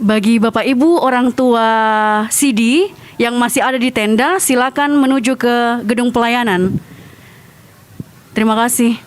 Bagi Bapak Ibu orang tua Sidi yang masih ada di tenda, silakan menuju ke gedung pelayanan. Terima kasih.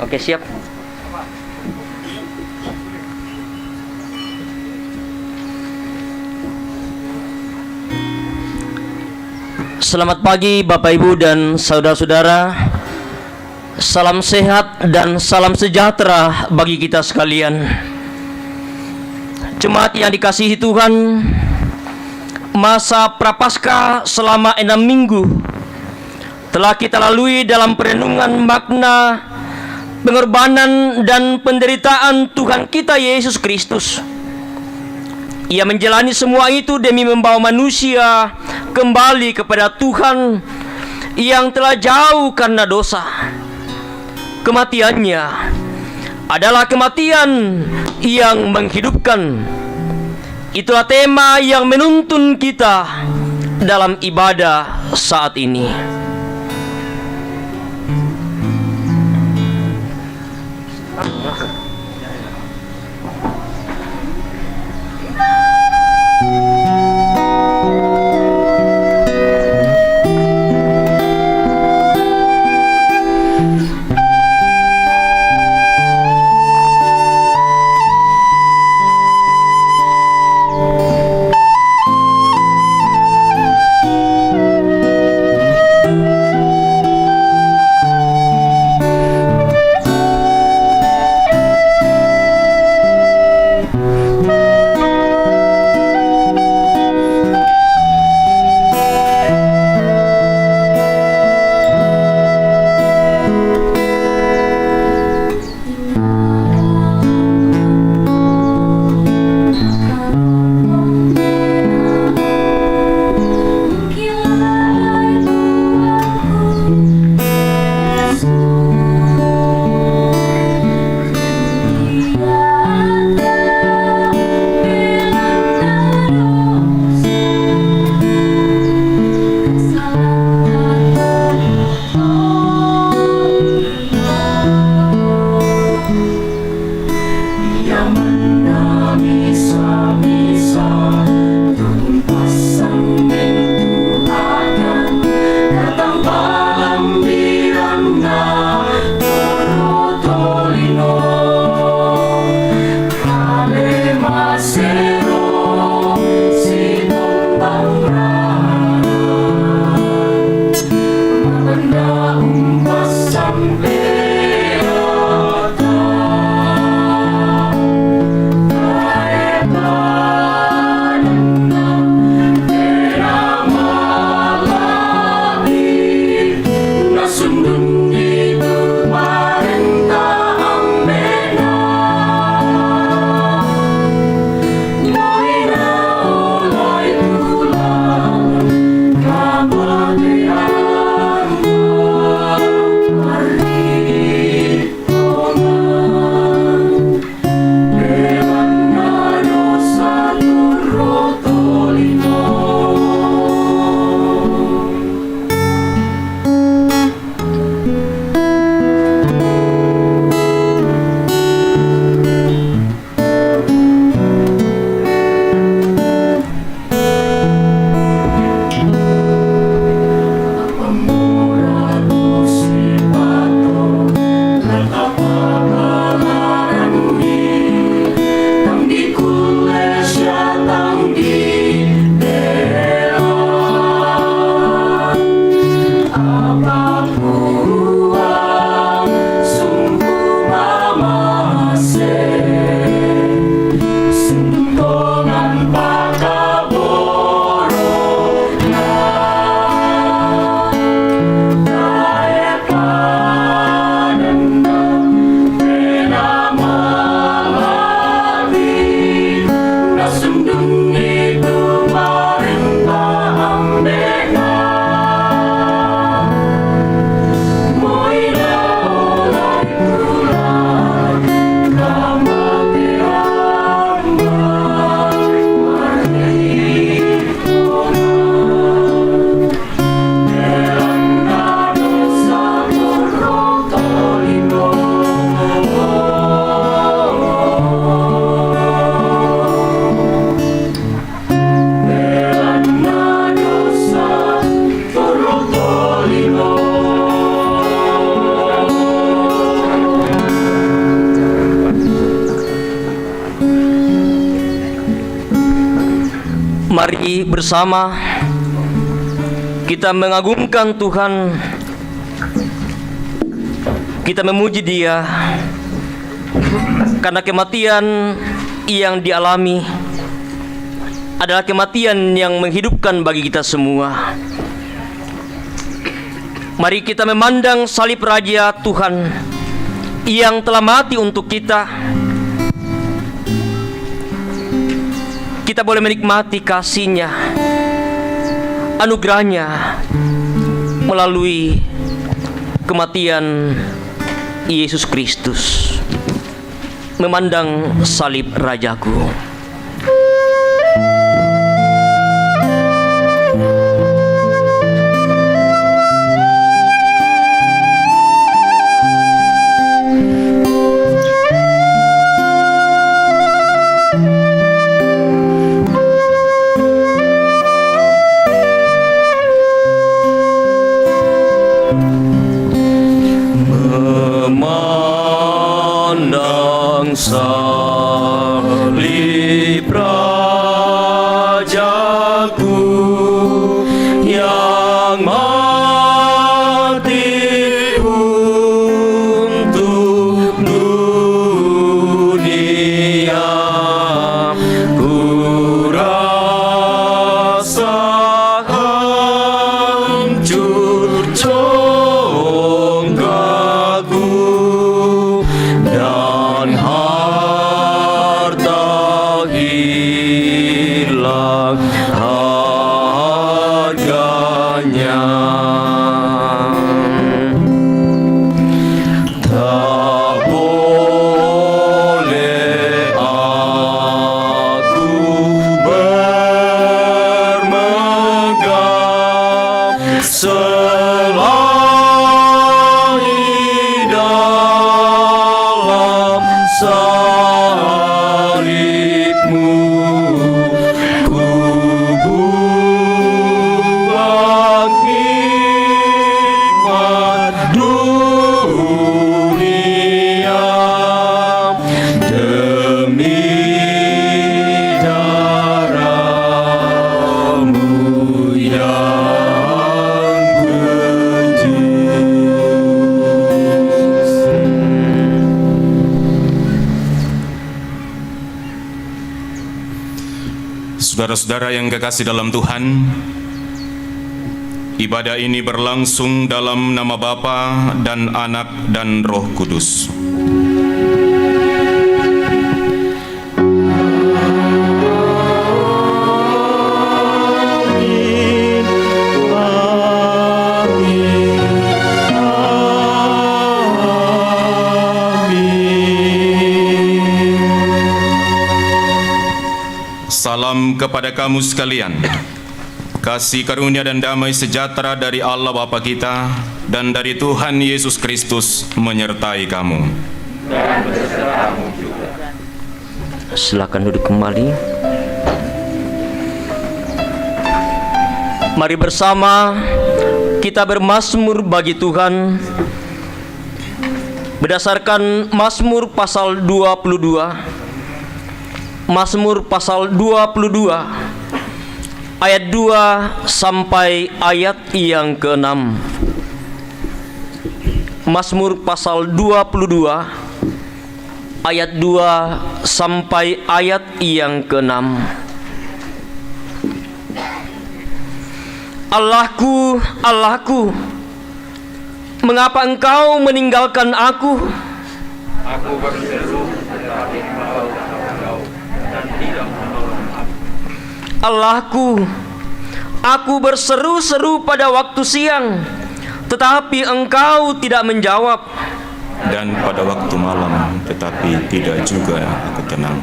Oke, siap. Selamat pagi Bapak Ibu dan saudara-saudara. Salam sehat dan salam sejahtera bagi kita sekalian. Jemaat yang dikasihi Tuhan, masa Prapaskah selama 6 minggu telah kita lalui dalam perenungan makna pengorbanan dan penderitaan Tuhan kita Yesus Kristus. Ia menjalani semua itu demi membawa manusia kembali kepada Tuhan yang telah jauh karena dosa. Kematiannya adalah kematian yang menghidupkan. Itulah tema yang menuntun kita dalam ibadah saat ini. bisa-bisa tumpasan itu akan datang palambiranna torotolino kale masero si tombang maganda umpas sampai Mari bersama kita mengagungkan Tuhan, kita memuji Dia karena kematian yang dialami adalah kematian yang menghidupkan bagi kita semua. Mari kita memandang salib Raja Tuhan yang telah mati untuk kita. Kita boleh menikmati kasih-Nya, anugerah-Nya melalui kematian Yesus Kristus. Memandang salib Rajaku. Memandang salib Rajaku yang mati untuk dunia, ku rasa hancur congkakku dan harta hilang harganya. Tak boleh aku bermegang selain dalam salib-Mu. Saudara-saudara yang kekasih dalam Tuhan, ibadah ini berlangsung dalam nama Bapa dan Anak dan Roh Kudus. Salam kepada kamu sekalian. Kasih karunia dan damai sejahtera dari Allah Bapa kita dan dari Tuhan Yesus Kristus menyertai kamu. Dan besertamu juga. Silakan duduk kembali. Mari bersama kita bermazmur bagi Tuhan berdasarkan Mazmur pasal 22. Mazmur pasal 22 ayat 2 sampai ayat yang ke-6. Mazmur pasal 22 ayat 2 sampai ayat yang ke-6. Allahku, Allahku, mengapa engkau meninggalkan aku? Aku berseru tetapi engkau tak tahu dan tidak menolong aku. Allahku, aku berseru-seru pada waktu siang, tetapi engkau tidak menjawab. Dan pada waktu malam, tetapi tidak juga aku tenang.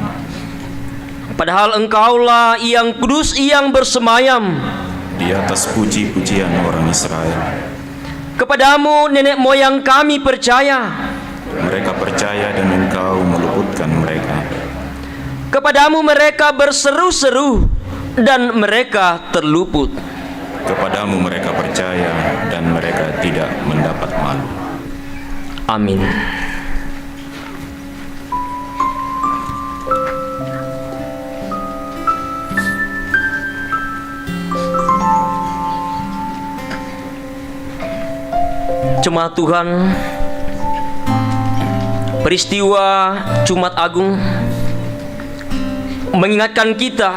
Padahal engkaulah yang kudus yang bersemayam Di atas puji-pujian orang Israel. Kepadamu nenek moyang kami percaya. Mereka percaya dan engkau meluputkan mereka. Kepadamu mereka berseru-seru dan mereka terluput. Kepadamu mereka percaya dan mereka tidak mendapat malu. Amin. Jemaat Tuhan, peristiwa Jumat Agung mengingatkan kita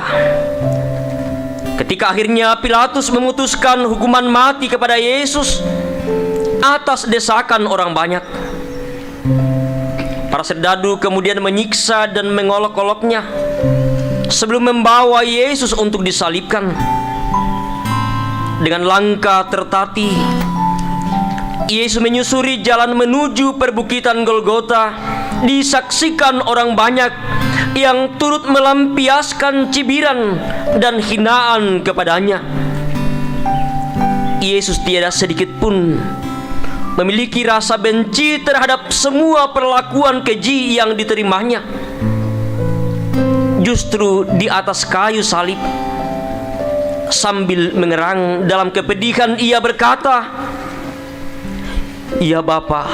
ketika akhirnya Pilatus memutuskan hukuman mati kepada Yesus atas desakan orang banyak. Para serdadu kemudian menyiksa dan mengolok-oloknya sebelum membawa Yesus untuk disalibkan. Dengan langkah tertatih, Yesus menyusuri jalan menuju perbukitan Golgota. Disaksikan orang banyak yang turut melampiaskan cibiran dan hinaan kepadanya. Yesus tiada sedikit pun memiliki rasa benci terhadap semua perlakuan keji yang diterimanya. Justru di atas kayu salib, sambil mengerang dalam kepedihan, ia berkata, "Ya Bapa,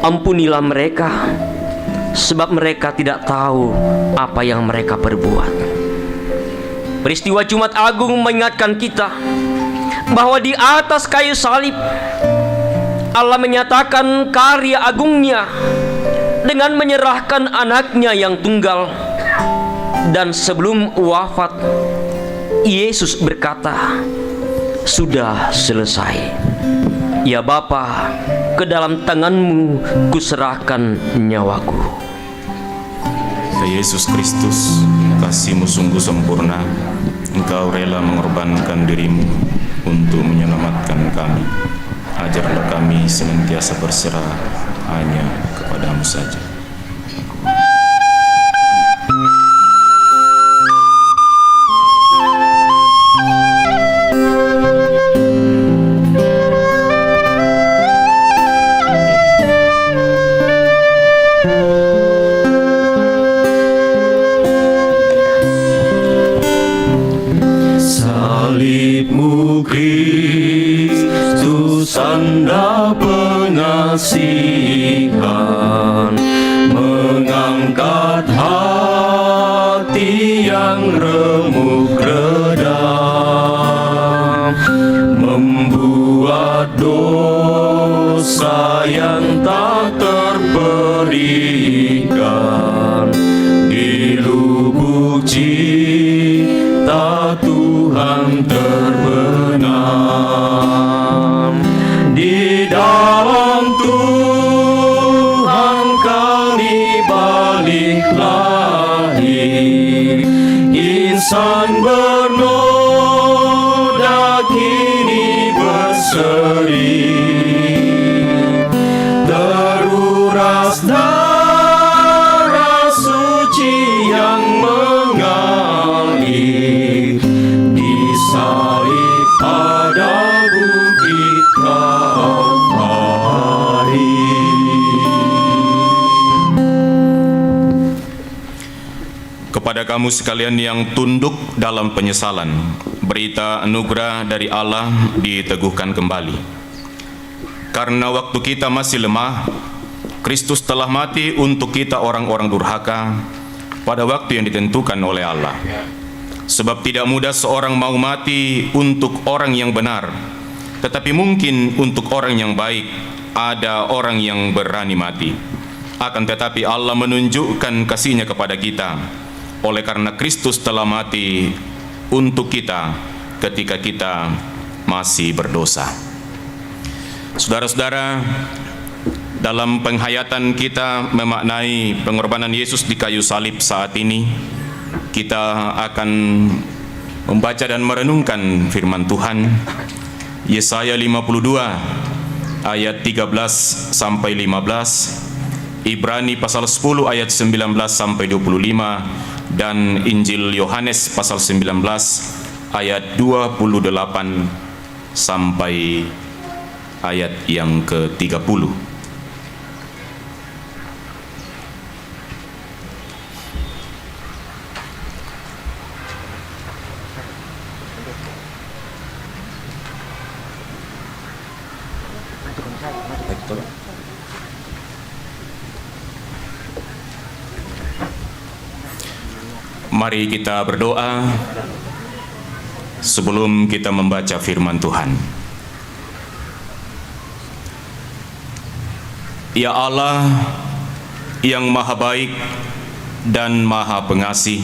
ampunilah mereka, sebab mereka tidak tahu apa yang mereka perbuat." Peristiwa Jumat Agung mengingatkan kita bahwa di atas kayu salib Allah menyatakan karya agungnya dengan menyerahkan anaknya yang tunggal. Dan sebelum wafat, Yesus berkata, "Sudah selesai. Ya Bapa, ke dalam tanganmu kuserahkan nyawaku." Ya Yesus Kristus, kasih-Mu sungguh sempurna. Engkau rela mengorbankan dirimu untuk menyelamatkan kami. Ajarlah kami senantiasa berserah hanya kepadamu saja. Salibmu Kristus, tanda pengasihan, mengangkat hati yang remuk redam, membuat dosa yang tak terberikan di lubuk jiwa Insan bernoda kini berseri, teruras darah suci yang mengalir, disalib pada bukit Kalvari. Kepada kamu sekalian yang tunduk dalam penyesalan, berita anugerah dari Allah diteguhkan kembali. Karena waktu kita masih lemah, Kristus telah mati untuk kita orang-orang durhaka pada waktu yang ditentukan oleh Allah. Sebab tidak mudah seorang mau mati untuk orang yang benar, tetapi mungkin untuk orang yang baik ada orang yang berani mati. Akan tetapi Allah menunjukkan kasih-Nya kepada kita, oleh karena Kristus telah mati untuk kita ketika kita masih berdosa. Saudara-saudara, dalam penghayatan kita memaknai pengorbanan Yesus di kayu salib saat ini, kita akan membaca dan merenungkan firman Tuhan. Yesaya 52 ayat 13 sampai 15, Ibrani pasal 10 ayat 19 sampai 25, dan Injil Yohanes pasal 19 ayat 28 sampai ayat yang ke-30. Mari kita berdoa sebelum kita membaca firman Tuhan. Ya Allah yang maha baik dan maha pengasih,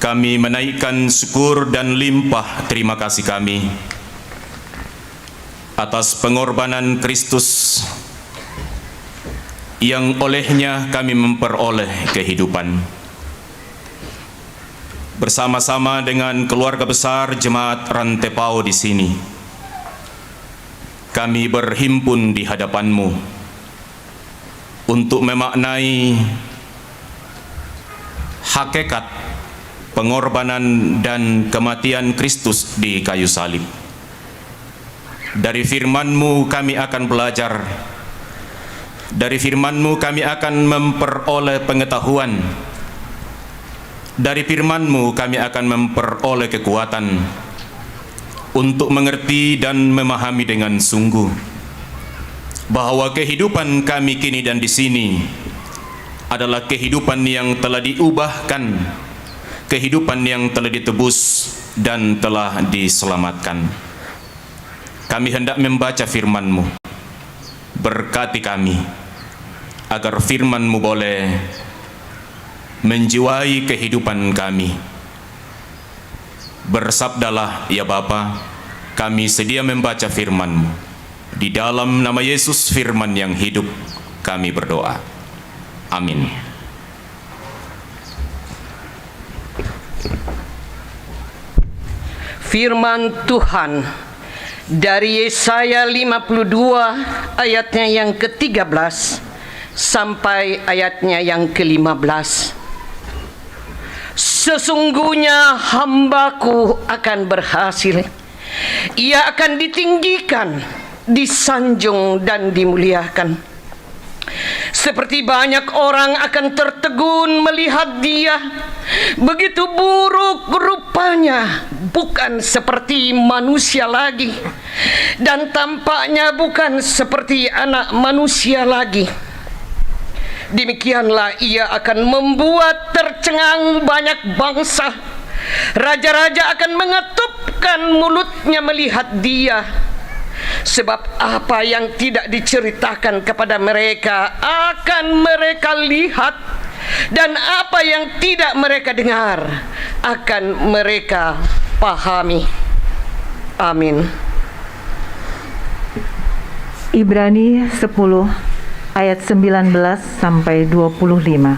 kami menaikkan syukur dan limpah terima kasih kami atas pengorbanan Kristus yang olehnya kami memperoleh kehidupan. Bersama-sama dengan keluarga besar jemaat Rantepao di sini, kami berhimpun di hadapan-Mu untuk memaknai hakikat pengorbanan dan kematian Kristus di kayu salib. Dari firman-Mu kami akan belajar. Dari firman-Mu kami akan memperoleh pengetahuan. Dari firman-Mu kami akan memperoleh kekuatan untuk mengerti dan memahami dengan sungguh bahwa kehidupan kami kini dan di sini adalah kehidupan yang telah diubahkan, kehidupan yang telah ditebus dan telah diselamatkan. Kami hendak membaca firman-Mu. Berkati kami agar firman-Mu boleh menjiwai kehidupan kami. Bersabdalah ya Bapa, kami sedia membaca firman-Mu. Di dalam nama Yesus firman yang hidup kami berdoa. Amin. Firman Tuhan dari Yesaya 52 ayatnya yang ke-13 sampai ayatnya yang ke-15. Sesungguhnya hamba-Ku akan berhasil. Ia akan ditinggikan, disanjung dan dimuliakan. Seperti banyak orang akan tertegun melihat Dia, begitu buruk rupanya, bukan seperti manusia lagi, dan tampaknya bukan seperti anak manusia lagi. Demikianlah Ia akan membuat tercengang banyak bangsa. Raja-raja akan mengetupkan mulutnya melihat Dia. Sebab apa yang tidak diceritakan kepada mereka akan mereka lihat, dan apa yang tidak mereka dengar akan mereka pahami. Amin. Ibrani 10 ayat 19 sampai 25.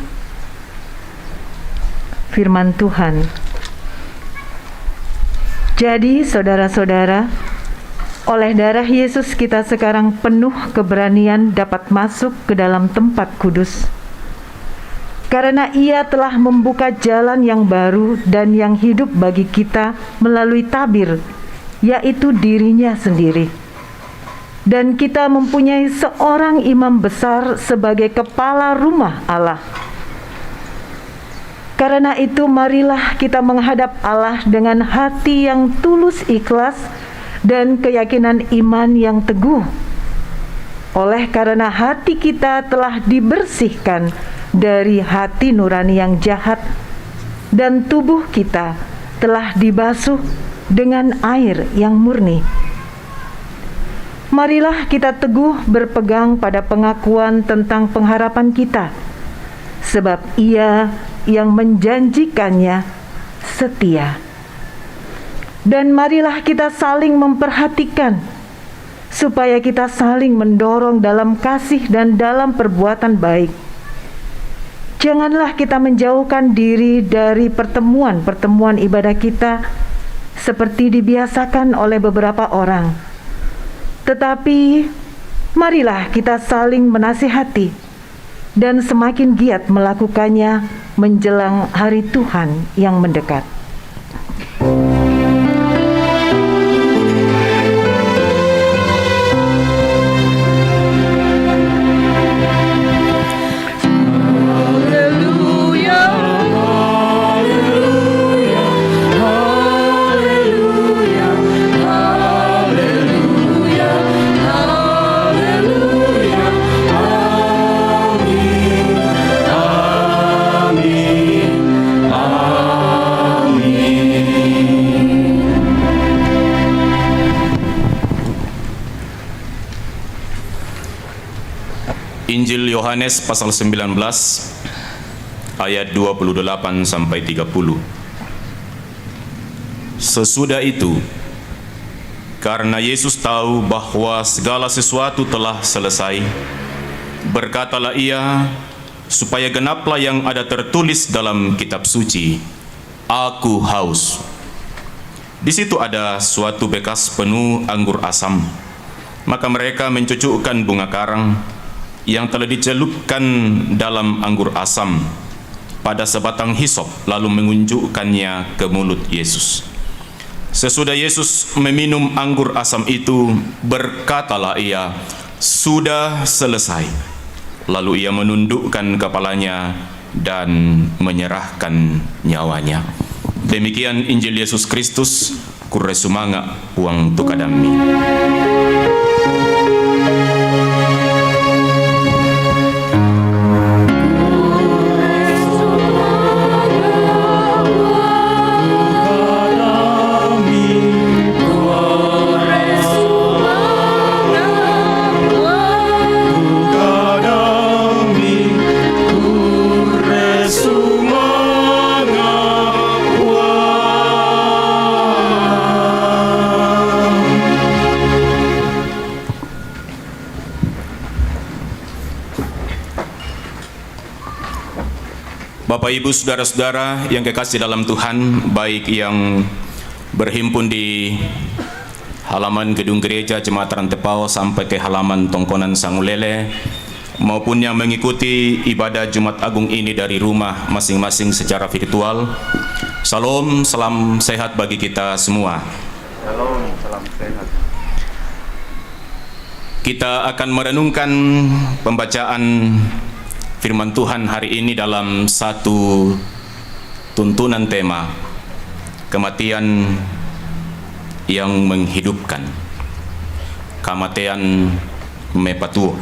firman Tuhan. Jadi, saudara-saudara, oleh darah Yesus kita sekarang penuh keberanian dapat masuk ke dalam tempat kudus. Karena Ia telah membuka jalan yang baru dan yang hidup bagi kita melalui tabir, yaitu dirinya sendiri. Dan kita mempunyai seorang imam besar sebagai kepala rumah Allah. Karena itu marilah kita menghadap Allah dengan hati yang tulus ikhlas dan keyakinan iman yang teguh. Oleh karena hati kita telah dibersihkan dari hati nurani yang jahat dan tubuh kita telah dibasuh dengan air yang murni. Marilah kita teguh berpegang pada pengakuan tentang pengharapan kita, sebab Ia yang menjanjikannya setia. Dan marilah kita saling memperhatikan, supaya kita saling mendorong dalam kasih dan dalam perbuatan baik. Janganlah kita menjauhkan diri dari pertemuan-pertemuan ibadah kita, seperti dibiasakan oleh beberapa orang. Tetapi marilah kita saling menasihati dan semakin giat melakukannya menjelang hari Tuhan yang mendekat. Injil Yohanes pasal 19 ayat 28 sampai 30. Sesudah itu, karena Yesus tahu bahwa segala sesuatu telah selesai, berkatalah Ia, supaya genaplah yang ada tertulis dalam kitab suci, "Aku haus." Di situ ada suatu bekas penuh anggur asam. Maka mereka mencucukkan bunga karang yang telah dicelupkan dalam anggur asam pada sebatang hisop, lalu mengunjukkannya ke mulut Yesus. Sesudah Yesus meminum anggur asam itu, berkatalah Ia, "Sudah selesai." Lalu Ia menundukkan kepalanya dan menyerahkan nyawanya. Demikian Injil Yesus Kristus, kuresumanga uang tukadami. Bapak Ibu saudara-saudara yang kekasih dalam Tuhan, baik yang berhimpun di halaman gedung gereja Jemaat Rantepao sampai ke halaman Tongkonan Sangulele, maupun yang mengikuti ibadah Jumat Agung ini dari rumah masing-masing secara virtual. Salam, salam sehat bagi kita semua. Salam, salam sehat. Kita akan merenungkan pembacaan firman Tuhan hari ini dalam satu tuntunan tema, kematian yang menghidupkan. Kematian mepatuo.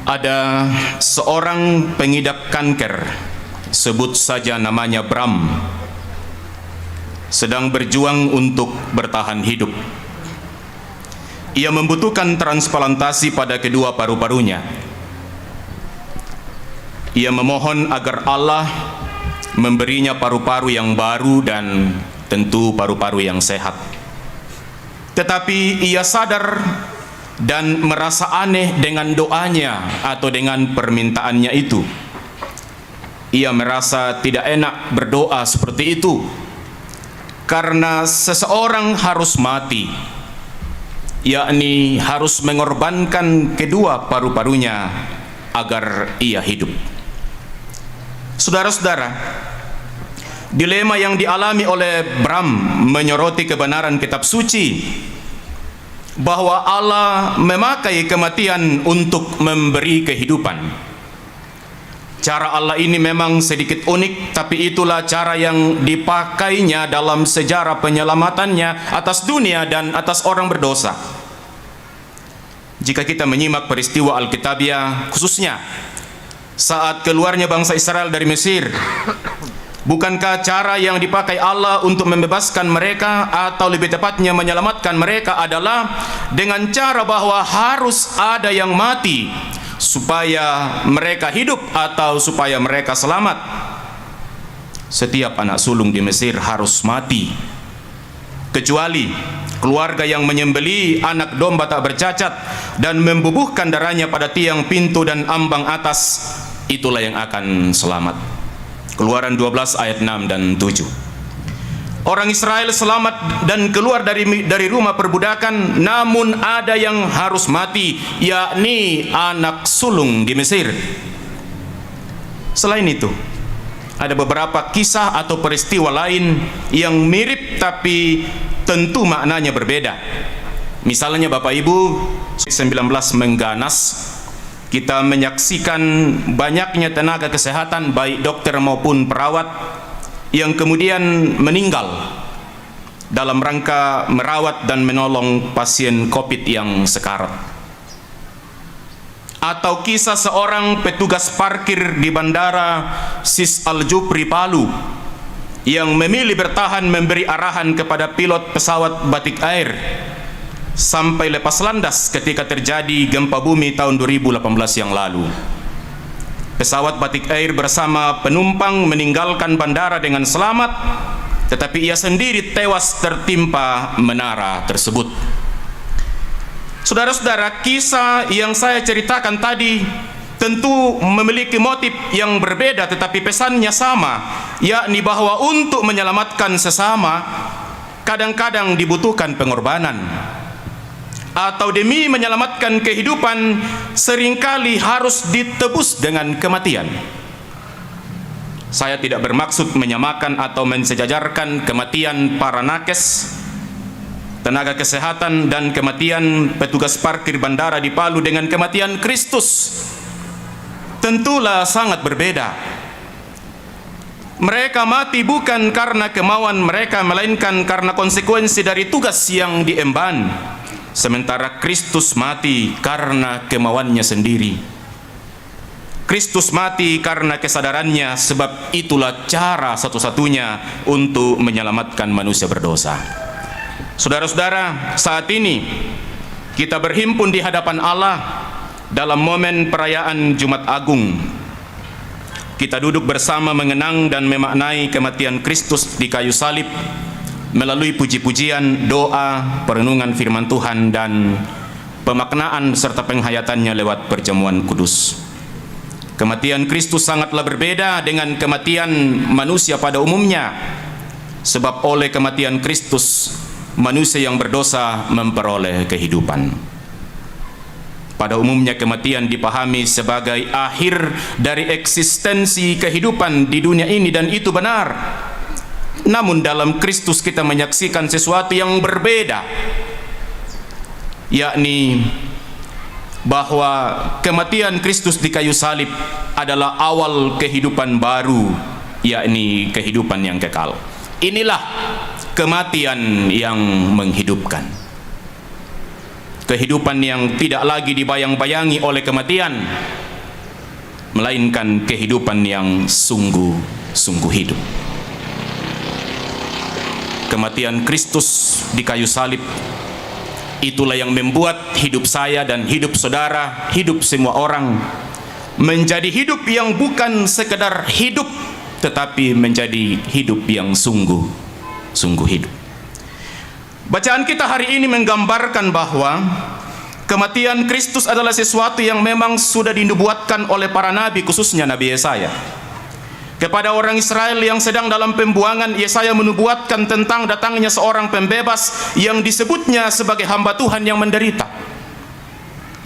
Ada seorang pengidap kanker, sebut saja namanya Bram, sedang berjuang untuk bertahan hidup. Ia membutuhkan transplantasi pada kedua paru-parunya. Ia memohon agar Allah memberinya paru-paru yang baru dan tentu paru-paru yang sehat. Tetapi ia sadar dan merasa aneh dengan doanya atau dengan permintaannya itu. ia merasa tidak enak berdoa seperti itu, karena seseorang harus mati, yakni harus mengorbankan kedua paru-parunya agar ia hidup. Saudara-saudara, dilema yang dialami oleh Bram menyoroti kebenaran kitab suci bahwa Allah memakai kematian untuk memberi kehidupan. Cara Allah ini memang sedikit unik, tapi itulah cara yang dipakainya dalam sejarah penyelamatannya atas dunia dan atas orang berdosa. Jika kita menyimak peristiwa Alkitabiah, khususnya saat keluarnya bangsa Israel dari Mesir, bukankah cara yang dipakai Allah untuk membebaskan mereka, atau lebih tepatnya menyelamatkan mereka, adalah dengan cara bahwa harus ada yang mati supaya mereka hidup atau supaya mereka selamat? Setiap anak sulung di Mesir harus mati, kecuali keluarga yang menyembelih anak domba tak bercacat dan membubuhkan darahnya pada tiang pintu dan ambang atas, itulah yang akan selamat. Keluaran 12 ayat 6 dan 7. Orang Israel selamat dan keluar dari rumah perbudakan, namun ada yang harus mati, yakni anak sulung di Mesir. Selain itu, ada beberapa kisah atau peristiwa lain yang mirip tapi tentu maknanya berbeda. Misalnya Bapak Ibu, 19 mengganas, kita menyaksikan banyaknya tenaga kesehatan baik dokter maupun perawat yang kemudian meninggal dalam rangka merawat dan menolong pasien COVID yang sekarat. Atau kisah seorang petugas parkir di bandara Sis Al Jufri Palu yang memilih bertahan memberi arahan kepada pilot pesawat Batik Air sampai lepas landas ketika terjadi gempa bumi tahun 2018 yang lalu. Pesawat Batik Air bersama penumpang meninggalkan bandara dengan selamat, tetapi ia sendiri tewas tertimpa menara tersebut. Saudara-saudara, kisah yang saya ceritakan tadi tentu memiliki motif yang berbeda, tetapi pesannya sama, yakni bahwa untuk menyelamatkan sesama kadang-kadang dibutuhkan pengorbanan, atau demi menyelamatkan kehidupan seringkali harus ditebus dengan kematian. Saya tidak bermaksud menyamakan atau mensejajarkan kematian para nakes, tenaga kesehatan, dan kematian petugas parkir bandara di Palu dengan kematian Kristus. Tentulah sangat berbeda. Mereka mati bukan karena kemauan mereka, melainkan karena konsekuensi dari tugas yang diemban. Sementara Kristus mati karena kemauannya sendiri. Kristus mati karena kesadarannya, sebab itulah cara satu-satunya untuk menyelamatkan manusia berdosa. Saudara-saudara, saat ini kita berhimpun di hadapan Allah dalam momen perayaan Jumat Agung. Kita duduk bersama mengenang dan memaknai kematian Kristus di kayu salib melalui puji-pujian, doa, perenungan firman Tuhan, dan pemaknaan serta penghayatannya lewat perjamuan kudus. Kematian Kristus sangatlah berbeda dengan kematian manusia pada umumnya, sebab oleh kematian Kristus manusia yang berdosa memperoleh kehidupan. Pada umumnya kematian dipahami sebagai akhir dari eksistensi kehidupan di dunia ini, dan itu benar. Namun dalam Kristus kita menyaksikan sesuatu yang berbeda, yakni bahwa kematian Kristus di kayu salib adalah awal kehidupan baru, yakni kehidupan yang kekal. Inilah kematian yang menghidupkan, kehidupan yang tidak lagi dibayang-bayangi oleh kematian, melainkan kehidupan yang sungguh-sungguh hidup. Kematian Kristus di kayu salib, itulah yang membuat hidup saya dan hidup saudara, hidup semua orang menjadi hidup yang bukan sekedar hidup, tetapi menjadi hidup yang sungguh hidup. Bacaan kita hari ini menggambarkan bahwa kematian Kristus adalah sesuatu yang memang sudah dinubuatkan oleh para nabi, khususnya Nabi Yesaya. Kepada orang Israel yang sedang dalam pembuangan, Yesaya menubuatkan tentang datangnya seorang pembebas yang disebutnya sebagai hamba Tuhan yang menderita.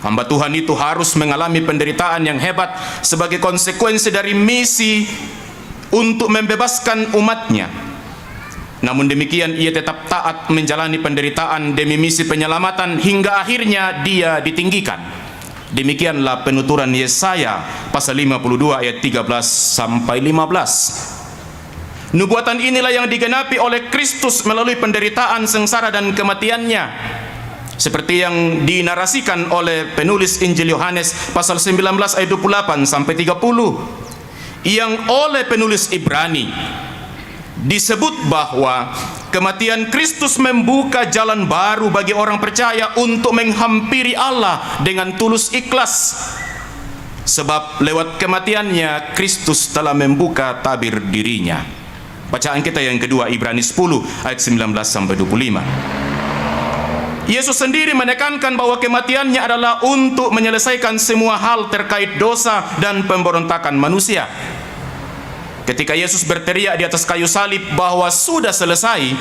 Hamba Tuhan itu harus mengalami penderitaan yang hebat sebagai konsekuensi dari misi untuk membebaskan umatnya. Namun demikian ia tetap taat menjalani penderitaan demi misi penyelamatan hingga akhirnya dia ditinggikan. Demikianlah penuturan Yesaya pasal 52 ayat 13 sampai 15. Nubuatan inilah yang digenapi oleh Kristus melalui penderitaan, sengsara dan kematiannya, seperti yang dinarasikan oleh penulis Injil Yohanes pasal 19 ayat 28 sampai 30, yang oleh penulis Ibrani disebut bahwa kematian Kristus membuka jalan baru bagi orang percaya untuk menghampiri Allah dengan tulus ikhlas. Sebab lewat kematiannya Kristus telah membuka tabir dirinya. Bacaan kita yang kedua, Ibrani 10 ayat 19 sampai 25. Yesus sendiri menekankan bahwa kematiannya adalah untuk menyelesaikan semua hal terkait dosa dan pemberontakan manusia. Ketika Yesus berteriak di atas kayu salib bahwa sudah selesai,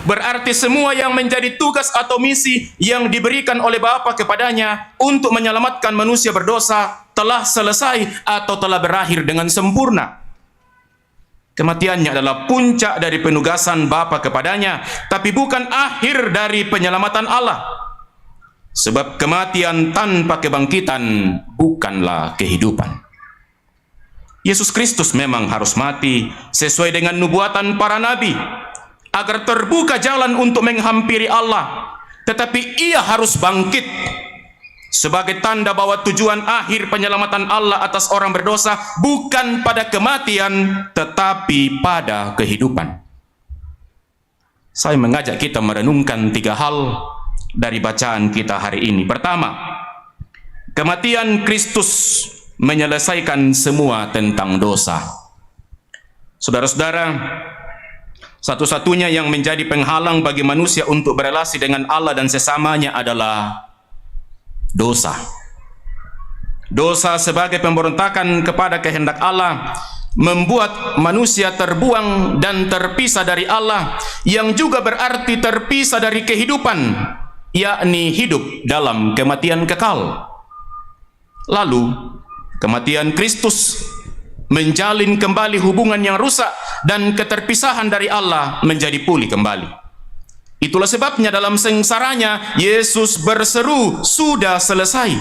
berarti semua yang menjadi tugas atau misi yang diberikan oleh Bapa kepadanya untuk menyelamatkan manusia berdosa telah selesai atau telah berakhir dengan sempurna. Kematiannya adalah puncak dari penugasan Bapa kepadanya, tapi bukan akhir dari penyelamatan Allah. Sebab kematian tanpa kebangkitan bukanlah kehidupan. Yesus Kristus memang harus mati sesuai dengan nubuatan para nabi agar terbuka jalan untuk menghampiri Allah, tetapi ia harus bangkit sebagai tanda bahwa tujuan akhir penyelamatan Allah atas orang berdosa bukan pada kematian tetapi pada kehidupan. Saya mengajak kita merenungkan 3 hal dari bacaan kita hari ini. Pertama, kematian Kristus menyelesaikan semua tentang dosa. Saudara-saudara, satu-satunya yang menjadi penghalang bagi manusia untuk berelasi dengan Allah dan sesamanya adalah dosa. Dosa sebagai pemberontakan kepada kehendak Allah membuat manusia terbuang dan terpisah dari Allah, yang juga berarti terpisah dari kehidupan, yakni hidup dalam kematian kekal. Lalu kematian Kristus menjalin kembali hubungan yang rusak dan keterpisahan dari Allah menjadi pulih kembali. Itulah sebabnya dalam sengsaranya Yesus berseru, "Sudah selesai."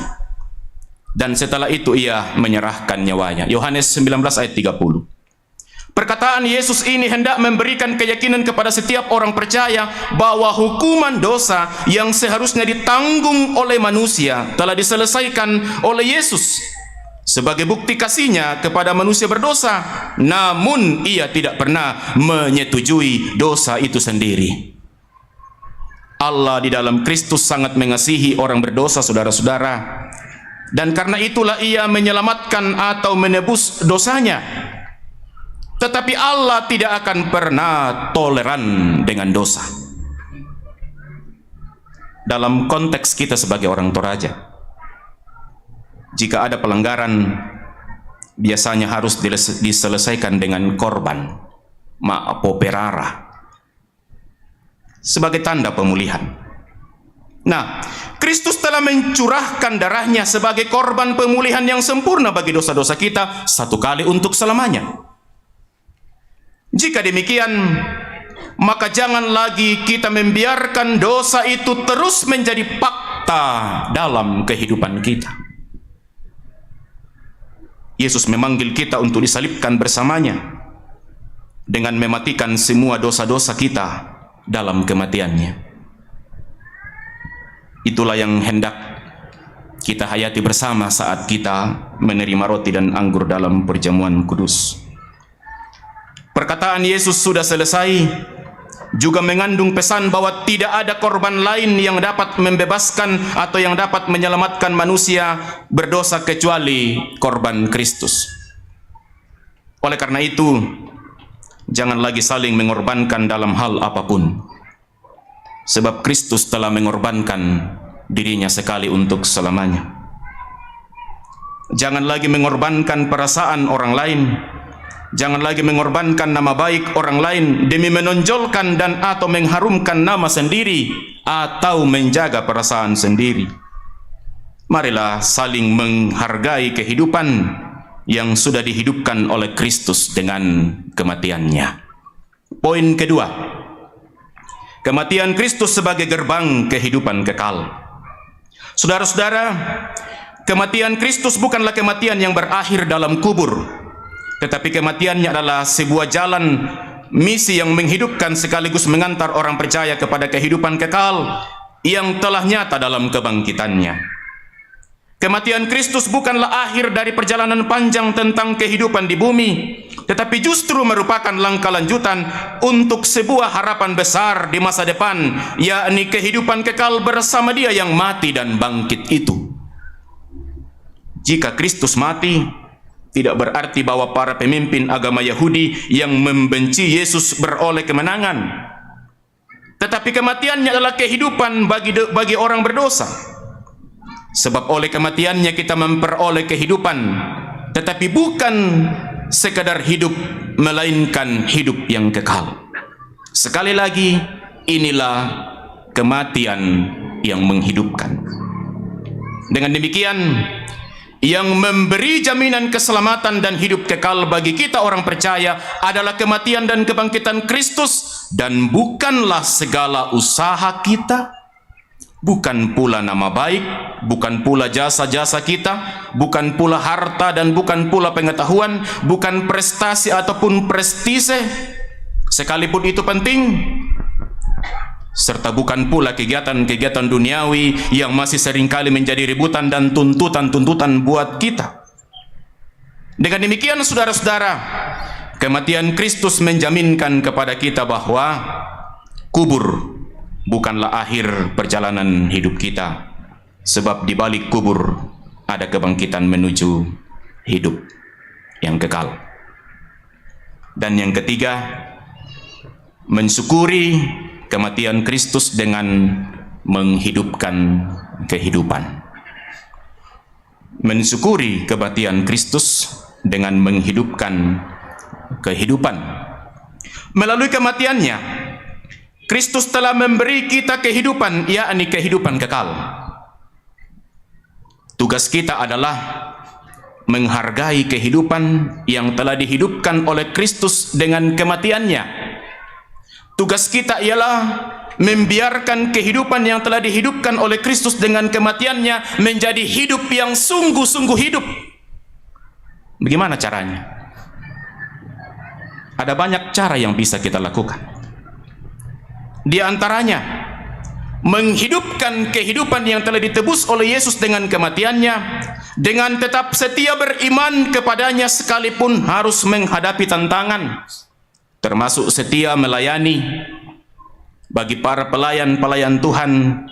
Dan setelah itu ia menyerahkan nyawanya. Yohanes 19 ayat 30. Perkataan Yesus ini hendak memberikan keyakinan kepada setiap orang percaya bahwa hukuman dosa yang seharusnya ditanggung oleh manusia telah diselesaikan oleh Yesus sebagai bukti kasihnya kepada manusia berdosa, namun ia tidak pernah menyetujui dosa itu sendiri. Allah di dalam Kristus sangat mengasihi orang berdosa, saudara-saudara, dan karena itulah ia menyelamatkan atau menebus dosanya. Tetapi Allah tidak akan pernah toleran dengan dosa. Dalam konteks kita sebagai orang Toraja, jika ada pelanggaran, biasanya harus diselesaikan dengan korban, ma'apoperara, sebagai tanda pemulihan. Nah, Kristus telah mencurahkan darahnya sebagai korban pemulihan yang sempurna bagi dosa-dosa kita satu kali untuk selamanya. Jika demikian, maka jangan lagi kita membiarkan dosa itu terus menjadi fakta dalam kehidupan kita. Yesus memanggil kita untuk disalibkan bersamanya dengan mematikan semua dosa-dosa kita dalam kematiannya. Itulah yang hendak kita hayati bersama saat kita menerima roti dan anggur dalam perjamuan kudus. Perkataan Yesus sudah selesai juga mengandung pesan bahwa tidak ada korban lain yang dapat membebaskan atau yang dapat menyelamatkan manusia berdosa kecuali korban Kristus. Oleh karena itu, jangan lagi saling mengorbankan dalam hal apapun, sebab Kristus telah mengorbankan dirinya sekali untuk selamanya. Jangan lagi mengorbankan perasaan orang lain, Jangan lagi mengorbankan nama baik orang lain demi menonjolkan dan atau mengharumkan nama sendiri atau menjaga perasaan sendiri. Marilah saling menghargai kehidupan yang sudah dihidupkan oleh Kristus dengan kematiannya. Poin kedua, kematian Kristus sebagai gerbang kehidupan kekal. Saudara-saudara, kematian Kristus bukanlah kematian yang berakhir dalam kubur, tetapi kematiannya adalah sebuah jalan misi yang menghidupkan sekaligus mengantar orang percaya kepada kehidupan kekal yang telah nyata dalam kebangkitannya. Kematian Kristus bukanlah akhir dari perjalanan panjang tentang kehidupan di bumi, tetapi justru merupakan langkah lanjutan untuk sebuah harapan besar di masa depan, yakni kehidupan kekal bersama Dia yang mati dan bangkit itu. Jika Kristus mati, tidak berarti bahwa para pemimpin agama Yahudi yang membenci Yesus beroleh kemenangan, tetapi kematiannya adalah kehidupan bagi orang berdosa. Sebab oleh kematiannya kita memperoleh kehidupan, tetapi bukan sekadar hidup, melainkan hidup yang kekal. Sekali lagi, inilah kematian yang menghidupkan. Dengan demikian, yang memberi jaminan keselamatan dan hidup kekal bagi kita orang percaya adalah kematian dan kebangkitan Kristus, dan bukanlah segala usaha kita, bukan pula nama baik, bukan pula jasa-jasa kita, bukan pula harta dan bukan pula pengetahuan, bukan prestasi ataupun prestise, sekalipun itu penting, serta bukan pula kegiatan-kegiatan duniawi yang masih seringkali menjadi ributan dan tuntutan-tuntutan buat kita. Dengan demikian, saudara-saudara, kematian Kristus menjaminkan kepada kita bahwa kubur bukanlah akhir perjalanan hidup kita, sebab di balik kubur ada kebangkitan menuju hidup yang kekal. Dan yang ketiga, mensyukuri kematian Kristus dengan menghidupkan kehidupan. Mensyukuri kematian Kristus dengan menghidupkan kehidupan. Melalui kematiannya, Kristus telah memberi kita kehidupan, yakni kehidupan kekal. Tugas kita adalah menghargai kehidupan yang telah dihidupkan oleh Kristus dengan kematiannya. Tugas kita ialah membiarkan kehidupan yang telah dihidupkan oleh Kristus dengan kematiannya menjadi hidup yang sungguh-sungguh hidup. Bagaimana caranya? Ada banyak cara yang bisa kita lakukan. Di antaranya, menghidupkan kehidupan yang telah ditebus oleh Yesus dengan kematiannya, dengan tetap setia beriman kepadanya sekalipun harus menghadapi tantangan, termasuk setia melayani bagi para pelayan-pelayan Tuhan,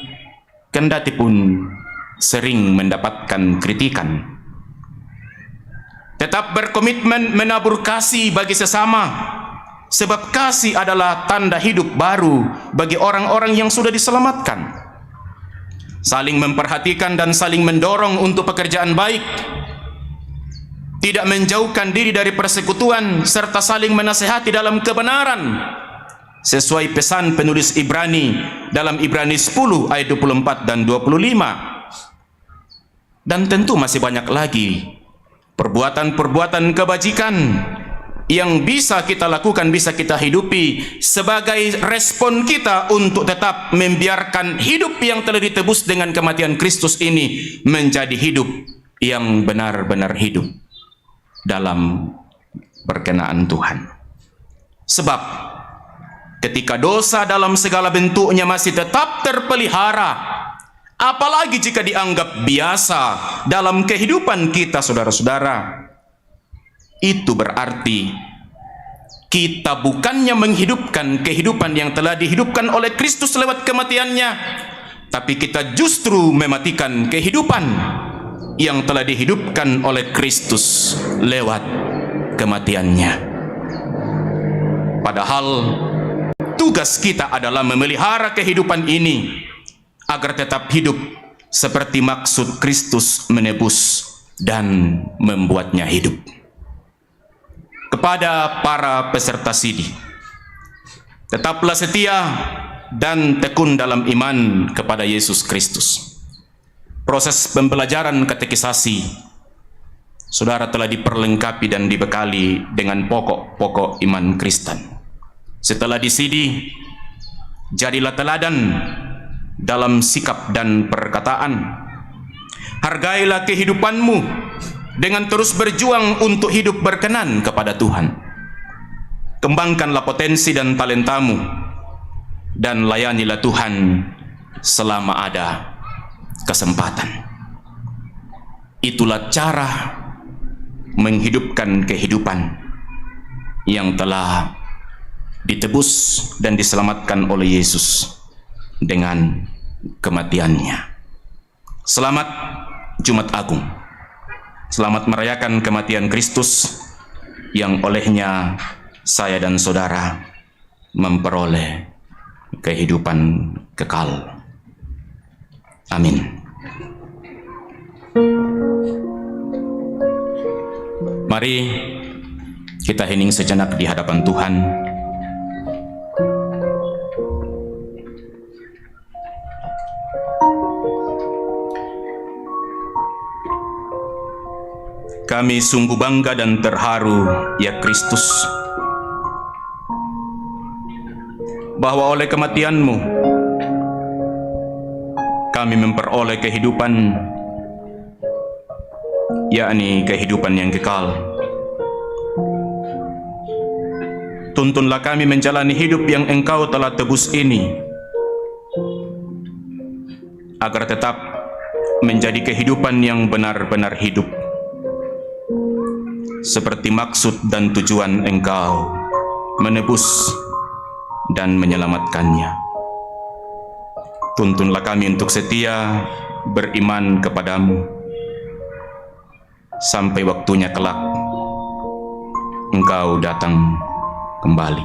kendati pun sering mendapatkan kritikan. Tetap berkomitmen menabur kasih bagi sesama, sebab kasih adalah tanda hidup baru bagi orang-orang yang sudah diselamatkan. Saling memperhatikan dan saling mendorong untuk pekerjaan baik, tidak menjauhkan diri dari persekutuan, serta saling menasihati dalam kebenaran, sesuai pesan penulis Ibrani dalam Ibrani 10 ayat 24 dan 25. Dan tentu masih banyak lagi perbuatan-perbuatan kebajikan yang bisa kita lakukan, bisa kita hidupi sebagai respon kita untuk tetap membiarkan hidup yang telah ditebus dengan kematian Kristus ini menjadi hidup yang benar-benar hidup dalam berkenaan Tuhan. Sebab ketika dosa dalam segala bentuknya masih tetap terpelihara, apalagi jika dianggap biasa dalam kehidupan kita, saudara-saudara, itu berarti kita bukannya menghidupkan kehidupan yang telah dihidupkan oleh Kristus lewat kematiannya, tapi kita justru mematikan kehidupan yang telah dihidupkan oleh Kristus lewat kematiannya. Padahal tugas kita adalah memelihara kehidupan ini agar tetap hidup seperti maksud Kristus menebus dan membuatnya hidup. kepada para peserta sidi. Tetaplah setia dan tekun dalam iman kepada Yesus Kristus. Proses pembelajaran katekisasi, saudara telah diperlengkapi dan dibekali dengan pokok-pokok iman Kristen. Setelah disidi, jadilah teladan dalam sikap dan perkataan. Hargailah kehidupanmu dengan terus berjuang untuk hidup berkenan kepada Tuhan. Kembangkanlah potensi dan talentamu dan layanilah Tuhan selama ada kesempatan. Itulah cara menghidupkan kehidupan yang telah ditebus dan diselamatkan oleh Yesus dengan kematiannya. Selamat Jumat Agung. Selamat merayakan kematian Kristus yang olehnya saya dan saudara memperoleh kehidupan kekal. Amin. Mari kita hening sejenak di hadapan Tuhan. Kami sungguh bangga dan terharu, ya Kristus, bahwa oleh kematian-Mu kami memperoleh kehidupan, yakni kehidupan yang kekal. Tuntunlah kami menjalani hidup yang Engkau telah tebus ini, agar tetap menjadi kehidupan yang benar-benar hidup, seperti maksud dan tujuan Engkau menebus dan menyelamatkannya. Tuntunlah kami untuk setia beriman kepadamu sampai waktunya kelak Engkau datang kembali.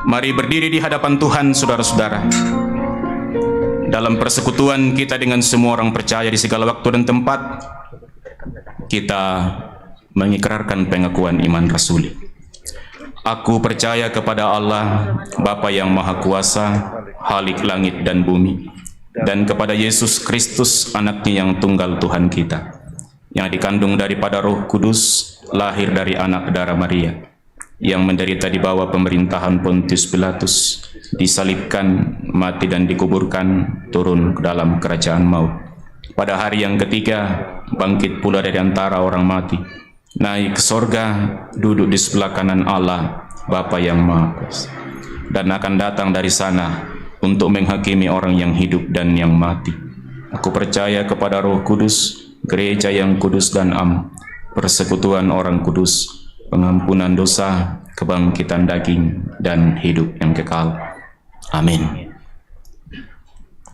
Mari berdiri di hadapan Tuhan, saudara-saudara. Dalam persekutuan kita dengan semua orang percaya di segala waktu dan tempat, kita mengikrarkan pengakuan iman rasuli. Aku percaya kepada Allah, Bapa yang Maha Kuasa, Khalik langit dan bumi, dan kepada Yesus Kristus, Anaknya yang tunggal Tuhan kita, yang dikandung daripada Roh Kudus, lahir dari anak darah Maria, yang menderita di bawah pemerintahan Pontius Pilatus, disalibkan, mati dan dikuburkan, turun ke dalam kerajaan maut. Pada hari yang ketiga, bangkit pula dari antara orang mati, naik ke sorga, duduk di sebelah kanan Allah, Bapa yang Maha Kuasa, dan akan datang dari sana untuk menghakimi orang yang hidup dan yang mati. Aku percaya kepada Roh Kudus, gereja yang kudus dan am, persekutuan orang kudus, pengampunan dosa, kebangkitan daging, dan hidup yang kekal. Amin.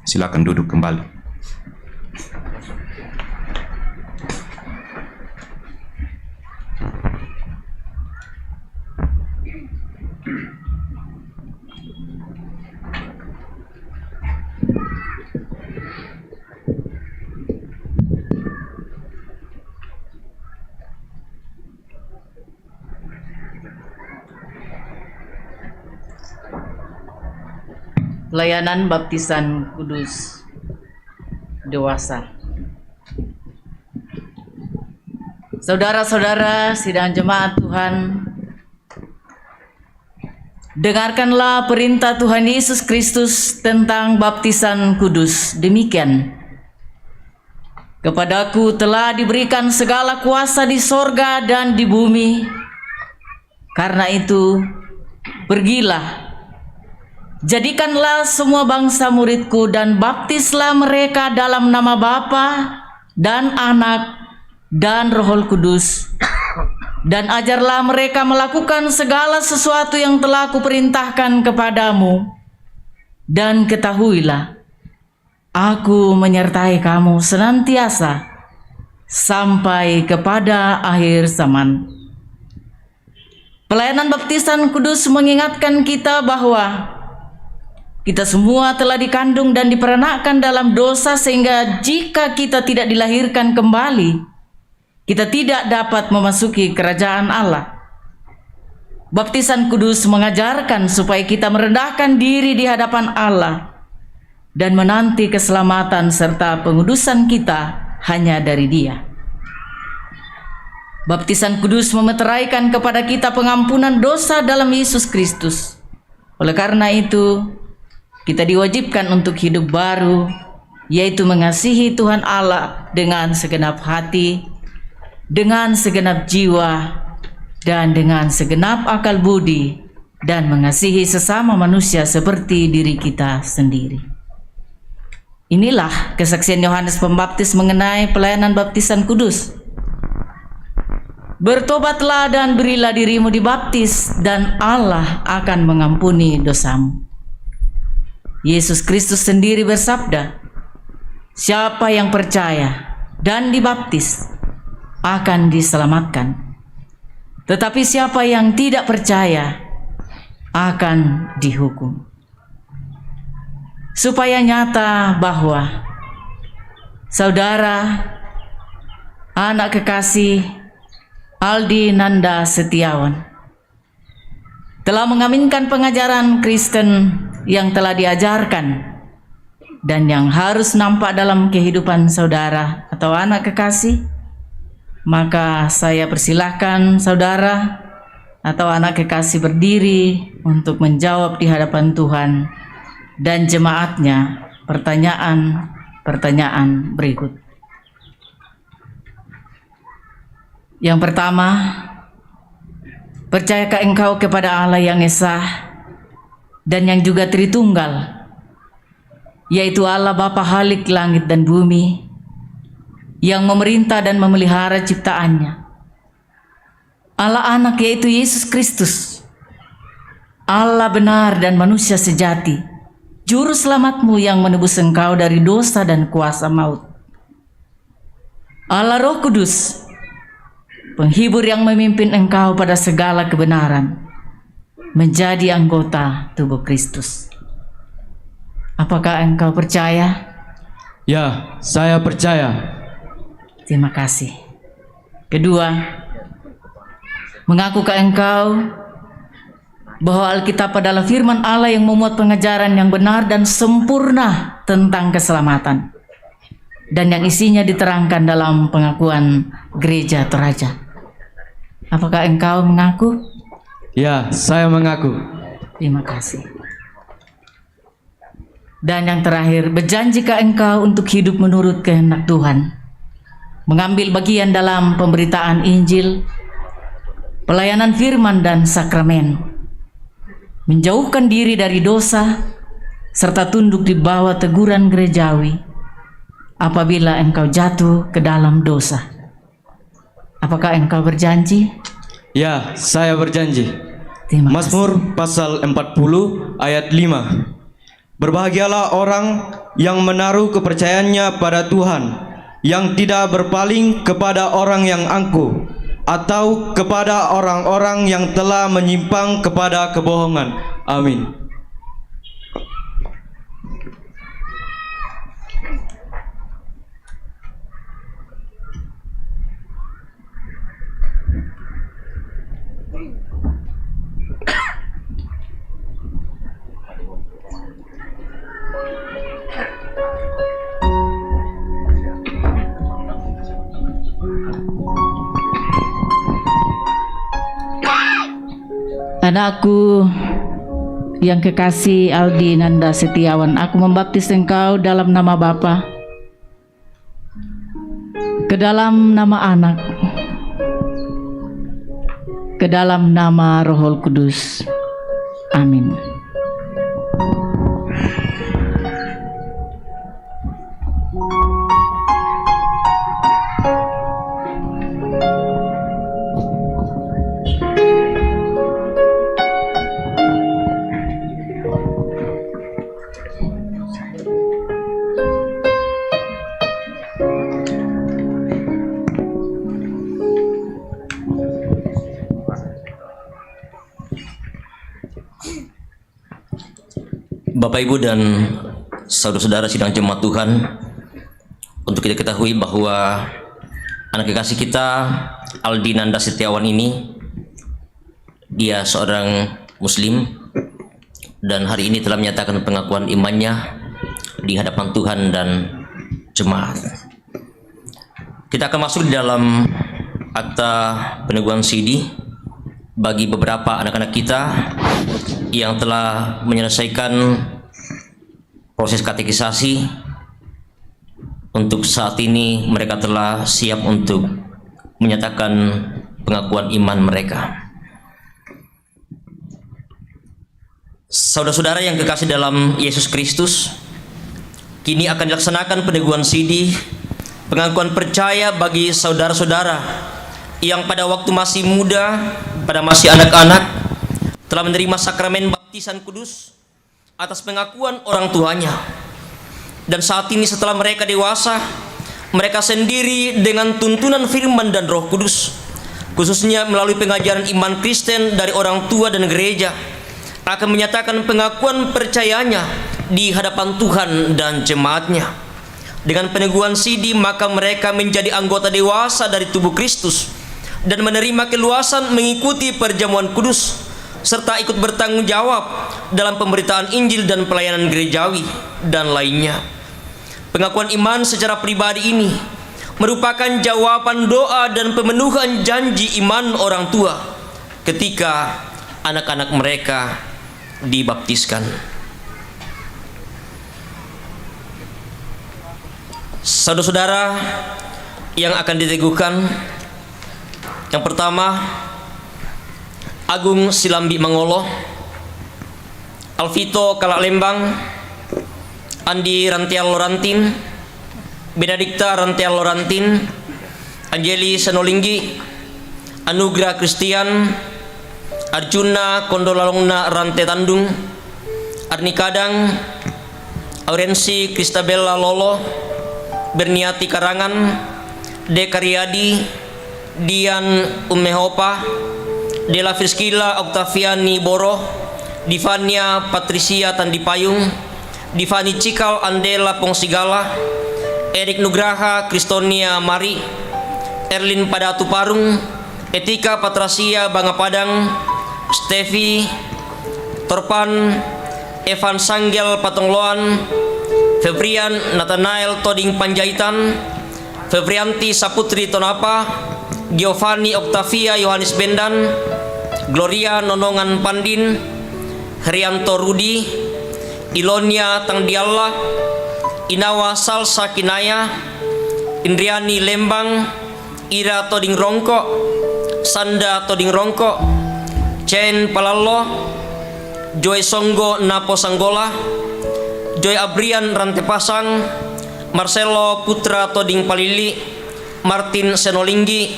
Silakan duduk kembali. Pelayanan baptisan kudus dewasa. Saudara-saudara sidang jemaat Tuhan, dengarkanlah perintah Tuhan Yesus Kristus tentang baptisan kudus. Demikian, kepadaku telah diberikan segala kuasa di sorga dan di bumi. Karena itu, pergilah, jadikanlah semua bangsa muridku dan baptislah mereka dalam nama Bapa dan Anak dan Roh Kudus, dan ajarlah mereka melakukan segala sesuatu yang telah kuperintahkan kepadamu. Dan ketahuilah, aku menyertai kamu senantiasa sampai kepada akhir zaman. Pelayanan baptisan kudus mengingatkan kita bahwa kita semua telah dikandung dan diperanakkan dalam dosa, sehingga jika kita tidak dilahirkan kembali, kita tidak dapat memasuki kerajaan Allah. Baptisan kudus mengajarkan supaya kita merendahkan diri di hadapan Allah dan menanti keselamatan serta pengudusan kita hanya dari Dia. Baptisan kudus memeteraikan kepada kita pengampunan dosa dalam Yesus Kristus. Oleh karena itu, kita diwajibkan untuk hidup baru, yaitu mengasihi Tuhan Allah dengan segenap hati, dengan segenap jiwa, dan dengan segenap akal budi, dan mengasihi sesama manusia seperti diri kita sendiri. Inilah kesaksian Yohanes Pembaptis mengenai pelayanan baptisan kudus. Bertobatlah dan berilah dirimu dibaptis, dan Allah akan mengampuni dosamu. Yesus Kristus sendiri bersabda, siapa yang percaya dan dibaptis akan diselamatkan. Tetapi siapa yang tidak percaya akan dihukum. Supaya nyata bahwa saudara, anak kekasih Aldi Nanda Setiawan telah mengaminkan pengajaran Kristen yang telah diajarkan dan yang harus nampak dalam kehidupan saudara atau anak kekasih, maka saya persilahkan saudara atau anak kekasih berdiri untuk menjawab di hadapan Tuhan dan jemaatnya pertanyaan-pertanyaan berikut. Yang pertama, percayakah engkau kepada Allah yang Esa dan yang juga Tritunggal, yaitu Allah Bapa Halik langit dan bumi, yang memerintah dan memelihara ciptaannya, Allah Anak yaitu Yesus Kristus, Allah benar dan manusia sejati, Juru Selamatmu yang menebus engkau dari dosa dan kuasa maut, Allah Roh Kudus, penghibur yang memimpin engkau pada segala kebenaran, menjadi anggota tubuh Kristus. Apakah engkau percaya? Ya, saya percaya. Terima kasih. Kedua, mengakukah engkau bahwa Alkitab adalah firman Allah yang memuat pengajaran yang benar dan sempurna tentang keselamatan, dan yang isinya diterangkan dalam pengakuan gereja Toraja? Apakah engkau mengaku? Ya, saya mengaku. Terima kasih. Dan yang terakhir, berjanjikah engkau untuk hidup menurut kehendak Tuhan, mengambil bagian dalam pemberitaan Injil, pelayanan firman dan sakramen, menjauhkan diri dari dosa, serta tunduk di bawah teguran gerejawi apabila engkau jatuh ke dalam dosa? Apakah engkau berjanji? Ya, saya berjanji. Terima kasih. Mazmur pasal 40 ayat 5. Berbahagialah orang yang menaruh kepercayaannya pada Tuhan, yang tidak berpaling kepada orang yang angkuh, atau kepada orang-orang yang telah menyimpang kepada kebohongan. Amin. Anakku yang kekasih Aldi Nanda Setiawan, aku membaptis engkau dalam nama Bapa, ke dalam nama Anak, ke dalam nama Roh Kudus. Amin. Bapak Ibu dan saudara-saudara sidang jemaat Tuhan, untuk kita ketahui bahwa anak kekasih kita Aldi Nanda Setiawan ini, dia seorang muslim dan hari ini telah menyatakan pengakuan imannya di hadapan Tuhan dan jemaat. Kita akan masuk di dalam akta peneguhan sidi bagi beberapa anak-anak kita yang telah menyelesaikan proses katekisasi. Untuk saat ini mereka telah siap untuk menyatakan pengakuan iman mereka. Saudara-saudara yang kekasih dalam Yesus Kristus, kini akan dilaksanakan peneguhan sidi pengakuan percaya bagi saudara-saudara yang pada waktu masih muda, pada masih anak-anak, telah menerima sakramen baptisan kudus atas pengakuan orang tuanya. Dan saat ini setelah mereka dewasa, mereka sendiri dengan tuntunan firman dan Roh Kudus, khususnya melalui pengajaran iman Kristen dari orang tua dan gereja, akan menyatakan pengakuan percayanya di hadapan Tuhan dan jemaatnya. Dengan peneguhan sidi maka mereka menjadi anggota dewasa dari tubuh Kristus dan menerima keluasan mengikuti perjamuan kudus serta ikut bertanggung jawab dalam pemberitaan Injil dan pelayanan gerejawi dan lainnya. Pengakuan iman secara pribadi ini merupakan jawaban doa dan pemenuhan janji iman orang tua ketika anak-anak mereka dibaptiskan. Saudara-saudara yang akan diteguhkan, yang pertama Agung Silambi Mangolo, Alvito Kalak Lembang, Andi Rantial Lorantin, Benedikta Rantial Lorantin, Anjeli Senolinggi, Anugrah Kristian, Arjuna Kondolalongna Rante Tandung, Arni Kadang, Aurensi Kristabella Lolo, Berniati Karangan, Dekaryadi, Dian Umehopa, Dela Friskila Oktaviani Boro, Divania Patricia Tandipayung, Divani Cikal Andela Pongsigala, Erik Nugraha Kristonia Mari, Erlin Padatu Parung, Etika Patrasia Bangapadang, Stevi Torpan, Evan Sanggel Patongloan, Febrian Nathanael Toding Panjaitan, Febrianti Saputri Tonapa, Giovanni Octavia Yohanes Bendan, Gloria Nonongan Pandin, Herianto Rudi, Ilonia Tangdialla, Inawa Salsa Kinaya, Indriani Lembang, Ira Toding Rongko, Sanda Toding Rongko, Chen Palalo, Joy Songgo Napo Sanggola, Joy Abrian Rantepasang, Marcelo Putra Toding Palili, Martin Senolinggi,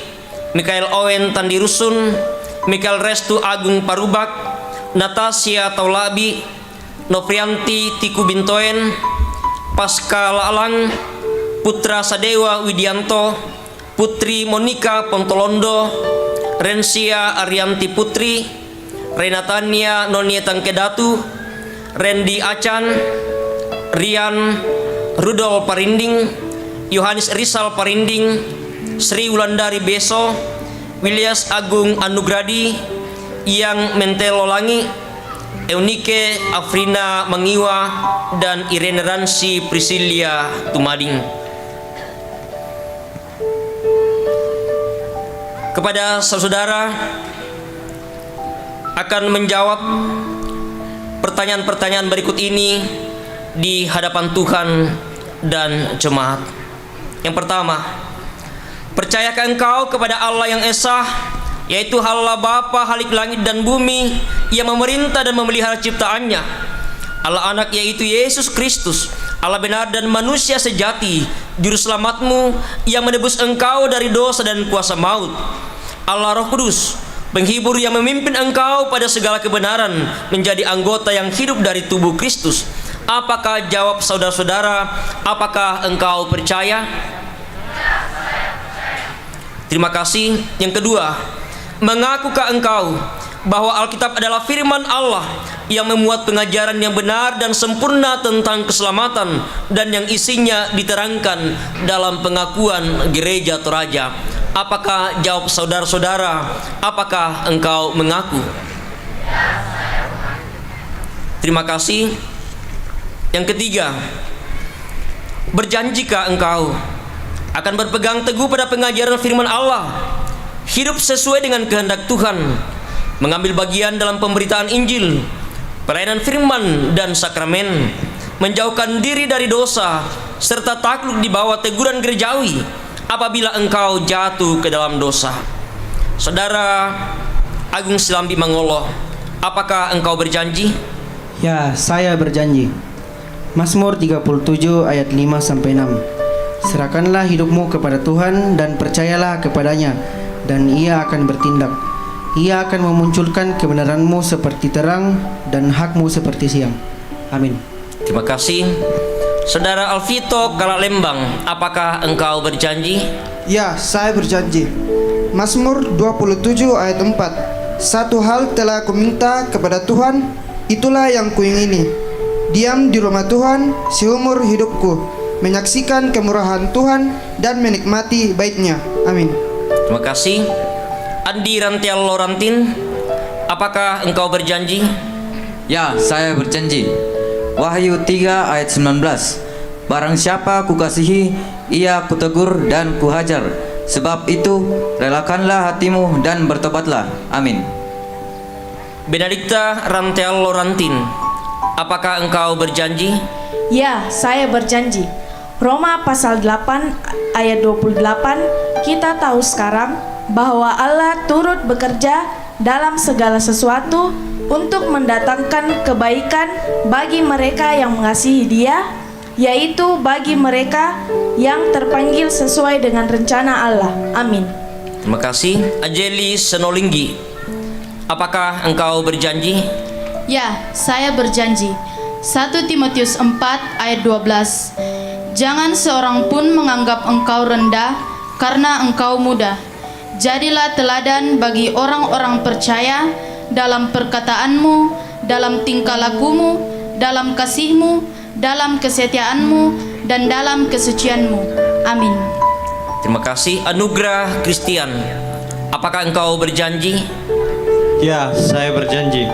Mikael Owen Tandirusun, Mikael Restu Agung Parubak, Natasia Taulabi, Noprianti Tiku Bintoen, Pasca Lalang, Putra Sadewa Widianto, Putri Monika Pontolondo, Rensia Arianti Putri, Renatania Nonie Tangkedatu, Randy Acan, Rian Rudol Parinding, Yohanes Rizal Parinding, Sri Wulandari Beso, Wilyas Agung Anugradi, Yang Mentelo Langi, Eunike Afrina Mangiwa, dan Irene Ransi Priscilia Tumading. Kepada saudara akan menjawab pertanyaan-pertanyaan berikut ini di hadapan Tuhan dan jemaat. Yang pertama, percayakah engkau kepada Allah yang Esa, yaitu Allah Bapa Halik langit dan bumi, yang memerintah dan memelihara ciptaannya, Allah Anak yaitu Yesus Kristus, Allah benar dan manusia sejati, juru selamatmu yang menebus engkau dari dosa dan kuasa maut, Allah Roh Kudus, penghibur yang memimpin engkau pada segala kebenaran menjadi anggota yang hidup dari tubuh Kristus. Apakah jawab saudara-saudara? Apakah engkau percaya? Terima kasih. Yang kedua, mengakukah engkau bahwa Alkitab adalah firman Allah yang memuat pengajaran yang benar dan sempurna tentang keselamatan dan yang isinya diterangkan dalam pengakuan gereja Toraja. Apakah, jawab saudara-saudara, apakah engkau mengaku? Terima kasih. Yang ketiga, berjanjikah engkau akan berpegang teguh pada pengajaran firman Allah, hidup sesuai dengan kehendak Tuhan, mengambil bagian dalam pemberitaan Injil, pelayanan firman dan sakramen, menjauhkan diri dari dosa, serta takluk di bawah teguran gerejawi apabila engkau jatuh ke dalam dosa? Saudara Agung Silambi Mangolo, apakah engkau berjanji? Ya, saya berjanji. Mazmur 37 ayat 5-6. Serahkanlah hidupmu kepada Tuhan dan percayalah kepadanya, dan Ia akan bertindak. Ia akan memunculkan kebenaranmu seperti terang dan hakmu seperti siang. Amin. Terima kasih. Saudara Alvito Kalalembang, apakah engkau berjanji? Ya, saya berjanji. Mazmur 27 ayat 4. Satu hal telah aku minta kepada Tuhan, itulah yang kuingini. Diam di rumah Tuhan seumur hidupku, menyaksikan kemurahan Tuhan dan menikmati baitnya. Amin. Terima kasih. Andi Rantial Lorantin, apakah engkau berjanji? Ya, saya berjanji. Wahyu 3 ayat 19. Barang siapa kukasihi, ia kutegur dan kuhajar. Sebab itu, relakanlah hatimu dan bertobatlah. Amin. Benedikta Rantial Lorantin, apakah engkau berjanji? Ya, saya berjanji. Roma pasal 8 ayat 28, kita tahu sekarang bahwa Allah turut bekerja dalam segala sesuatu untuk mendatangkan kebaikan bagi mereka yang mengasihi Dia, yaitu bagi mereka yang terpanggil sesuai dengan rencana Allah. Amin. Terima kasih. Ajeli Senolinggi, apakah engkau berjanji? Ya, saya berjanji. 1 Timotius 4 ayat 12. Jangan seorang pun menganggap engkau rendah karena engkau muda. Jadilah teladan bagi orang-orang percaya dalam perkataanmu, dalam tingkah lakumu, dalam kasihmu, dalam kesetiaanmu, dan dalam kesucianmu. Amin. Terima kasih. Anugrah Christian, apakah engkau berjanji? Ya, saya berjanji.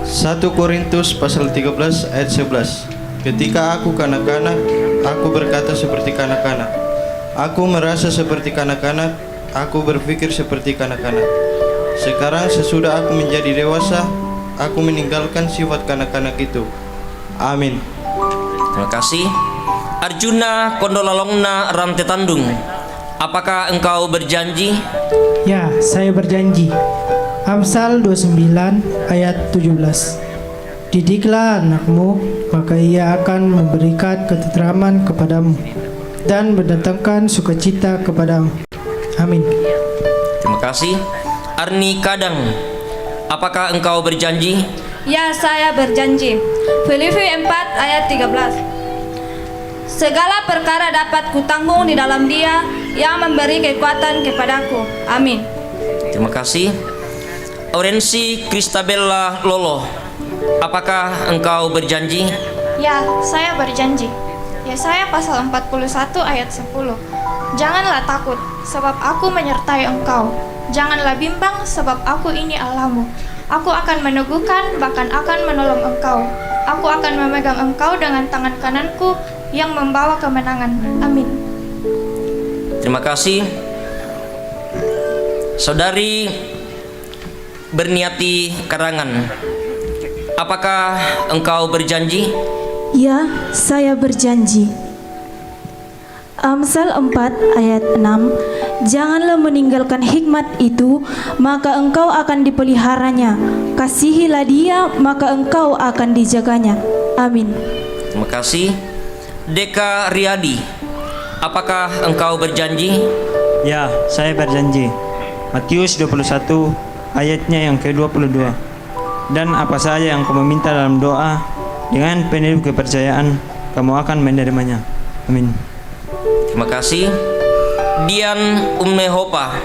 1 Korintus pasal 13 ayat 11. Ketika aku kanak-kanak, aku berkata seperti kanak-kanak. Aku merasa seperti kanak-kanak, aku berpikir seperti kanak-kanak. Sekarang sesudah aku menjadi dewasa, aku meninggalkan sifat kanak-kanak itu. Amin. Terima kasih. Arjuna Kondolalongna Rantetandung, apakah engkau berjanji? Ya, saya berjanji. Amsal 29 ayat 17. Didiklah anakmu, maka ia akan memberikan ketenteraman kepadamu dan mendatangkan sukacita kepadamu. Amin. Terima kasih. Arni Kadang, apakah engkau berjanji? Ya, saya berjanji. Filipi 4 ayat 13. Segala perkara dapat kutanggung di dalam Dia yang memberi kekuatan kepadaku. Amin. Terima kasih. Aurensi Kristabella Lolo, apakah engkau berjanji? Ya, saya berjanji. Yesaya pasal 41 ayat 10. Janganlah takut, sebab aku menyertai engkau. Janganlah bimbang, sebab aku ini Allahmu. Aku akan meneguhkan, bahkan akan menolong engkau. Aku akan memegang engkau dengan tangan kananku yang membawa kemenangan. Amin. Terima kasih. Saudari Berniati Karangan, apakah engkau berjanji? Ya, saya berjanji. Amsal 4 ayat 6. Janganlah meninggalkan hikmat itu, maka engkau akan dipeliharanya. Kasihilah dia, maka engkau akan dijaganya. Amin. Terima kasih. Deka Riyadi, apakah engkau berjanji? Ya, saya berjanji. Matius 21 ayatnya yang ke-22. Dan apa saja yang kamu minta dalam doa, dengan penuh kepercayaan kamu akan menerimanya. Amin. Terima kasih. Dian Ummehopa,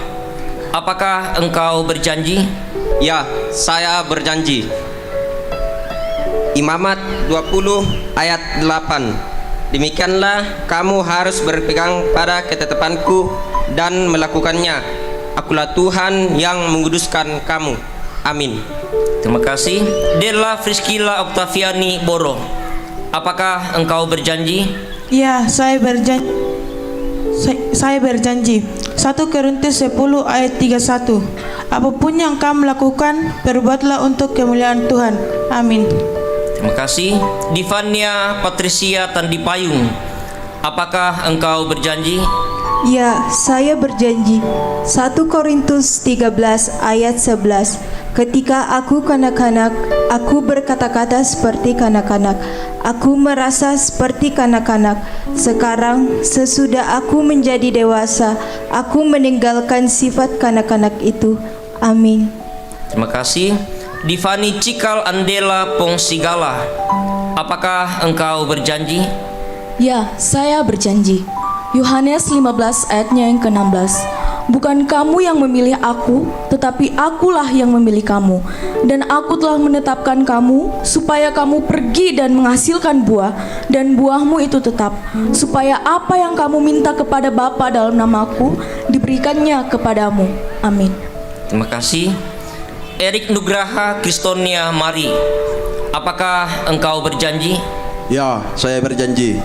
apakah engkau berjanji? Ya, saya berjanji. Imamat 20 ayat 8. Demikianlah kamu harus berpegang pada ketetapanku dan melakukannya. Akulah Tuhan yang menguduskan kamu. Amin. Terima kasih. Della Friskila Octaviani Boro, apakah engkau berjanji? Ya, saya berjanji. Saya berjanji. 1 Korintus 10 ayat 31. Apapun yang kamu lakukan, perbuatlah untuk kemuliaan Tuhan. Amin. Terima kasih. Divania Patricia Tandipayung, apakah engkau berjanji? Ya, saya berjanji. 1 Korintus 13 ayat 11. Ketika aku kanak-kanak, aku berkata-kata seperti kanak-kanak. Aku merasa seperti kanak-kanak. Sekarang, sesudah aku menjadi dewasa, aku meninggalkan sifat kanak-kanak itu. Amin. Terima kasih. Divani Cikal Andela Pongsigala, apakah engkau berjanji? Ya, saya berjanji. Yohanes 15 ayatnya yang ke-16. Bukan kamu yang memilih aku, tetapi akulah yang memilih kamu. Dan aku telah menetapkan kamu, supaya kamu pergi dan menghasilkan buah, dan buahmu itu tetap, supaya apa yang kamu minta kepada Bapa dalam namaku, diberikannya kepadamu. Amin. Terima kasih. Erik Nugraha Kristonia Mari, apakah engkau berjanji? Ya, saya berjanji.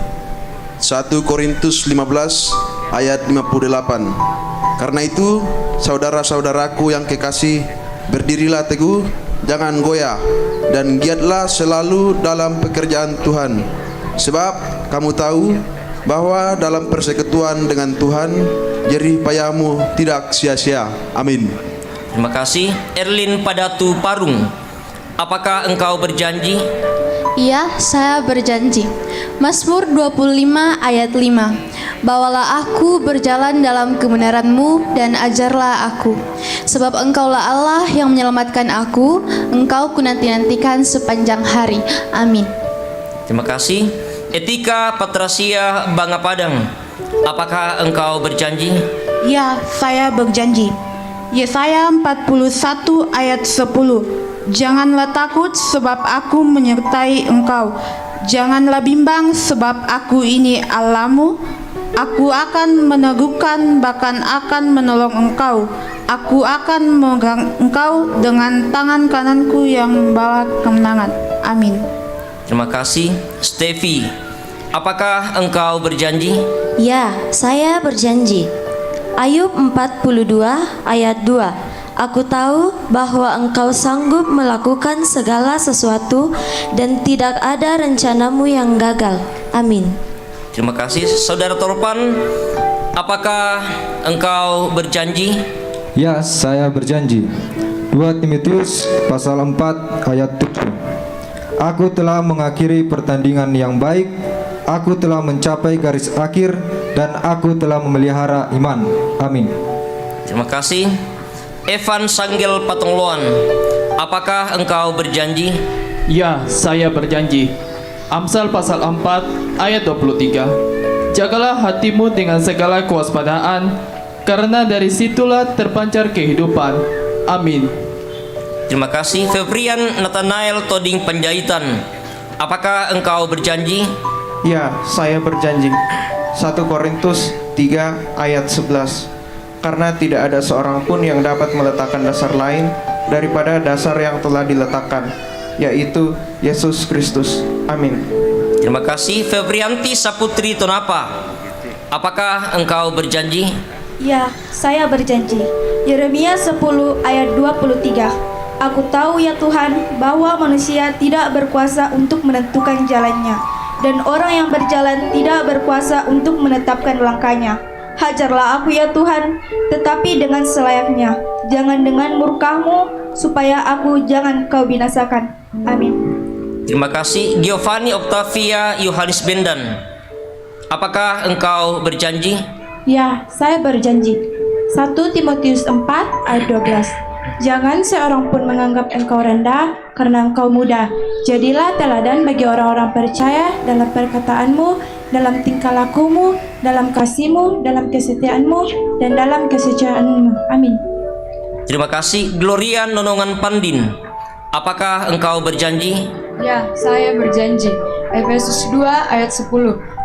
1 Korintus 15 ayat 58. Karena itu, saudara-saudaraku yang kekasih, berdirilah teguh, jangan goyah, dan giatlah selalu dalam pekerjaan Tuhan. Sebab kamu tahu bahwa dalam persekutuan dengan Tuhan, jerih payahmu tidak sia-sia. Amin. Terima kasih. Erlin Padatu Parung, apakah engkau berjanji? Iya, saya berjanji. Mazmur 25 ayat 5. Bawalah aku berjalan dalam kebenaran-Mu dan ajarlah aku. Sebab Engkaulah Allah yang menyelamatkan aku, Engkau kunanti-nantikan sepanjang hari. Amin. Terima kasih. Etika Patrasia Bangapadang, apakah engkau berjanji? Ya, saya berjanji. Yesaya 41 ayat 10. Janganlah takut sebab aku menyertai engkau. Janganlah bimbang sebab aku ini Allahmu. Aku akan meneguhkan bahkan akan menolong engkau. Aku akan memegang engkau dengan tangan kananku yang membawa kemenangan. Amin. Terima kasih. Stevi, apakah engkau berjanji? Ya, saya berjanji. Ayub 42 ayat 2. Aku tahu bahwa engkau sanggup melakukan segala sesuatu dan tidak ada rencanamu yang gagal. Amin. Terima kasih. Saudara Torpan, apakah engkau berjanji? Ya, saya berjanji. 2 Timotius pasal 4 ayat 7. Aku telah mengakhiri pertandingan yang baik, aku telah mencapai garis akhir, dan aku telah memelihara iman. Amin. Terima kasih. Evan Sanggel Patongloan, apakah engkau berjanji? Ya, saya berjanji. Amsal pasal 4 ayat 23. Jagalah hatimu dengan segala kewaspadaan, karena dari situlah terpancar kehidupan. Amin. Terima kasih. Febrian Nathanael Toding Panjaitan, apakah engkau berjanji? Ya, saya berjanji. 1 Korintus 3 ayat 11. Karena tidak ada seorang pun yang dapat meletakkan dasar lain daripada dasar yang telah diletakkan, yaitu Yesus Kristus. Amin. Terima kasih. Febrianti Saputri Tonapa, apakah engkau berjanji? Ya, saya berjanji. Yeremia 10 ayat 23. Aku tahu ya Tuhan bahwa manusia tidak berkuasa untuk menentukan jalannya, dan orang yang berjalan tidak berkuasa untuk menetapkan langkahnya. Hajarlah aku ya Tuhan, tetapi dengan selayaknya, jangan dengan murkahmu, supaya aku jangan kau binasakan. Amin. Terima kasih. Giovanni Octavia Yohanes Bendan, apakah engkau berjanji? Ya, saya berjanji. 1 Timotius 4 ayat 12. Jangan seorang pun menganggap engkau rendah karena engkau muda. Jadilah teladan bagi orang-orang percaya dalam perkataanmu, dalam tingkah lakumu, dalam kasihmu, dalam kesetiaanmu, dan dalam kesucianmu. Amin. Terima kasih. Gloria Nonongan Pandin, Apakah engkau berjanji? Ya, saya berjanji. Efesus 2 ayat 10.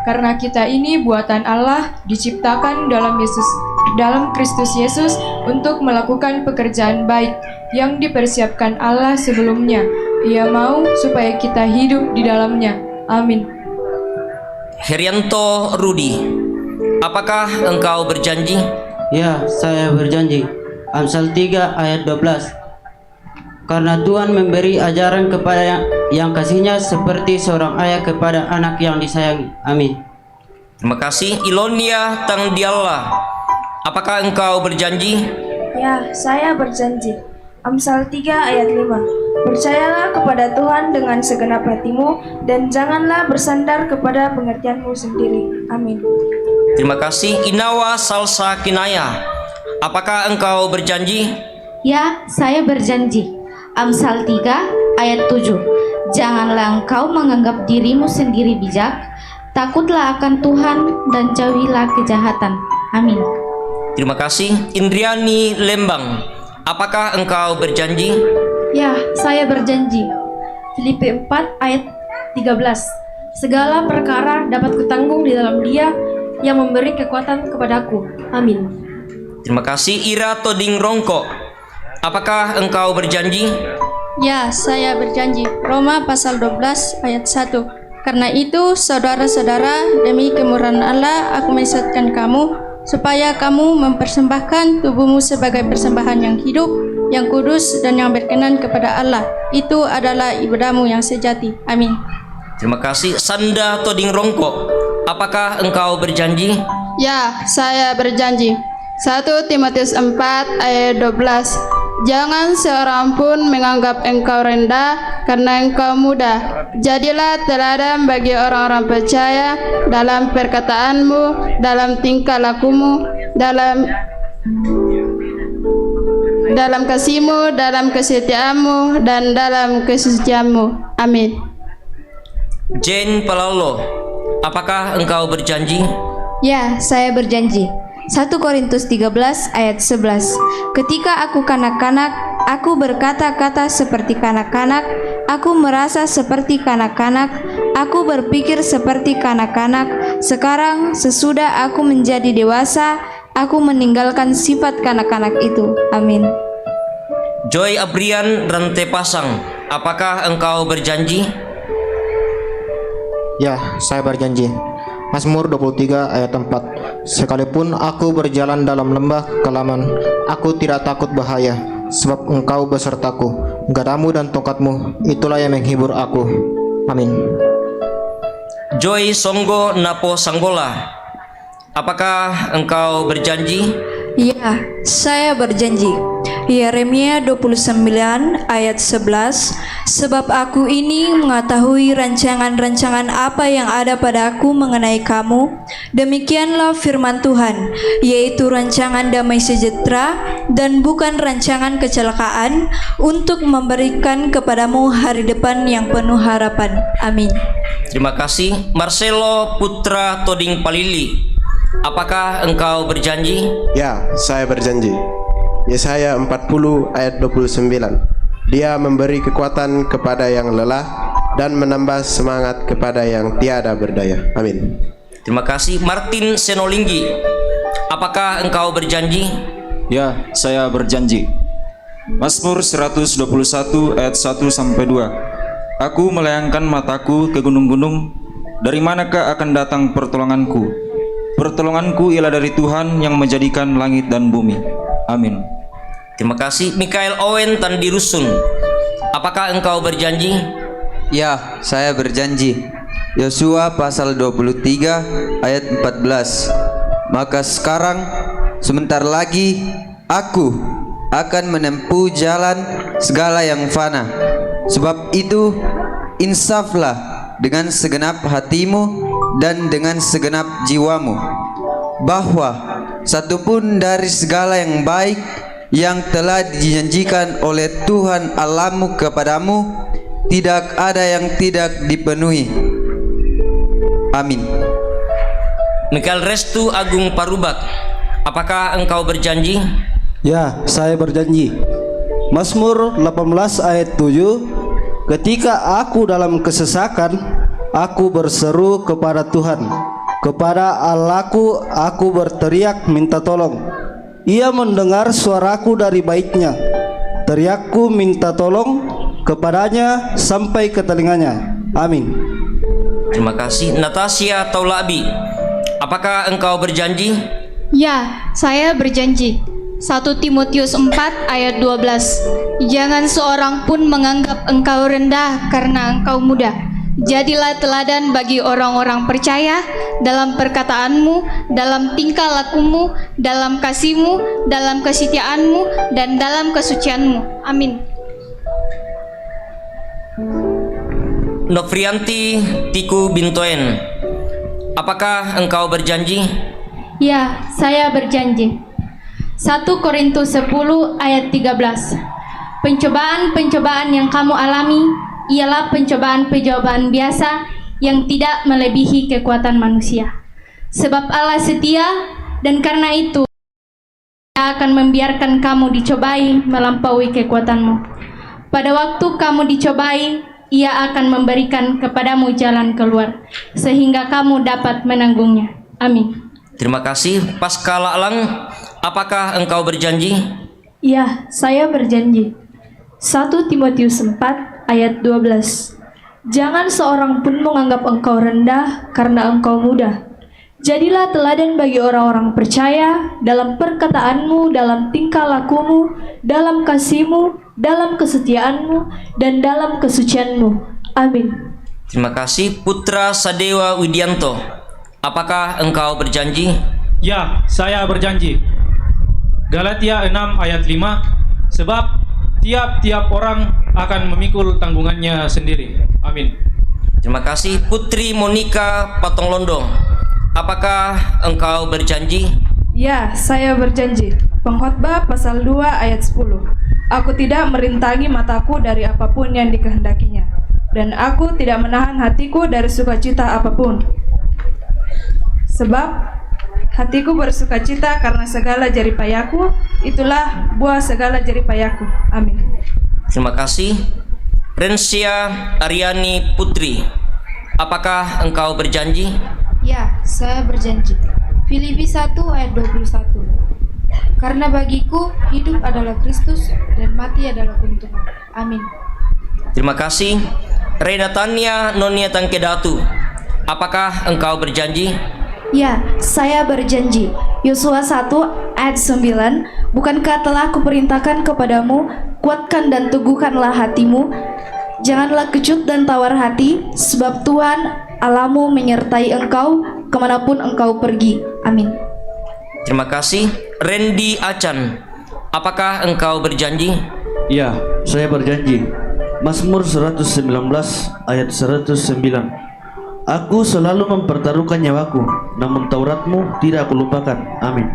Karena kita ini buatan Allah, diciptakan dalam Kristus Yesus untuk melakukan pekerjaan baik yang dipersiapkan Allah sebelumnya. Ia mau supaya kita hidup di dalamnya. Amin. Herianto Rudi, apakah engkau berjanji? Ya, saya berjanji. Amsal 3 ayat 12. Karena Tuhan memberi ajaran kepada yang kasihnya seperti seorang ayah kepada anak yang disayangi. Amin. Terima kasih. Ilonia Tangdialla, apakah engkau berjanji? Ya, saya berjanji. Amsal 3 ayat 5. Percayalah kepada Tuhan dengan segenap hatimu dan janganlah bersandar kepada pengertianmu sendiri. Amin. Terima kasih. Inawa Salsa Kinaya, apakah engkau berjanji? Ya, saya berjanji. Amsal 3 ayat 7. Janganlah engkau menganggap dirimu sendiri bijak, takutlah akan Tuhan dan jauhilah kejahatan. Amin. Terima kasih. Indriani Lembang, apakah engkau berjanji? Ya, saya berjanji. Filipi 4 ayat 13. Segala perkara dapat kutanggung di dalam Dia yang memberi kekuatan kepadaku. Amin. Terima kasih. Ira Toding Rongko, apakah engkau berjanji? Ya, saya berjanji. Roma pasal 12 ayat 1. Karena itu, saudara-saudara, demi kemurahan Allah, aku menyesalkan kamu, supaya kamu mempersembahkan tubuhmu sebagai persembahan yang hidup, yang kudus, dan yang berkenan kepada Allah. Itu adalah ibadahmu yang sejati. Amin. Terima kasih. Sanda Toding Rongko, apakah engkau berjanji? Ya, saya berjanji. 1 Timotius 4 ayat 12. Jangan seorang pun menganggap engkau rendah karena engkau muda. Jadilah teladan bagi orang-orang percaya dalam perkataanmu, dalam tingkah lakumu, dalam kasihmu, dalam kesetiaanmu, dan dalam kesucianmu. Amin. Jane Palalo, apakah engkau berjanji? Ya, saya berjanji. 1 Korintus 13 ayat 11. Ketika aku kanak-kanak, aku berkata-kata seperti kanak-kanak, aku merasa seperti kanak-kanak, aku berpikir seperti kanak-kanak. Sekarang sesudah aku menjadi dewasa, aku meninggalkan sifat kanak-kanak itu. Amin. Joy Abrian Rante Pasang, apakah engkau berjanji? Ya, saya berjanji. Mazmur 23 ayat 4. Sekalipun aku berjalan dalam lembah kelaman, aku tidak takut bahaya, sebab engkau besertaku. Gadamu dan tongkatmu, itulah yang menghibur aku. Amin. Joy Songgo Napo Sanggola, apakah engkau berjanji? Ya, saya berjanji. Yeremia 29 ayat 11. Sebab aku ini mengetahui rancangan-rancangan apa yang ada padaku mengenai kamu. Demikianlah firman Tuhan, yaitu rancangan damai sejahtera dan bukan rancangan kecelakaan, untuk memberikan kepadamu hari depan yang penuh harapan. Amin. Terima kasih. Marcelo Putra Toding Palili, apakah engkau berjanji? Ya, saya berjanji. Yesaya 40 ayat 29. Dia memberi kekuatan kepada yang lelah dan menambah semangat kepada yang tiada berdaya. Amin. Terima kasih. Martin Senolinggi, apakah engkau berjanji? Ya, saya berjanji. Mazmur 121 ayat 1 sampai 2. Aku melayangkan mataku ke gunung-gunung, dari manakah akan datang pertolonganku? Pertolonganku ialah dari Tuhan yang menjadikan langit dan bumi. Amin. Terima kasih. Mikael Owen Tandirusun, apakah engkau berjanji? Ya, saya berjanji. Yosua pasal 23 ayat 14. Maka sekarang, sebentar lagi, aku akan menempuh jalan segala yang fana. Sebab itu, insaflah dengan segenap hatimu dan dengan segenap jiwamu, bahwa satupun dari segala yang baik yang telah dijanjikan oleh Tuhan Allahmu kepadamu, tidak ada yang tidak dipenuhi. Amin. Mikael Restu Agung Parubak, apakah engkau berjanji? Ya, saya berjanji. Mazmur 18 ayat 7, ketika aku dalam kesesakan, aku berseru kepada Tuhan. Kepada Allahku aku berteriak minta tolong. Ia mendengar suaraku dari baitnya. Teriakku minta tolong kepadanya sampai ke telinganya. Amin. Terima kasih. Natasha Taulabi, apakah engkau berjanji? Ya, saya berjanji. 1 Timotius 4 ayat 12. Jangan seorang pun menganggap engkau rendah karena engkau muda. Jadilah teladan bagi orang-orang percaya dalam perkataanmu, dalam tingkah lakumu, dalam kasihmu, dalam kesetiaanmu, dan dalam kesucianmu. Amin. Nofrianti Tiku Bintoen, apakah engkau berjanji? Ya, saya berjanji. 1 Korintus 10 ayat 13. Pencobaan-pencobaan yang kamu alami ialah pencobaan-pencobaan biasa yang tidak melebihi kekuatan manusia. Sebab Allah setia, dan karena itu Dia akan membiarkan kamu dicobai melampaui kekuatanmu. Pada waktu kamu dicobai, Ia akan memberikan kepadamu jalan keluar, sehingga kamu dapat menanggungnya. Amin. Terima kasih. Pascal Alang, apakah engkau berjanji? Ya, saya berjanji. 1 Timotius 4 ayat 12. Jangan seorang pun menganggap engkau rendah karena engkau muda. Jadilah teladan bagi orang-orang percaya dalam perkataanmu, dalam tingkah lakumu, dalam kasihmu, dalam kesetiaanmu, dan dalam kesucianmu. Amin. Terima kasih. Putra Sadewa Widianto, apakah engkau berjanji? Ya, saya berjanji. Galatia 6 ayat 5, sebab tiap-tiap orang akan memikul tanggungannya sendiri. Amin. Terima kasih. Putri Monica Patonglondo, apakah engkau berjanji? Ya, saya berjanji. Pengkhotbah pasal 2 ayat 10. Aku tidak merintangi mataku dari apapun yang dikehendakinya, dan aku tidak menahan hatiku dari sukacita apapun. Sebab hatiku bersukacita karena segala jerih payahku, itulah buah segala jerih payahku. Amin. Terima kasih. Rensia Aryani Putri, apakah engkau berjanji? Ya, saya berjanji. Filipi 1 ayat 21. Karena bagiku hidup adalah Kristus dan mati adalah keuntungan. Amin. Terima kasih. Renatania Nonia Tangkedatu, apakah engkau berjanji? Ya, saya berjanji. Yosua 1 ayat 9. Bukankah telah kuperintahkan kepadamu, kuatkan dan teguhkanlah hatimu, janganlah kecut dan tawar hati, sebab Tuhan Allahmu menyertai engkau kemanapun engkau pergi. Amin. Terima kasih. Randy Acan, apakah engkau berjanji? Ya, saya berjanji. Mazmur 119 ayat 109. Aku selalu mempertaruhkan nyawaku, namun Tauratmu tidak aku lupakan. Amin.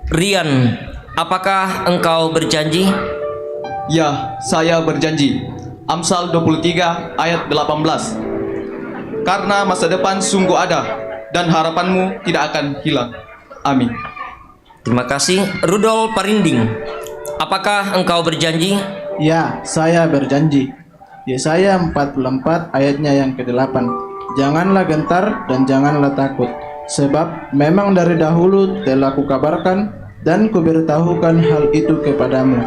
Rian, apakah engkau berjanji? Ya, saya berjanji. Amsal 23 ayat 18. Karena masa depan sungguh ada, dan harapanmu tidak akan hilang. Amin. Terima kasih. Rudolf Parinding, apakah engkau berjanji? Ya, saya berjanji. Yesaya 44 ayatnya yang ke-8. Janganlah gentar dan janganlah takut, sebab memang dari dahulu telah kukabarkan dan kuberitahukan hal itu kepadamu.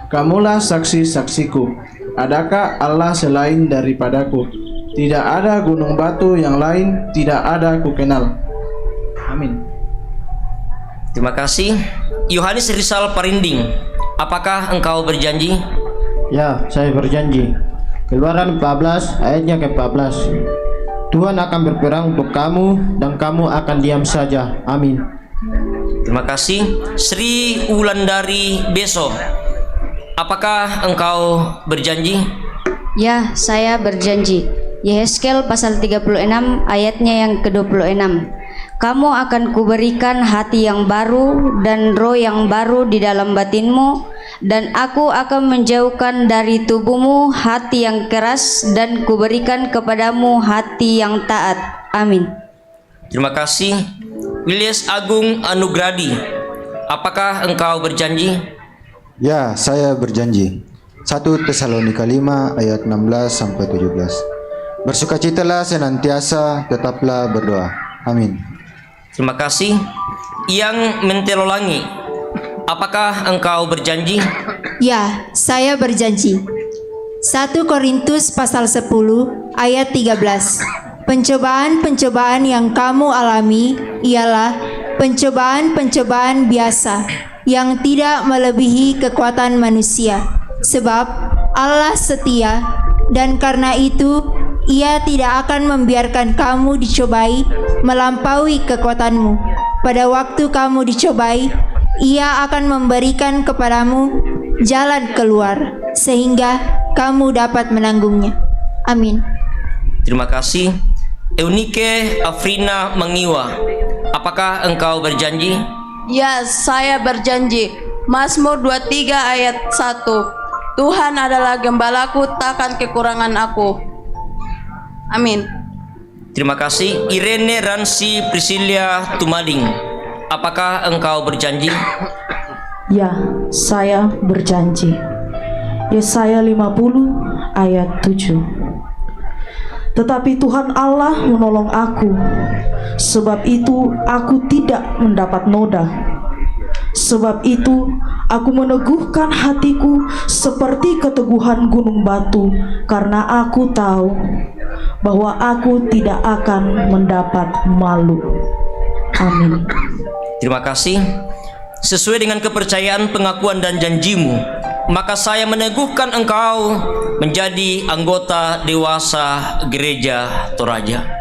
Kamulah saksi-saksiku. Adakah Allah selain daripadaku? Tidak ada gunung batu yang lain, tidak ada kukenal. Amin. Terima kasih. Yohanes Rizal Parinding, apakah engkau berjanji? Ya, saya berjanji. Keluaran 14 ayatnya ke-14. Tuhan akan berperang untuk kamu dan kamu akan diam saja. Amin. Terima kasih. Sri Wulandari Beso, apakah engkau berjanji? Ya, saya berjanji. Yehezkel pasal 36 ayatnya yang ke-26. Kamu akan kuberikan hati yang baru dan roh yang baru di dalam batinmu, dan aku akan menjauhkan dari tubuhmu hati yang keras dan kuberikan kepadamu hati yang taat. Amin. Terima kasih. Ilyas Agung Anugradi, apakah engkau berjanji? Ya, saya berjanji. 1 Tesalonika 5 ayat 16 sampai 17. Bersukacitalah senantiasa, tetaplah berdoa. Amin. Terima kasih. Yang mentelolangi, apakah engkau berjanji? Ya, saya berjanji. 1 Korintus pasal 10 ayat 13. Pencobaan-pencobaan yang kamu alami ialah pencobaan-pencobaan biasa yang tidak melebihi kekuatan manusia. Sebab Allah setia dan karena itu Ia tidak akan membiarkan kamu dicobai melampaui kekuatanmu. Pada waktu kamu dicobai, Ia akan memberikan kepadamu jalan keluar sehingga kamu dapat menanggungnya. Amin. Terima kasih. Eunike Afrina Mengiwa, apakah engkau berjanji? Ya, saya berjanji. Mazmur 23 ayat 1. Tuhan adalah gembalaku, takkan kekurangan aku. Amin. Terima kasih. Irene Ransi Priscilia Tumading, apakah engkau berjanji? Ya, saya berjanji. Yesaya 50 ayat 7. Tetapi Tuhan Allah menolong aku, sebab itu aku tidak mendapat noda. Sebab itu aku meneguhkan hatiku seperti keteguhan gunung batu, karena aku tahu bahwa aku tidak akan mendapat malu. Amin. Terima kasih. Sesuai dengan kepercayaan, pengakuan dan janjimu, maka saya meneguhkan engkau menjadi anggota dewasa Gereja Toraja.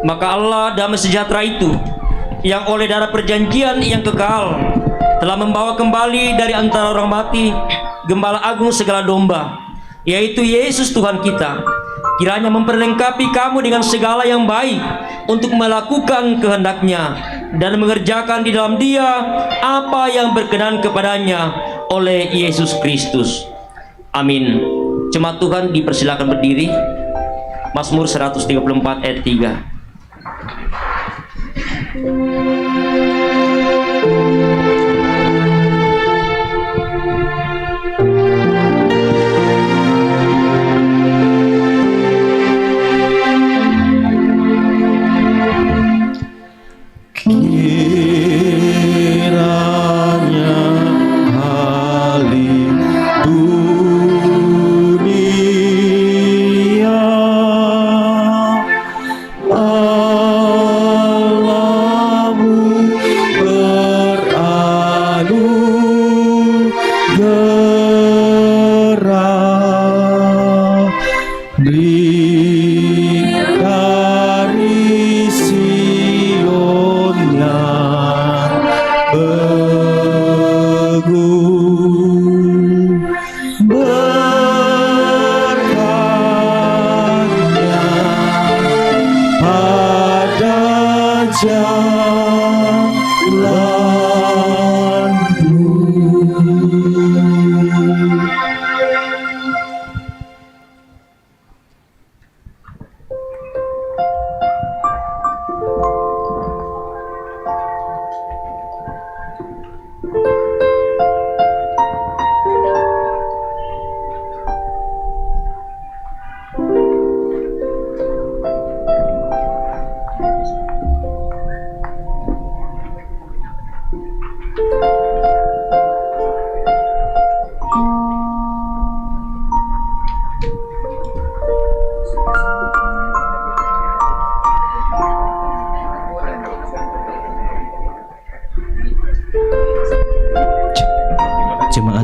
Maka Allah damai sejahtera itu, yang oleh darah perjanjian yang kekal telah membawa kembali dari antara orang mati Gembala Agung segala domba, yaitu Yesus Tuhan kita, kiranya memperlengkapi kamu dengan segala yang baik untuk melakukan kehendak-Nya dan mengerjakan di dalam Dia apa yang berkenan kepadanya oleh Yesus Kristus. Amin. Jemaat Tuhan dipersilakan berdiri. Mazmur 134 ayat 3. Pada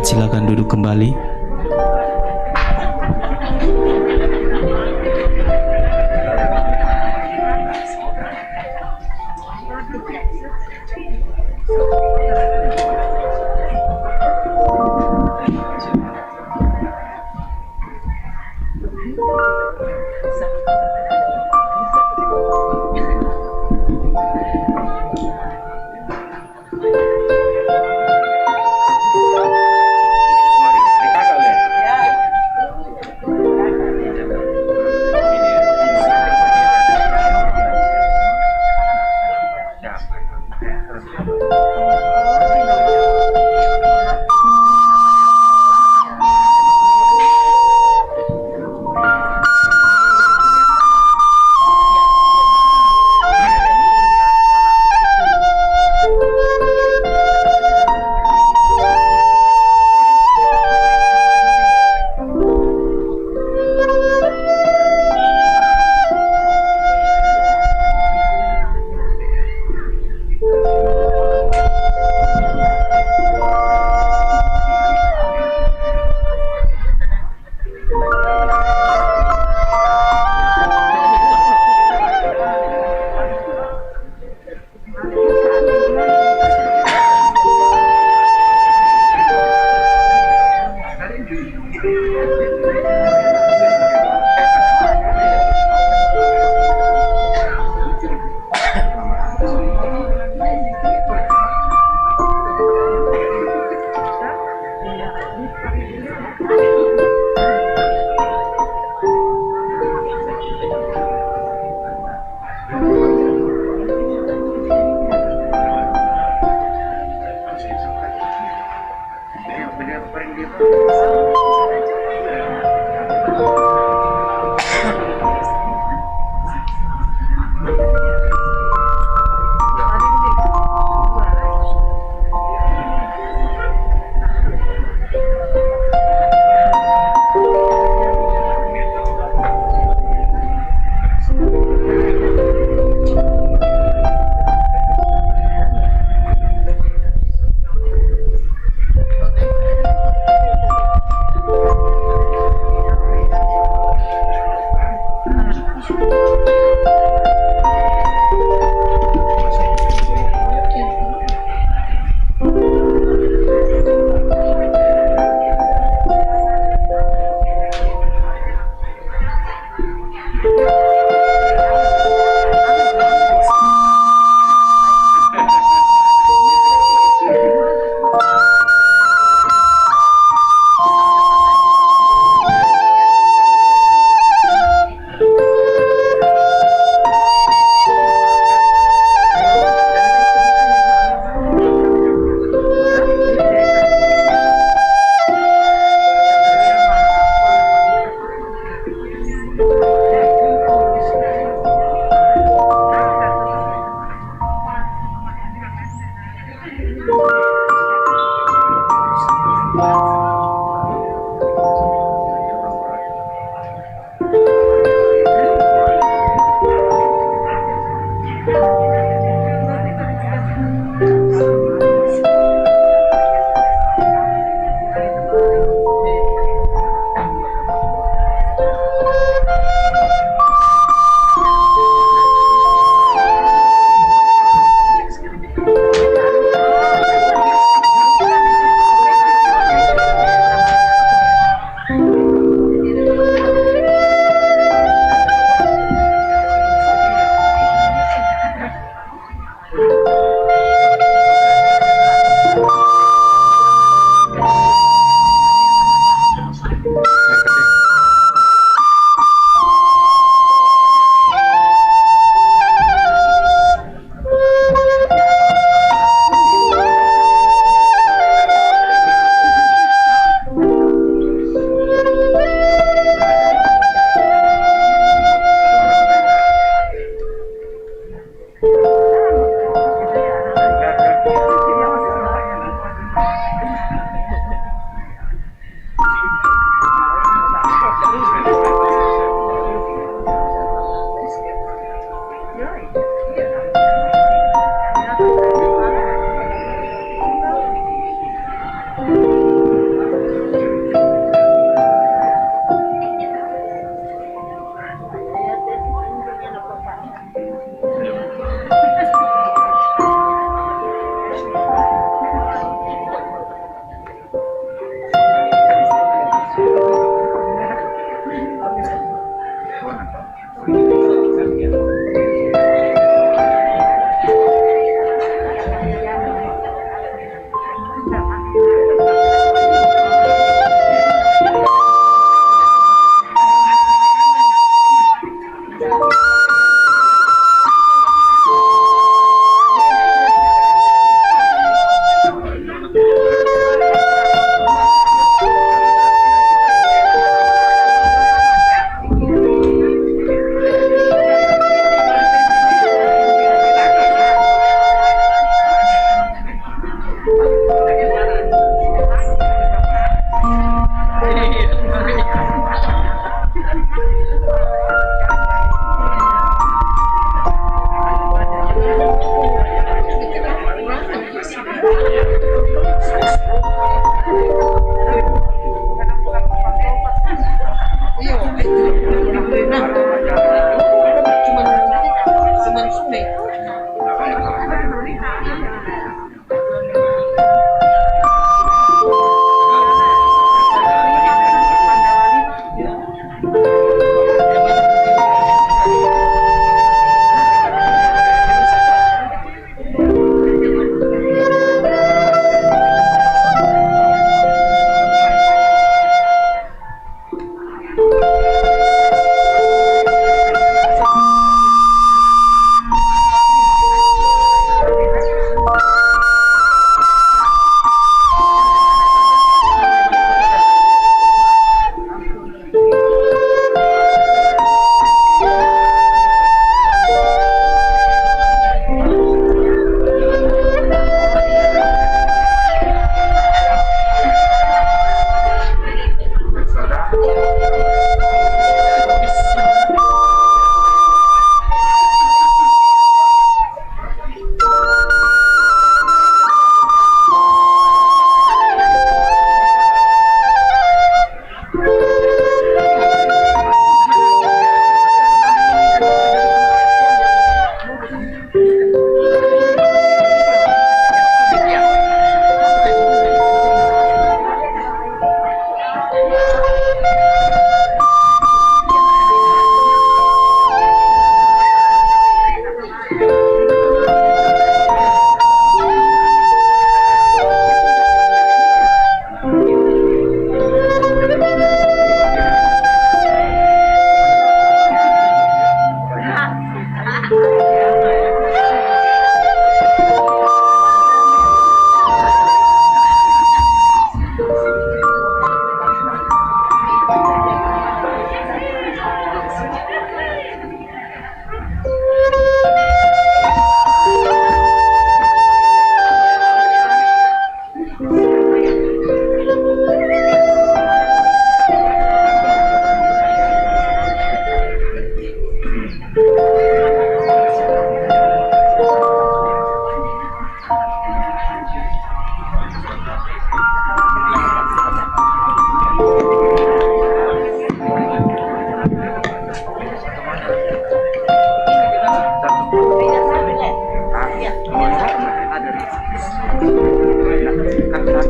silakan duduk kembali.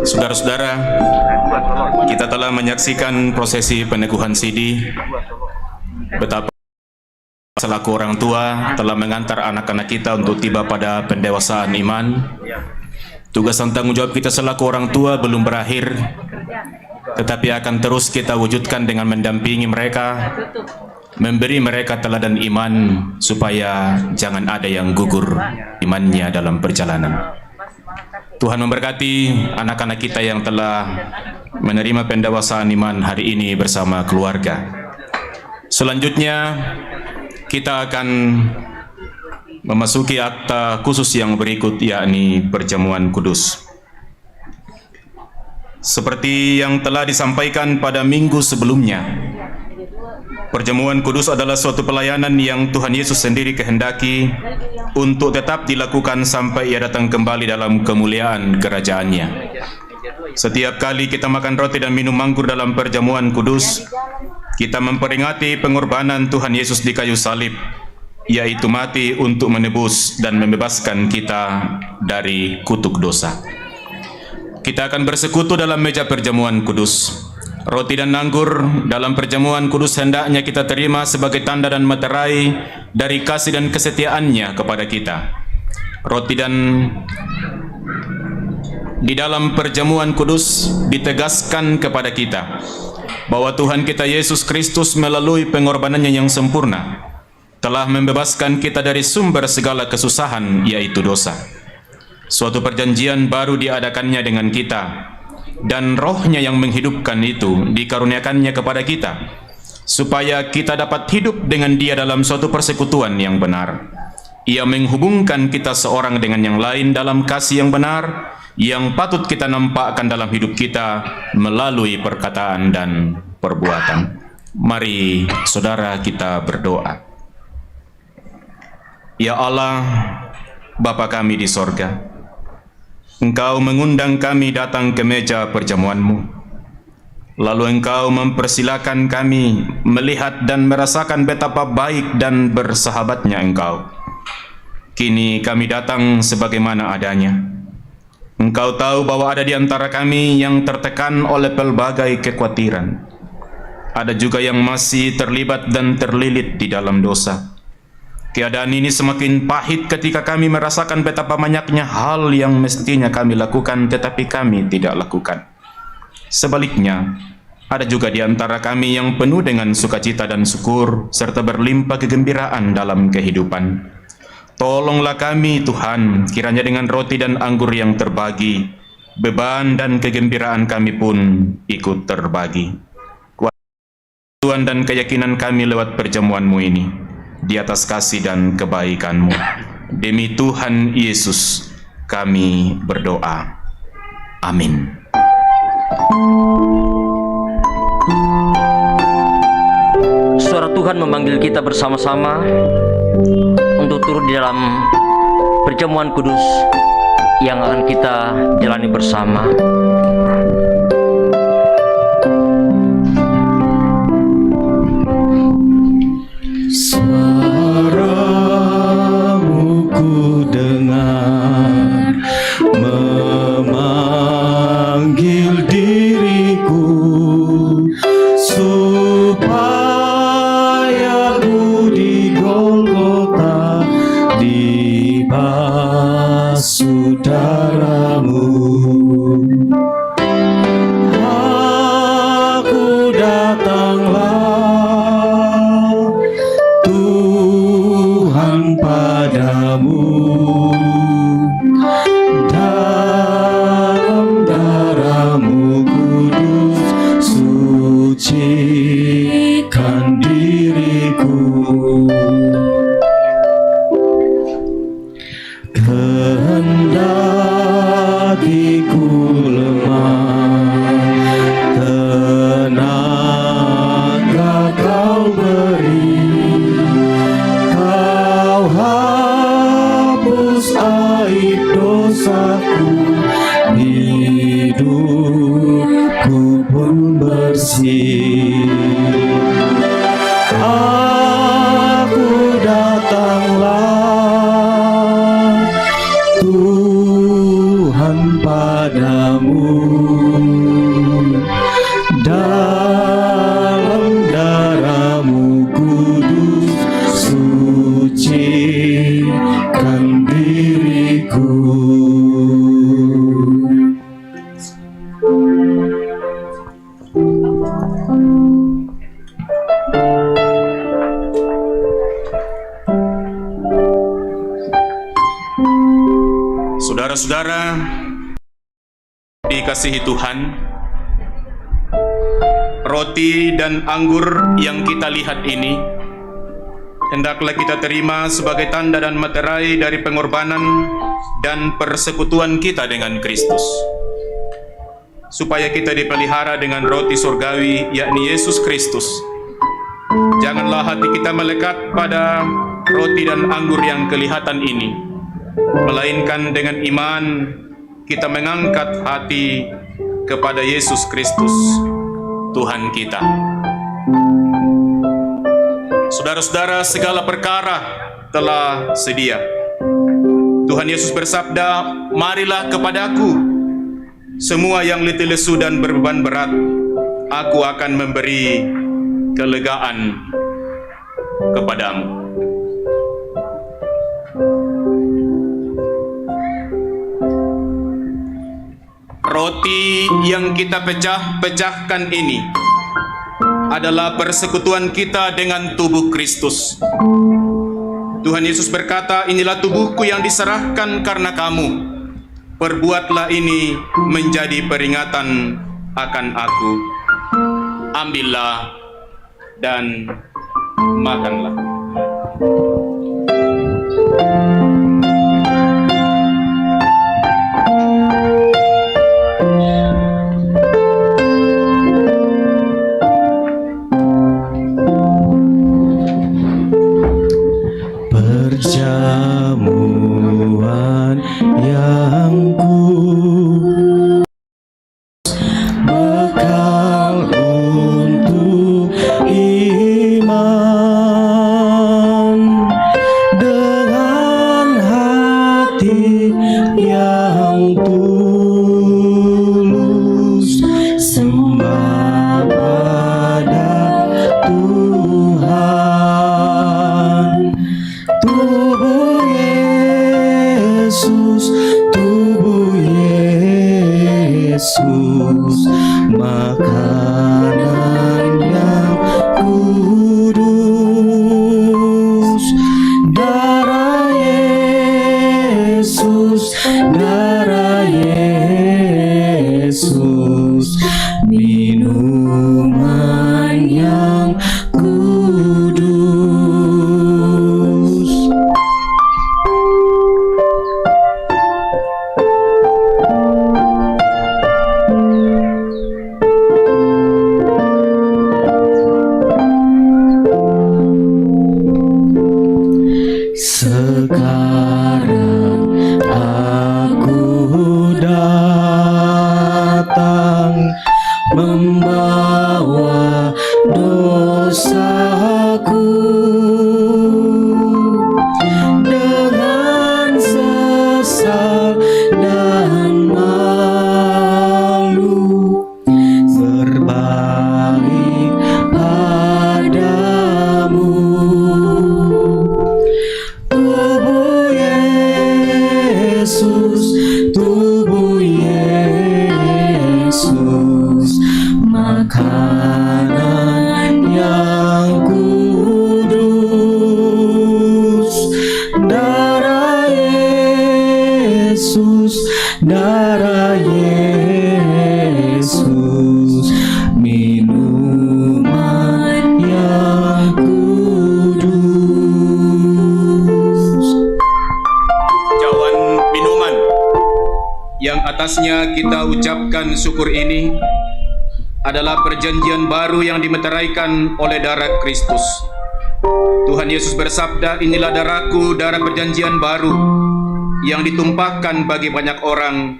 Saudara-saudara, kita telah menyaksikan prosesi peneguhan sidi, betapa selaku orang tua telah mengantar anak-anak kita untuk tiba pada pendewasaan iman. Tugas dan tanggung jawab kita selaku orang tua belum berakhir, tetapi akan terus kita wujudkan dengan mendampingi mereka, memberi mereka teladan iman supaya jangan ada yang gugur imannya dalam perjalanan. Tuhan memberkati anak-anak kita yang telah menerima pendewasaan iman hari ini bersama keluarga. Selanjutnya kita akan memasuki akta khusus yang berikut, yakni perjamuan kudus. Seperti yang telah disampaikan pada minggu sebelumnya, perjamuan kudus adalah suatu pelayanan yang Tuhan Yesus sendiri kehendaki untuk tetap dilakukan sampai Ia datang kembali dalam kemuliaan kerajaan-Nya. Setiap kali kita makan roti dan minum anggur dalam perjamuan kudus, kita memperingati pengorbanan Tuhan Yesus di kayu salib, yaitu mati untuk menebus dan membebaskan kita dari kutuk dosa. Kita akan bersekutu dalam meja perjamuan kudus. Roti dan anggur dalam perjamuan kudus hendaknya kita terima sebagai tanda dan meterai dari kasih dan kesetiaan-Nya kepada kita. Roti dan di dalam perjamuan kudus ditegaskan kepada kita bahwa Tuhan kita Yesus Kristus melalui pengorbanannya yang sempurna telah membebaskan kita dari sumber segala kesusahan, yaitu dosa. Suatu perjanjian baru diadakannya dengan kita, dan Roh-Nya yang menghidupkan itu dikaruniakannya kepada kita, supaya kita dapat hidup dengan Dia dalam suatu persekutuan yang benar. Ia menghubungkan kita seorang dengan yang lain dalam kasih yang benar, yang patut kita nampakkan dalam hidup kita melalui perkataan dan perbuatan. Mari saudara kita berdoa. Ya Allah, Bapa kami di sorga, Engkau mengundang kami datang ke meja perjamuan-Mu. Lalu Engkau mempersilakan kami melihat dan merasakan betapa baik dan bersahabatnya Engkau. Kini kami datang sebagaimana adanya. Engkau tahu bahwa ada di antara kami yang tertekan oleh pelbagai kekhawatiran. Ada juga yang masih terlibat dan terlilit di dalam dosa. Keadaan ini semakin pahit ketika kami merasakan betapa banyaknya hal yang mestinya kami lakukan tetapi kami tidak lakukan. Sebaliknya, ada juga di antara kami yang penuh dengan sukacita dan syukur serta berlimpah kegembiraan dalam kehidupan. Tolonglah kami Tuhan, kiranya dengan roti dan anggur yang terbagi, beban dan kegembiraan kami pun ikut terbagi. Kuat Tuhan dan keyakinan kami lewat perjamuan-Mu ini, di atas kasih dan kebaikan-Mu. Demi Tuhan Yesus kami berdoa. Amin. Suara Tuhan memanggil kita bersama-sama untuk turut di dalam perjamuan kudus yang akan kita jalani bersama. Suaramu ku dengar memanggil diriku supaya ku di Golgota dibasuh darah-Mu. Aku datanglah Tuhan padamu, dalam darah-Mu kudus sucikan diriku. Kendati ku lemah, tenaga Kau beri. Kau hapus aib dosaku, hidupku pun bersih. Aku datanglah Tuhan Saudara-saudara dikasihi Tuhan, roti dan anggur yang kita lihat ini hendaklah kita terima sebagai tanda dan materai dari pengorbanan dan persekutuan kita dengan Kristus, supaya kita dipelihara dengan roti surgawi, yakni Yesus Kristus. Janganlah hati kita melekat pada roti dan anggur yang kelihatan ini, melainkan dengan iman kita mengangkat hati kepada Yesus Kristus, Tuhan kita. Saudara-saudara, segala perkara telah sedia. Tuhan Yesus bersabda, "Marilah kepadaku, semua yang letih lesu dan berbeban berat, aku akan memberi kelegaan kepadamu." Roti yang kita pecahkan ini adalah persekutuan kita dengan tubuh Kristus. Tuhan Yesus berkata, "Inilah tubuhku yang diserahkan karena kamu. Perbuatlah ini menjadi peringatan akan aku. Ambillah dan makanlah." Perjamuan yang kudus, bekal untuk iman, dengan hati yang tulus sembah pada Tuhan. Tubuh Yesus, tubuh Yesus, makanan yang kudus. Darah Yesus, darah Yesus, minuman yang kudus. Sekarang aku datang membawa dosaku, dengan sesal dan malu berbalik padamu. Tubuh Yesus, tubuh Yesus, makanan yang kudus. Darah Yesus, darah Yesus, minuman yang kudus. Cawan minuman yang atasnya kita ucapkan syukur ini adalah perjanjian baru yang dimeteraikan oleh darah Kristus. Tuhan Yesus bersabda, "Inilah darahku, darah perjanjian baru yang ditumpahkan bagi banyak orang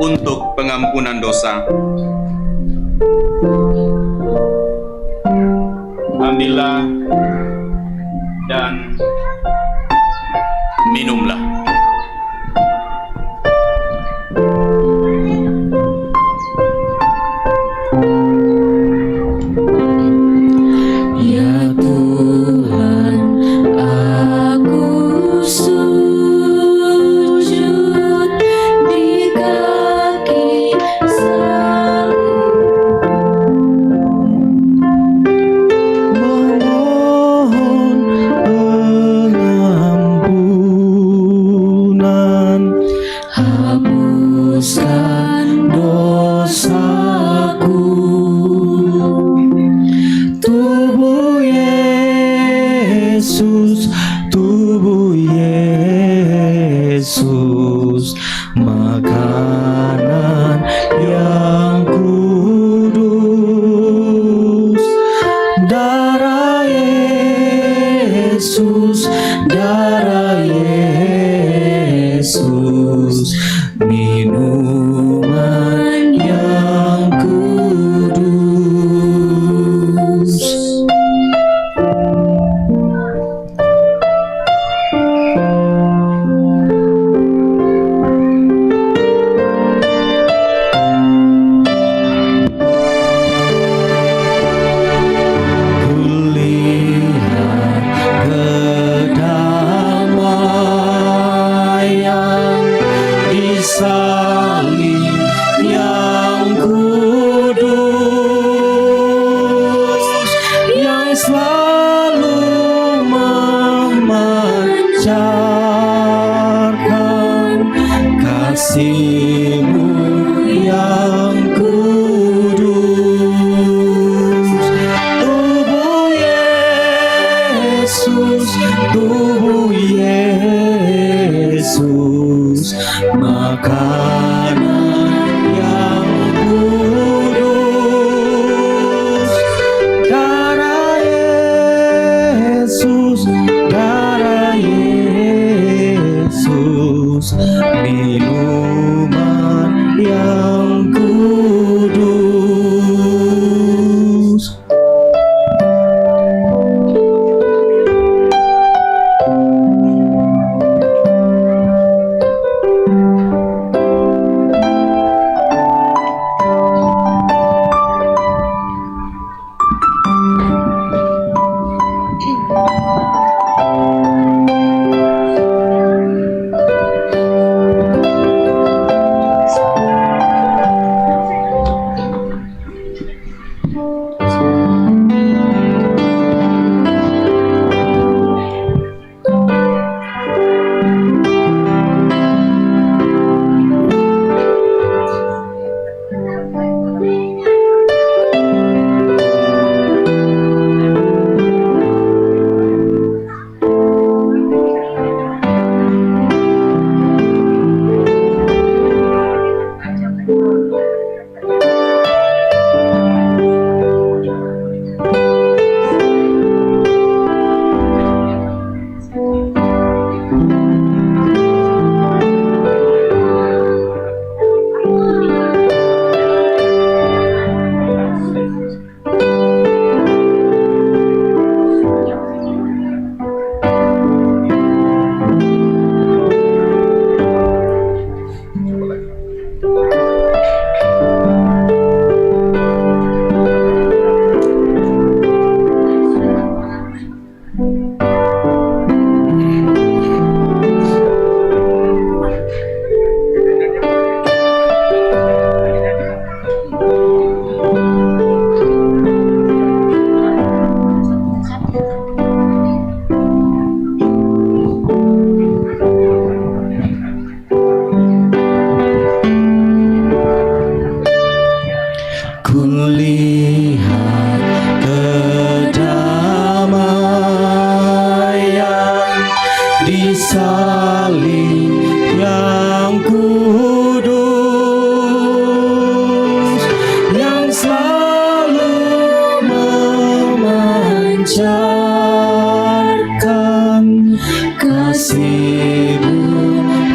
untuk pengampunan dosa." Ambillah dan minumlah. Ya Tuhan, aku sujud di kaki salib, memohon pengampunan. Yesus, makanan yang kudus. Darah Yesus, darah Yesus, minuman yang kudus. Kedamaian di salib yang kudus, yang selalu memancarkan kasih-Mu yang kudus. Tubuh Yesus, tubuh Yesus, makanan yang kudus. Darah Yesus, darah Yesus, minuman yang kudus. Kulihat kedamaian di salib yang kudus, yang selalu memancarkan kasih-Mu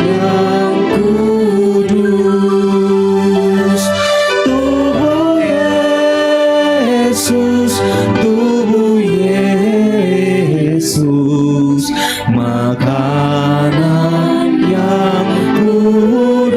yang kudus. Tubuh Yesus, tubuh Yesus, makanan yang kudus.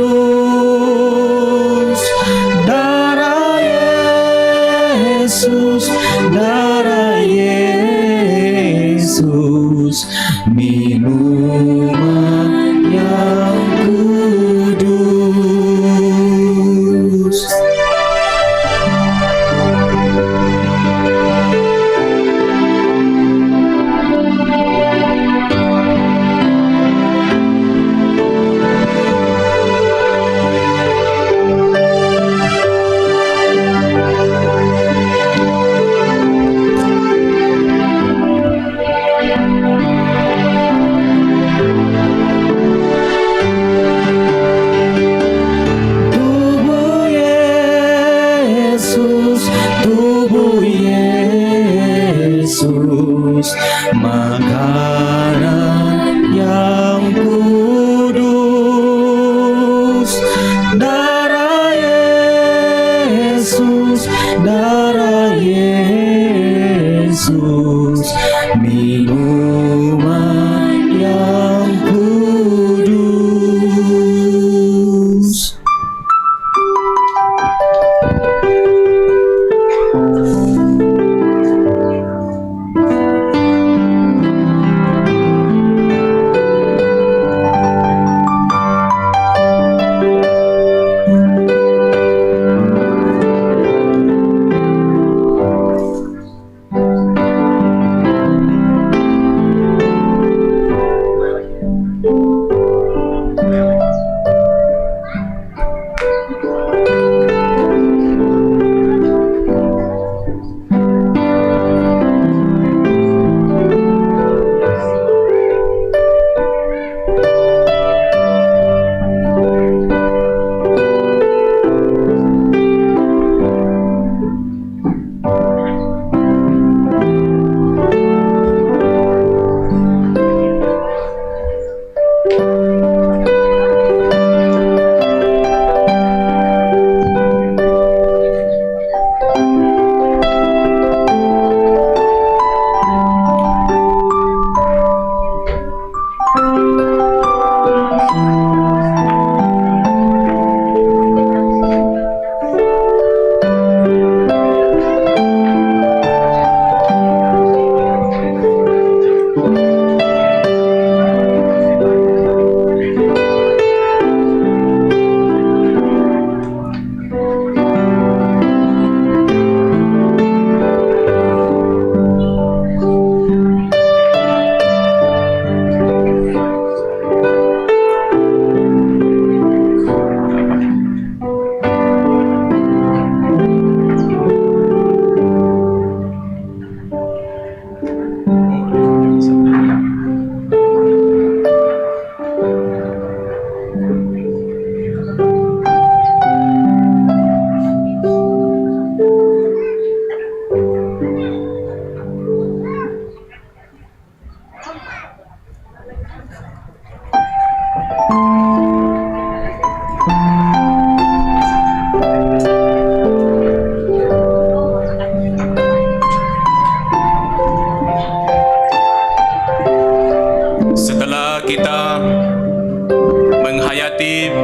memperingati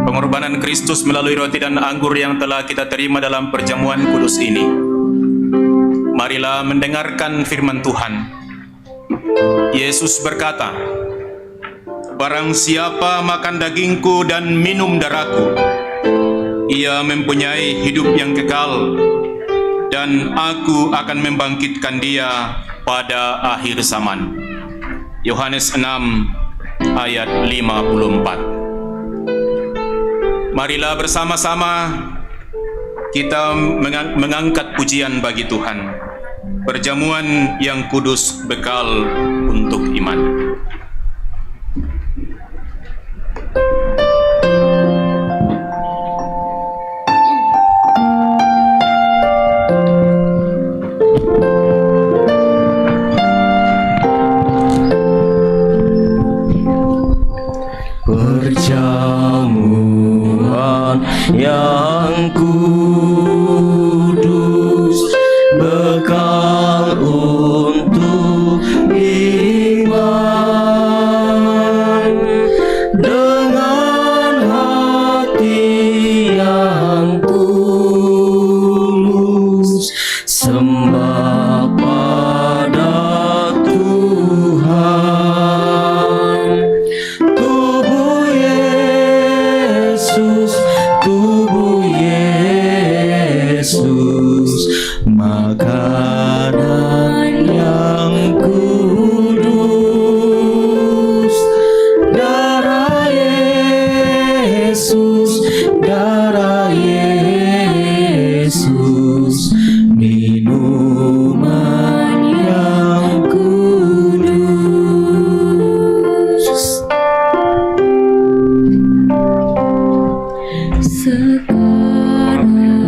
pengorbanan Kristus melalui roti dan anggur yang telah kita terima dalam perjamuan kudus ini, marilah mendengarkan firman Tuhan. Yesus berkata, "Barang siapa makan dagingku dan minum darahku, ia mempunyai hidup yang kekal, dan aku akan membangkitkan dia pada akhir zaman." Yohanes 6 ayat 54. Marilah bersama-sama kita mengangkat pujian bagi Tuhan. Perjamuan yang kudus, bekal untuk iman. Perjamuan yang kudus, bekal untuk iman, dengan hati yang tulus sembah pada Tuhan. Tubuh Yesus, makanan yang kudus. Darah Yesus, minuman yang kudus.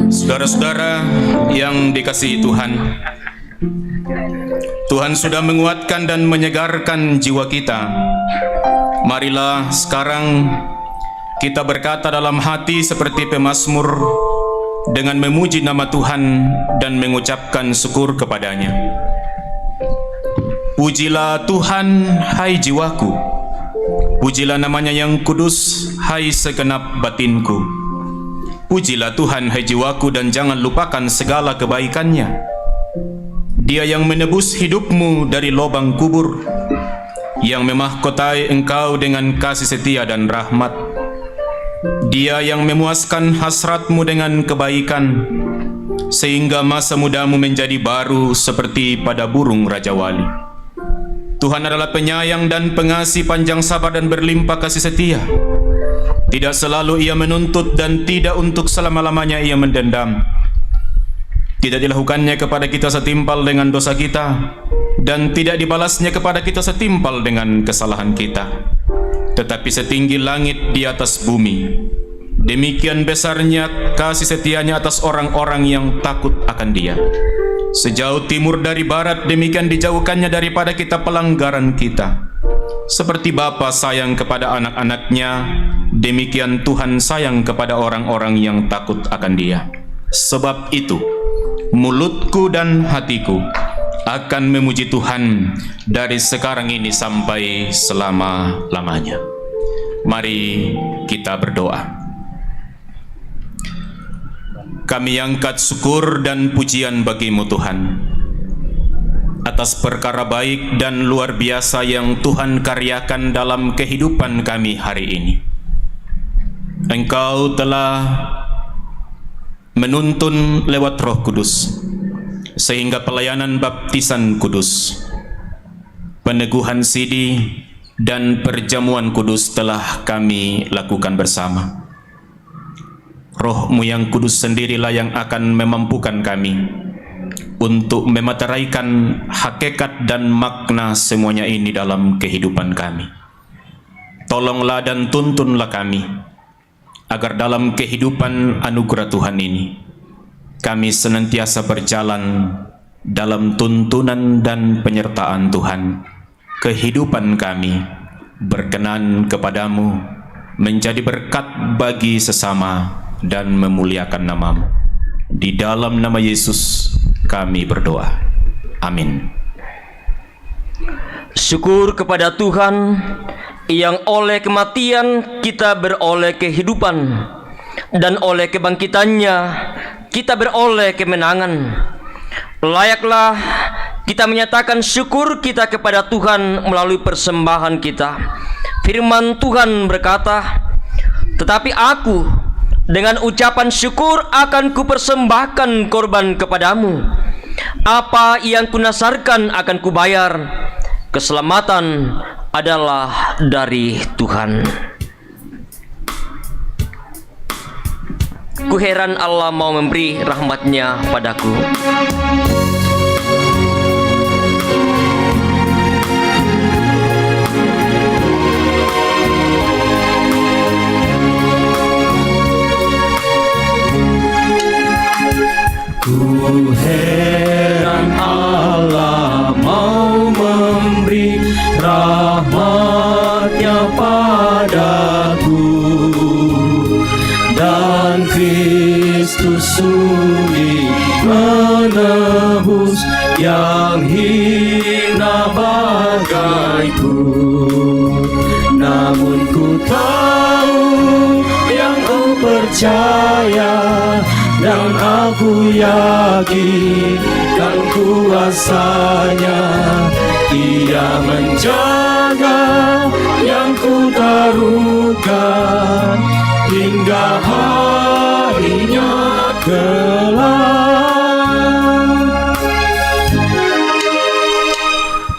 Saudara-saudara yang dikasihi Tuhan, Tuhan sudah menguatkan dan menyegarkan jiwa kita. Marilah sekarang kita berkata dalam hati seperti pemazmur dengan memuji nama Tuhan dan mengucapkan syukur kepadanya. Pujilah Tuhan, hai jiwaku. Pujilah namanya yang kudus, hai segenap batinku. Pujilah Tuhan, hai jiwaku, dan jangan lupakan segala kebaikannya. Dia yang menebus hidupmu dari lubang kubur, yang memahkotai engkau dengan kasih setia dan rahmat. Dia yang memuaskan hasratmu dengan kebaikan, sehingga masa mudamu menjadi baru seperti pada burung Raja Wali. Tuhan adalah penyayang dan pengasih, panjang sabar dan berlimpah kasih setia. Tidak selalu ia menuntut dan tidak untuk selama-lamanya ia mendendam. Tidak dilakukannya kepada kita setimpal dengan dosa kita, dan tidak dibalasnya kepada kita setimpal dengan kesalahan kita. Tetapi setinggi langit di atas bumi, demikian besarnya kasih setianya atas orang-orang yang takut akan Dia. Sejauh timur dari barat, demikian dijauhkannya daripada kita pelanggaran kita. Seperti Bapa sayang kepada anak-anaknya, demikian Tuhan sayang kepada orang-orang yang takut akan Dia. Sebab itu, mulutku dan hatiku akan memuji Tuhan dari sekarang ini sampai selama-lamanya. Mari kita berdoa. Kami angkat syukur dan pujian bagi-Mu Tuhan, atas perkara baik dan luar biasa yang Tuhan karyakan dalam kehidupan kami hari ini. Engkau telah menuntun lewat Roh Kudus, sehingga pelayanan baptisan kudus, peneguhan sidi, dan perjamuan kudus telah kami lakukan bersama. Roh-Mu yang kudus sendirilah yang akan memampukan kami untuk memeteraikan hakikat dan makna semuanya ini dalam kehidupan kami. Tolonglah dan tuntunlah kami, agar dalam kehidupan anugerah Tuhan ini, kami senantiasa berjalan dalam tuntunan dan penyertaan Tuhan. Kehidupan kami berkenan kepadamu, menjadi berkat bagi sesama, dan memuliakan nama-Mu. Di dalam nama Yesus kami berdoa. Amin. Syukur kepada Tuhan yang oleh kematian kita beroleh kehidupan, dan oleh kebangkitannya kita beroleh kemenangan. Layaklah kita menyatakan syukur kita kepada Tuhan melalui persembahan kita. Firman Tuhan berkata, "Tetapi aku dengan ucapan syukur akan kupersembahkan korban kepadamu. Apa yang kunasarkan akan kubayar. Keselamatan adalah dari Tuhan." Ku heran Allah mau memberi rahmatnya padaku. Ku heran Allah mau memberi rahmatnya padaku, dan Kristus sudi menebus yang hina bagaiku. Namun ku tahu yang ku percaya, dan aku yakin kan kuasanya. Ia menjaga yang ku taruhkan hingga harinya kelak.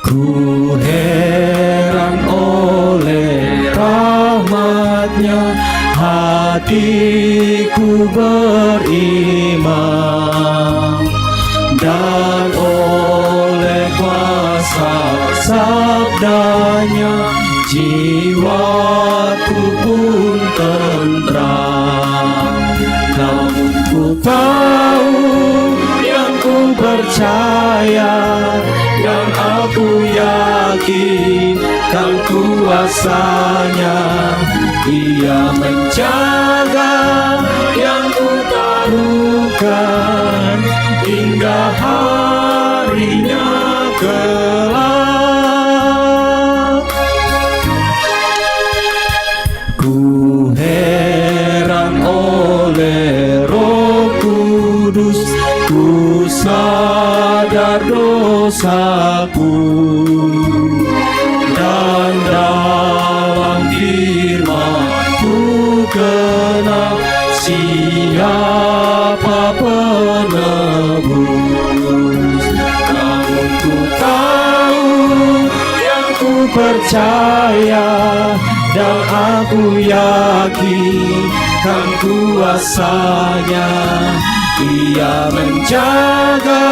Ku heran oleh rahmatnya, hatiku beriman, dan oleh kuasa sabdanya jiwaku pun tentram. Namun ku tahu yang ku percaya, dan aku yakin kan kuasanya. Ia menjaga yang ku taruhkan hingga harinya kelak. Ku heran oleh Roh Kudus, ku sadar dosaku, dan dalam firman-Ku kenal siapa penebus. Namun ku tahu yang ku percaya, dan aku yakin kan kuasanya. Ia menjaga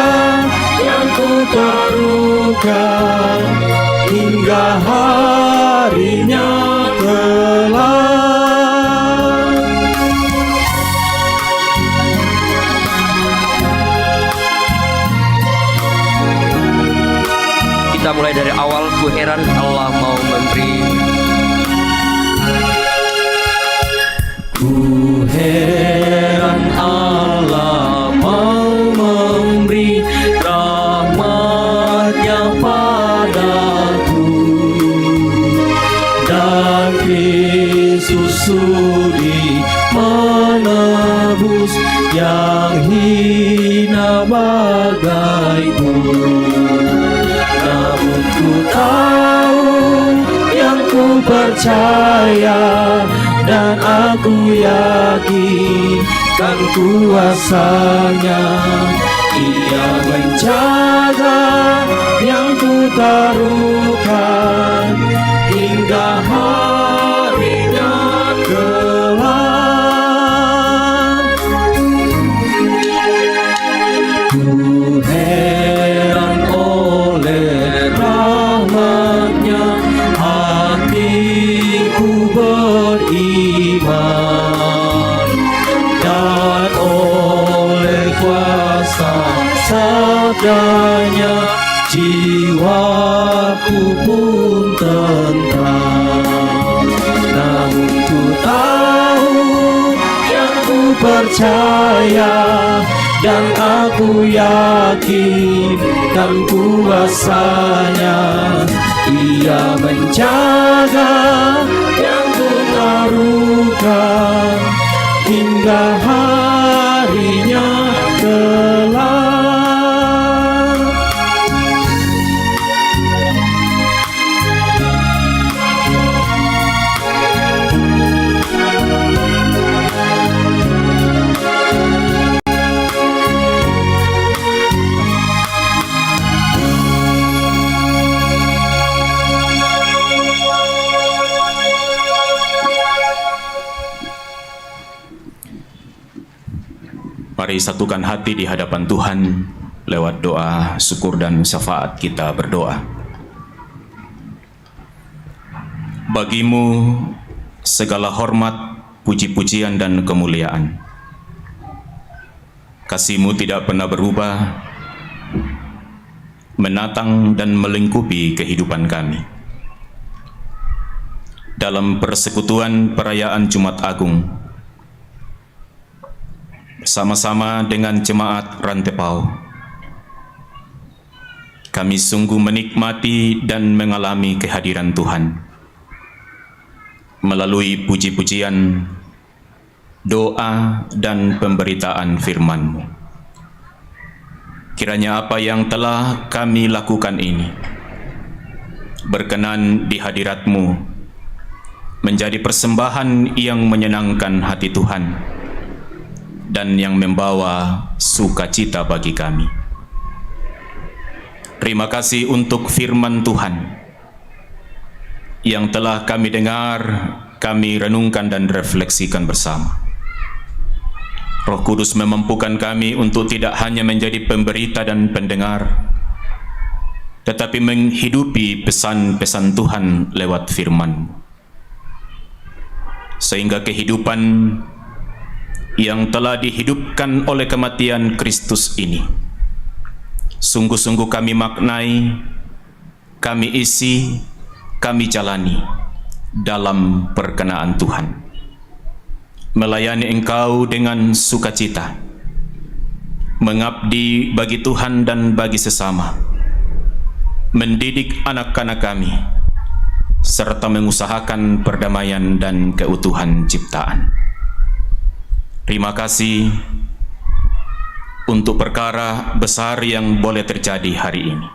yang ku taruhkan hingga harinya kelak. Kita mulai dari awal. Ku heran Allah mau memberi. Ku heran Allah mau memberi rahmatnya padaku, dan Kristus sudi menebus yang hina bagaiku. Namun ku tahu yang ku percaya, dan aku yakin kan kuasanya. Ia menjaga yang ku taruhkan hingga harinya kelak. Ku heran oleh rahmatnya, hatiku beriman, dan oleh kuasa sabdanya jiwaku pun tentram. Namun ku tahu yang ku percaya, dan aku yakin kan kuasanya. Dia menjaga yang ku taruhkan hingga harinya kelak. Mari satukan hati di hadapan Tuhan lewat doa, syukur dan syafaat kita berdoa. Bagimu segala hormat, puji-pujian dan kemuliaan. Kasih-Mu tidak pernah berubah, menatang dan melingkupi kehidupan kami. Dalam persekutuan perayaan Jumat Agung, bersama-sama dengan jemaat Rantepau, kami sungguh menikmati dan mengalami kehadiran Tuhan melalui puji-pujian, doa dan pemberitaan firman-Mu. Kiranya apa yang telah kami lakukan ini berkenan di hadirat-Mu, menjadi persembahan yang menyenangkan hati Tuhan dan yang membawa sukacita bagi kami. Terima kasih untuk firman Tuhan yang telah kami dengar, kami renungkan dan refleksikan bersama. Roh Kudus memampukan kami untuk tidak hanya menjadi pemberita dan pendengar, tetapi menghidupi pesan-pesan Tuhan lewat firman-Mu, sehingga kehidupan yang telah dihidupkan oleh kematian Kristus ini sungguh-sungguh kami maknai, kami isi, kami jalani dalam perkenaan Tuhan, melayani Engkau dengan sukacita, mengabdi bagi Tuhan dan bagi sesama, mendidik anak-anak kami, serta mengusahakan perdamaian dan keutuhan ciptaan. Terima kasih untuk perkara besar yang boleh terjadi hari ini.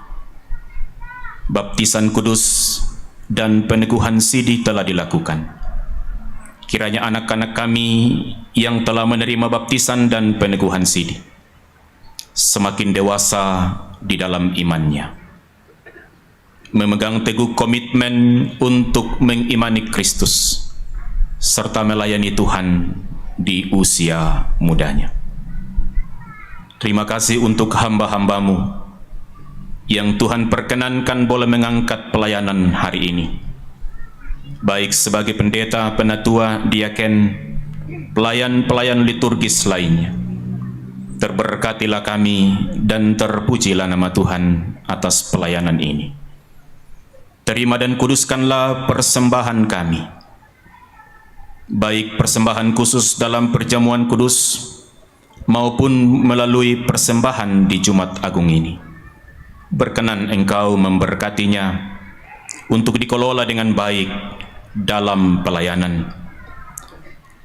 Baptisan kudus dan peneguhan sidi telah dilakukan. Kiranya anak-anak kami yang telah menerima baptisan dan peneguhan sidi semakin dewasa di dalam imannya, memegang teguh komitmen untuk mengimani Kristus serta melayani Tuhan di usia mudanya. Terima kasih untuk hamba-hamba-Mu yang Tuhan perkenankan boleh mengangkat pelayanan hari ini, baik sebagai pendeta, penatua, diaken, pelayan-pelayan liturgis lainnya. Terberkatilah kami dan terpujilah nama Tuhan atas pelayanan ini. Terima dan kuduskanlah persembahan kami, baik persembahan khusus dalam perjamuan kudus maupun melalui persembahan di Jumat Agung ini. Berkenan Engkau memberkatinya untuk dikelola dengan baik dalam pelayanan,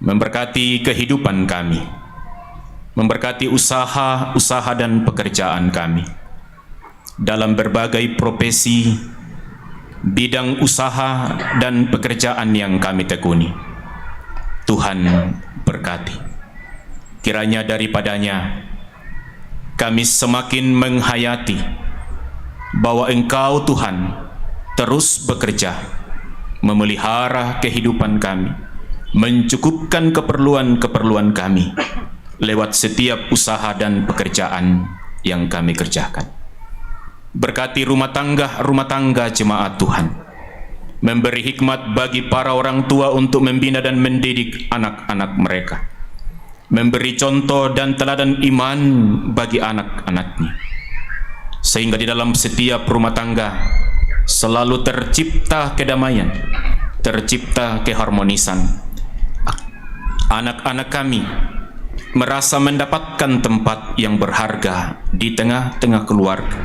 memberkati kehidupan kami, memberkati usaha dan pekerjaan kami dalam berbagai profesi, bidang usaha dan pekerjaan yang kami tekuni. Tuhan berkati. Kiranya daripadanya kami semakin menghayati bahwa Engkau Tuhan terus bekerja memelihara kehidupan kami, mencukupkan keperluan-keperluan kami lewat setiap usaha dan pekerjaan yang kami kerjakan. Berkati rumah tangga jemaat Tuhan, memberi hikmat bagi para orang tua untuk membina dan mendidik anak-anak mereka, memberi contoh dan teladan iman bagi anak-anaknya, sehingga di dalam setiap rumah tangga selalu tercipta kedamaian, tercipta keharmonisan. Anak-anak kami merasa mendapatkan tempat yang berharga di tengah-tengah keluarga.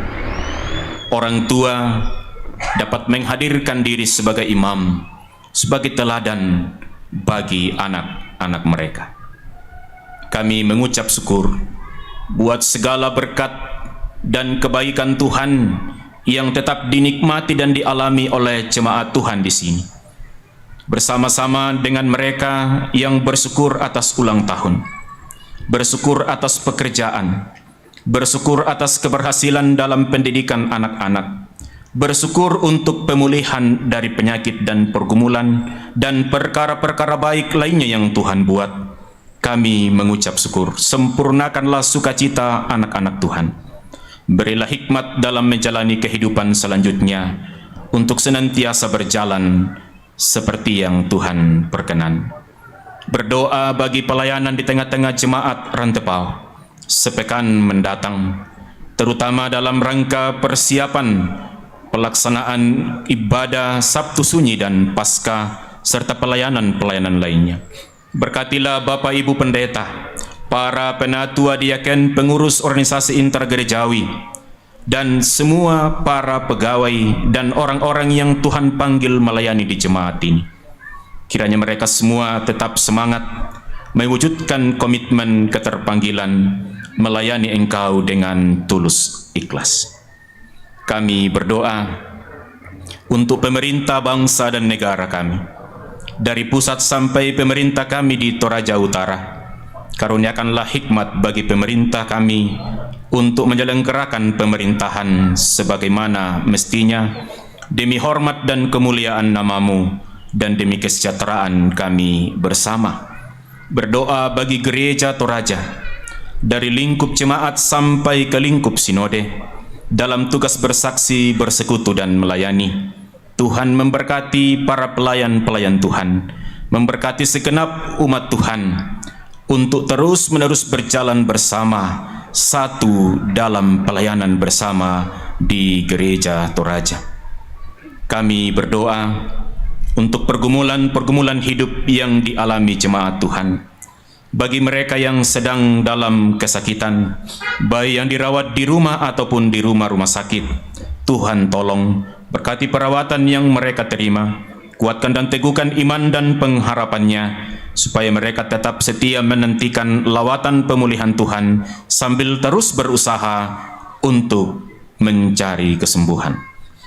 Orang tua dapat menghadirkan diri sebagai imam, sebagai teladan bagi anak-anak mereka. Kami mengucap syukur buat segala berkat dan kebaikan Tuhan yang tetap dinikmati dan dialami oleh jemaat Tuhan di sini. Bersama-sama dengan mereka yang bersyukur atas ulang tahun, bersyukur atas pekerjaan, bersyukur atas keberhasilan dalam pendidikan anak-anak, bersyukur untuk pemulihan dari penyakit dan pergumulan dan perkara-perkara baik lainnya yang Tuhan buat. Kami mengucap syukur, sempurnakanlah sukacita anak-anak Tuhan. Berilah hikmat dalam menjalani kehidupan selanjutnya untuk senantiasa berjalan seperti yang Tuhan perkenan. Berdoa bagi pelayanan di tengah-tengah jemaat Rantepau sepekan mendatang, terutama dalam rangka persiapan pelaksanaan ibadah Sabtu Sunyi dan Paskah serta pelayanan-pelayanan lainnya. Berkatilah Bapak Ibu Pendeta, para penatua diaken, pengurus organisasi intergerejawi, dan semua para pegawai dan orang-orang yang Tuhan panggil melayani di jemaat ini. Kiranya mereka semua tetap semangat mewujudkan komitmen keterpanggilan melayani Engkau dengan tulus ikhlas. Kami berdoa untuk pemerintah bangsa dan negara kami, dari pusat sampai pemerintah kami di Toraja Utara. Karuniakanlah hikmat bagi pemerintah kami untuk menyelenggarakan pemerintahan sebagaimana mestinya, demi hormat dan kemuliaan nama-Mu dan demi kesejahteraan kami bersama. Berdoa bagi gereja Toraja, dari lingkup jemaat sampai ke lingkup sinode, dalam tugas bersaksi, bersekutu dan melayani. Tuhan memberkati para pelayan-pelayan Tuhan, memberkati segenap umat Tuhan untuk terus-menerus berjalan bersama, satu dalam pelayanan bersama di gereja Toraja. Kami berdoa untuk pergumulan-pergumulan hidup yang dialami jemaat Tuhan. Bagi mereka yang sedang dalam kesakitan, baik yang dirawat di rumah ataupun di rumah-rumah sakit, Tuhan tolong berkati perawatan yang mereka terima, kuatkan dan teguhkan iman dan pengharapannya, supaya mereka tetap setia menantikan lawatan pemulihan Tuhan sambil terus berusaha untuk mencari kesembuhan.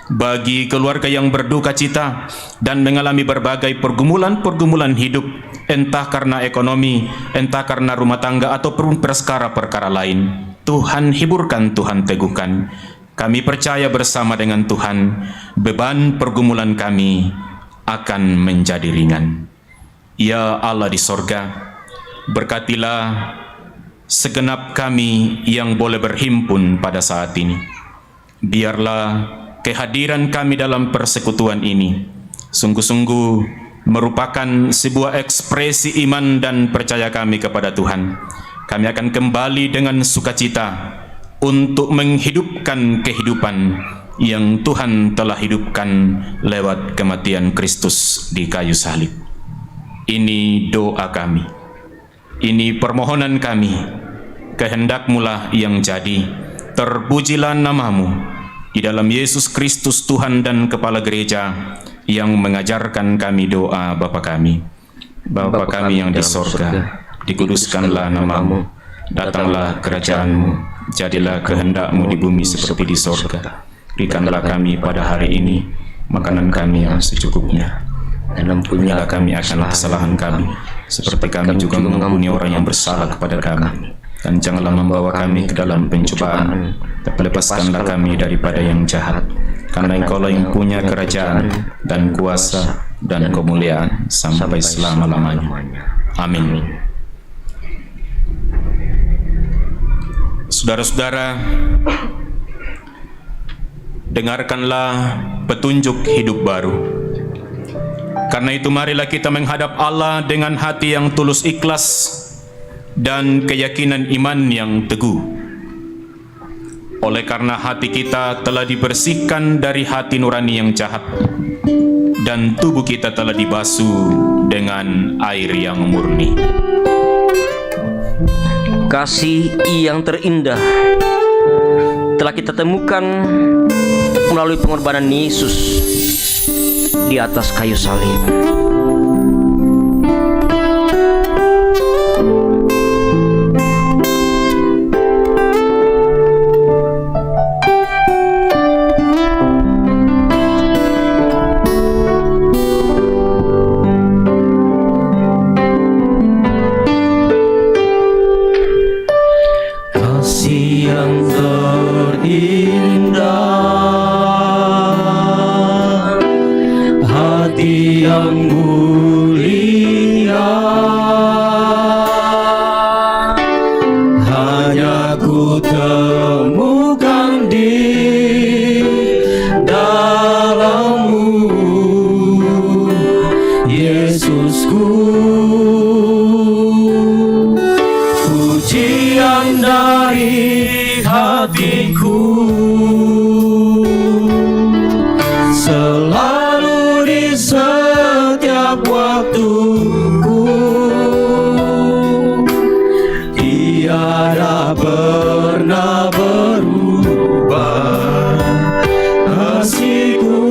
Bagi keluarga yang berduka cita dan mengalami berbagai pergumulan-pergumulan hidup, entah karena ekonomi, entah karena rumah tangga ataupun perkara-perkara lain, Tuhan hiburkan, Tuhan teguhkan. Kami percaya bersama dengan Tuhan, beban pergumulan kami akan menjadi ringan. Ya Allah di sorga, berkatilah segenap kami yang boleh berhimpun pada saat ini. Biarlah kehadiran kami dalam persekutuan ini sungguh-sungguh merupakan sebuah ekspresi iman dan percaya kami kepada Tuhan. Kami akan kembali dengan sukacita untuk menghidupkan kehidupan yang Tuhan telah hidupkan lewat kematian Kristus di kayu salib. Ini doa kami, ini permohonan kami. Kehendak-Mu lah yang jadi. Terpujilah nama-Mu di dalam Yesus Kristus Tuhan dan Kepala Gereja yang mengajarkan kami doa Bapa kami. Bapa kami yang di sorga, dikuduskanlah nama-Mu, datanglah kerajaan-Mu, jadilah kehendak-Mu di bumi seperti di sorga. Berikanlah kami pada hari ini makanan kami yang secukupnya, dan ampunilah kami akan kesalahan kami, seperti kami juga mengampuni orang yang bersalah kepada kami. Dan janganlah membawa kami ke dalam pencobaan, tapi lepaskanlah kami daripada yang jahat. Karena Engkau-lah yang punya kerajaan dan kuasa dan kemuliaan sampai selama-lamanya. Amin. Saudara-saudara, dengarkanlah petunjuk hidup baru. Karena itu marilah kita menghadap Allah dengan hati yang tulus ikhlas dan keyakinan iman yang teguh. Oleh karena hati kita telah dibersihkan dari hati nurani yang jahat, dan tubuh kita telah dibasuh dengan air yang murni. Kasih yang terindah telah kita temukan melalui pengorbanan Yesus di atas kayu salib. Kasih yang terindah, hati yang mulia, hanya ku temukan di dalam-Mu, Yesusku. Pujian dari hatiku selalu di setiap waktuku, tiada pernah berubah kasih-Ku.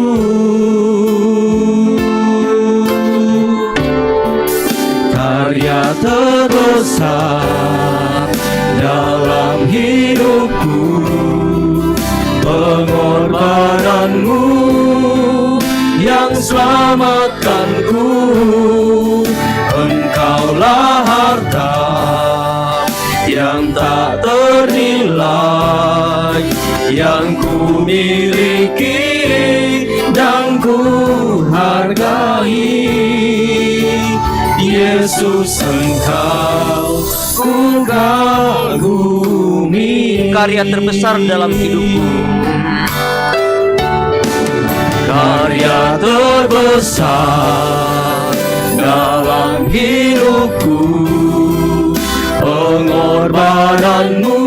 Karya terbesar dalam hidupku, pengorbananmu yang selamatkanku. Engkaulah harta yang tak ternilai, yang ku miliki dan ku hargai. Yesus, Engkau ku kagumi. Karya terbesar dalam hidupku, karya terbesar dalam hidupku, pengorbananmu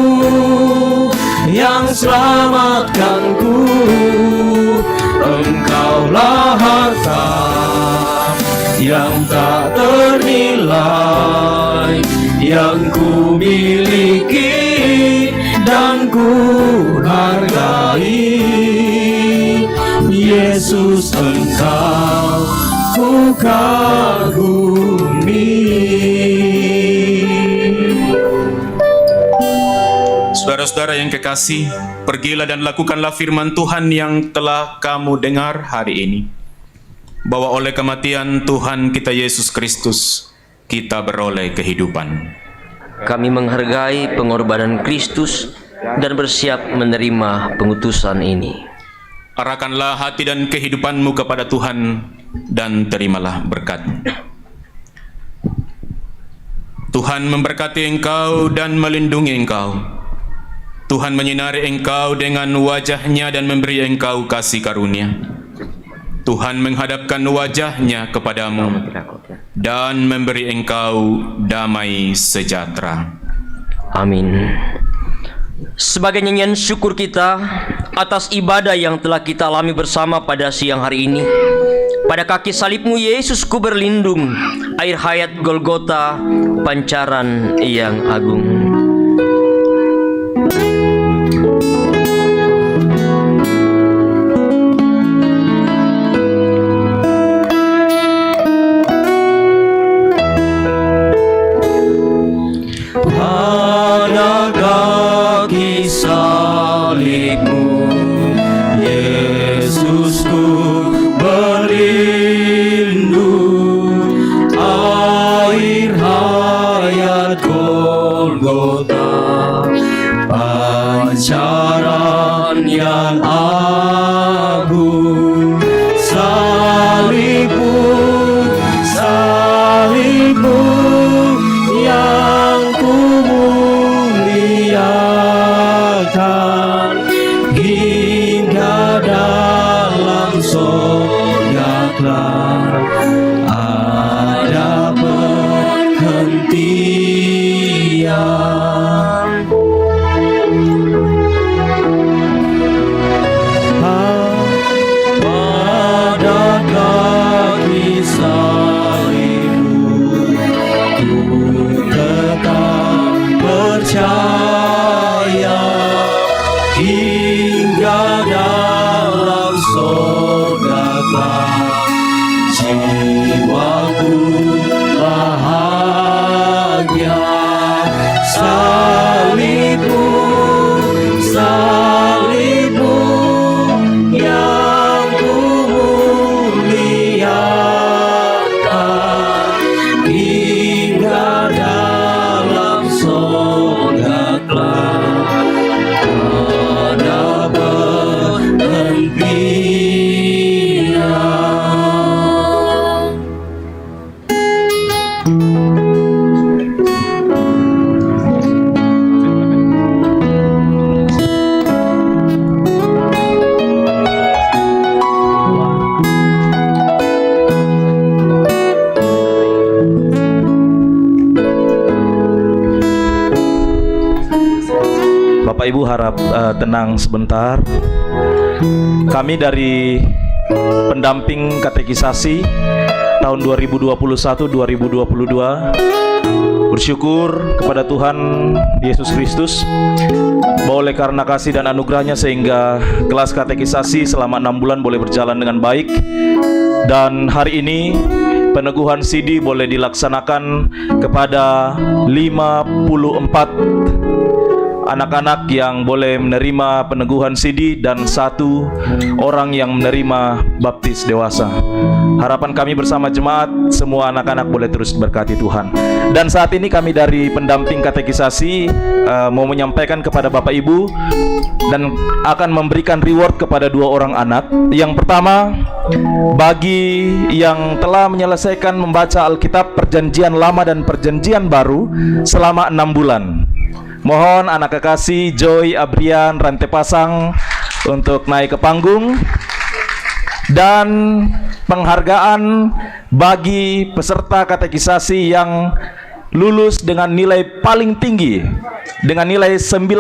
yang selamatkanku. Engkaulah harta yang tak ternilai, yang ku miliki dan ku hargai. Yesus, Engkau ku kagumi. Saudara-saudara yang kekasih, pergilah dan lakukanlah firman Tuhan yang telah kamu dengar hari ini, bahwa oleh kematian Tuhan kita Yesus Kristus, kita beroleh kehidupan. Kami menghargai pengorbanan Kristus dan bersiap menerima pengutusan ini. Arahkanlah hati dan kehidupanmu kepada Tuhan dan terimalah berkat. Tuhan memberkati engkau dan melindungi engkau. Tuhan menyinari engkau dengan wajah-Nya dan memberi engkau kasih karunia. Tuhan menghadapkan wajah-Nya kepadamu dan memberi engkau damai sejahtera. Amin. Sebagai nyanyian syukur kita atas ibadah yang telah kita alami bersama pada siang hari ini, pada kaki salib-Mu Yesus ku berlindung, air hayat Golgota, pancaran yang agung. Pada kaki salib-Mu Yesus ku berlindung, air hayat Golgota, Ibu harap tenang sebentar. Kami dari pendamping katekisasi tahun 2021-2022 bersyukur kepada Tuhan Yesus Kristus bahwa oleh karena kasih dan anugerahnya sehingga kelas katekisasi selama 6 bulan boleh berjalan dengan baik, dan hari ini peneguhan sidi boleh dilaksanakan kepada 54 anak-anak yang boleh menerima peneguhan sidi dan 1 orang yang menerima baptis dewasa. Harapan kami bersama jemaat, semua anak-anak boleh terus berkati Tuhan. Dan saat ini kami dari pendamping katekisasi mau menyampaikan kepada Bapak Ibu dan akan memberikan reward kepada 2 orang anak. Yang pertama, bagi yang telah menyelesaikan membaca Alkitab Perjanjian Lama dan Perjanjian Baru selama 6 bulan. Mohon anak kekasih Joy Abrian Rantepasang untuk naik ke panggung. Dan penghargaan bagi peserta katekisasi yang lulus dengan nilai paling tinggi dengan nilai 90,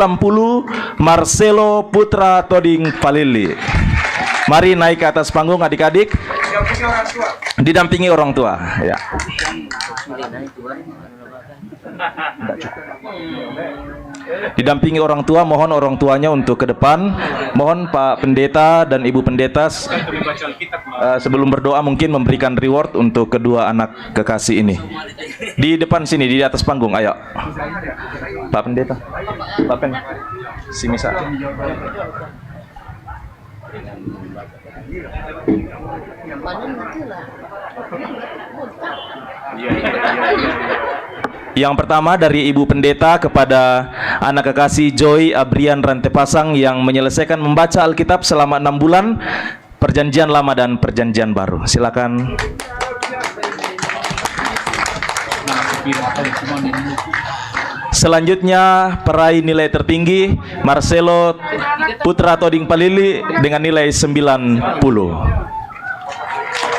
Marcelo Putra Toding Palili. Mari naik ke atas panggung adik-adik, didampingi orang tua ya. Didampingi orang tua, mohon orang tuanya untuk ke depan. Mohon Pak Pendeta dan Ibu Pendeta sebelum berdoa mungkin memberikan reward untuk kedua anak kekasih ini. Di depan sini, di atas panggung, ayo. Pak Pendeta, Pak Pen, si Misa. Yang pertama dari Ibu Pendeta kepada anak kekasih Joy Abrian Rantepasang yang menyelesaikan membaca Alkitab selama 6 bulan, Perjanjian Lama dan Perjanjian Baru. Silakan. Selanjutnya peraih nilai tertinggi Marcelo Putra Toding Palili dengan nilai 90.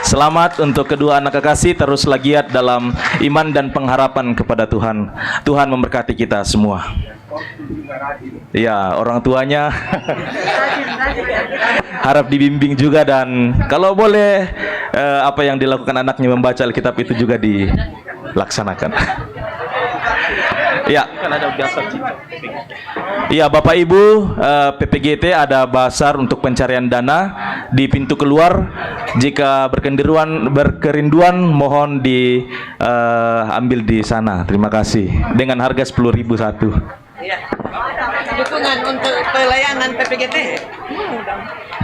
Selamat untuk kedua anak kekasih, teruslah giat dalam iman dan pengharapan kepada Tuhan. Tuhan memberkati kita semua. Ya, orang tuanya harap dibimbing juga, dan kalau boleh apa yang dilakukan anaknya membaca Alkitab itu juga dilaksanakan. Ya, ya Bapak Ibu, PPGT ada basar untuk pencarian dana di pintu keluar. Jika berkerinduan mohon diambil di sana. Terima kasih. Dengan harga 10.000 satu. Ya. Dukungan untuk pelayanan PPGT.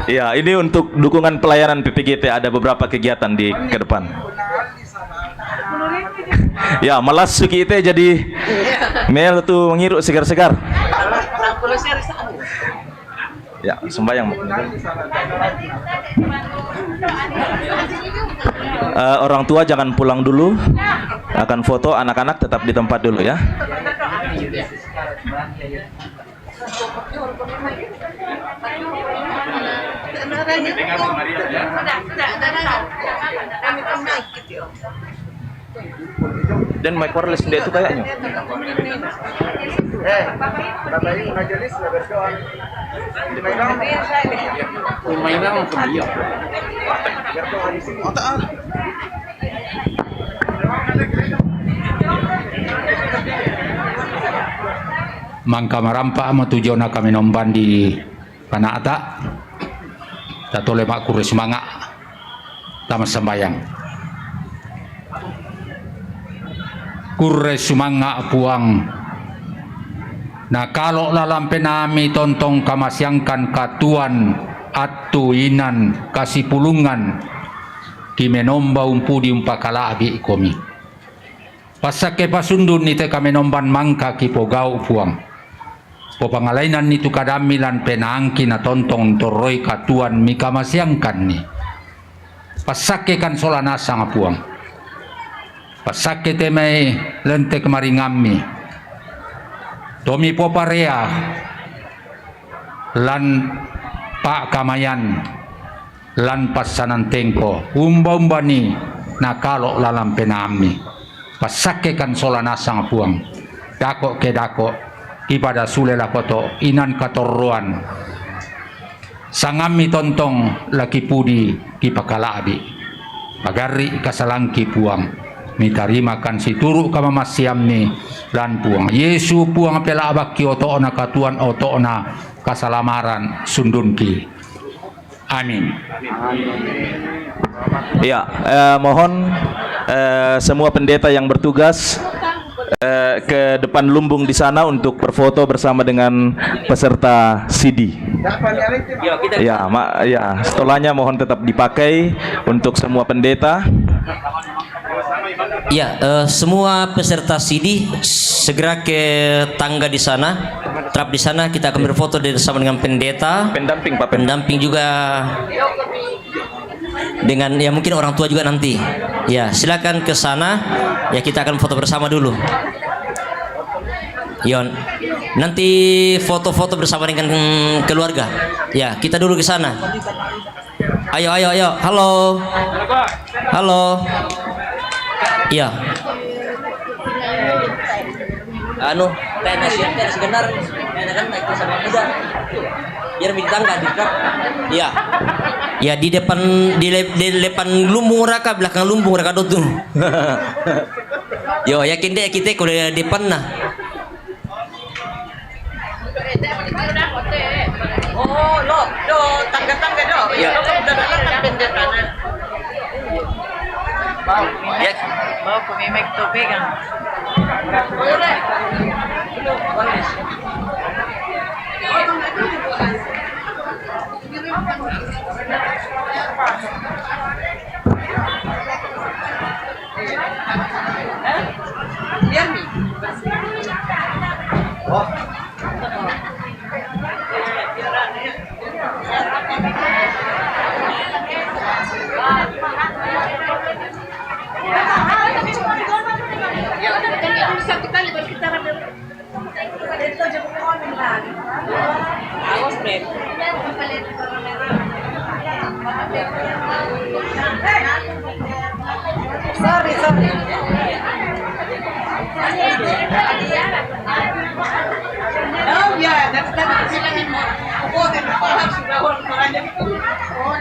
Ya, ini untuk dukungan pelayanan PPGT, ada beberapa kegiatan ke depan. Ya, malas suki itu jadi mel tuh mengiru segar-segar. Ya, sembahyang. Orang tua jangan pulang dulu. Akan foto, anak-anak tetap di tempat dulu ya. Dan Mike Warles dia itu kayaknya. Bapak Ibu majelis berdoa. Mainan ke dia. Berdoa di sini. Mangka marampa matujona kami nomban di Panata. Tatole mak kure semanga. Tamas sembayang. Kure sumanga puang. Nah kalau lalam penami tontong kamasyangkan katuan atuinan kasih pulungan kimenomba umpudi umpakalabi komi. Pasake pasundun nite kamenomban mangka kipogau puang. Popangalainan nitu kadamilan penangki na tontong toroi katuan mikamasyangkan ni. Pasake kan solanasa nga puang. Pasake temay lente kemaringami. Tomi poparea lan pak kamayan lan pasanan tengko umba ni nakalo lalam penami. Pasake kan solanasa nga puang. Dako ke dako kipada sulela koto inan katorruan sangami tontong laki pudi kipakalabi pagari kasalangki puang mitarimakan si turu kama masyamni lan puang Yesu puang pela abaki otoona katuan otoona kasalamaran sundunki amin. Ya, mohon semua pendeta yang bertugas ke depan lumbung di sana untuk berfoto bersama dengan peserta CD. Ya, stolanya mohon tetap dipakai untuk semua pendeta. Ya, semua peserta CD segera ke tangga di sana. Trap di sana kita akan berfoto bersama dengan pendeta, pendamping Pak, pendamping juga dengan ya mungkin orang tua juga nanti. Ya, silakan ke sana. Ya, kita akan foto bersama dulu. Yon, nanti foto-foto bersama dengan keluarga. Ya, kita dulu ke sana. Ayo. Halo. Halo. Iya. Nasihatnya sekedar kan naik sama kuda. Biar di tangga di truk. Iya. Ya di depan lumbung raka, belakang lumbung raka tuh. Yo, yakin deh kita kuda di depan nah. Oh, lo tangga-tangga do. Ya, lo udah dalam pendeta. Mau kumimek to pegang. Sorry. Oh ya, that's silakan mo. Ako din paham sudah orangnya itu. Oh,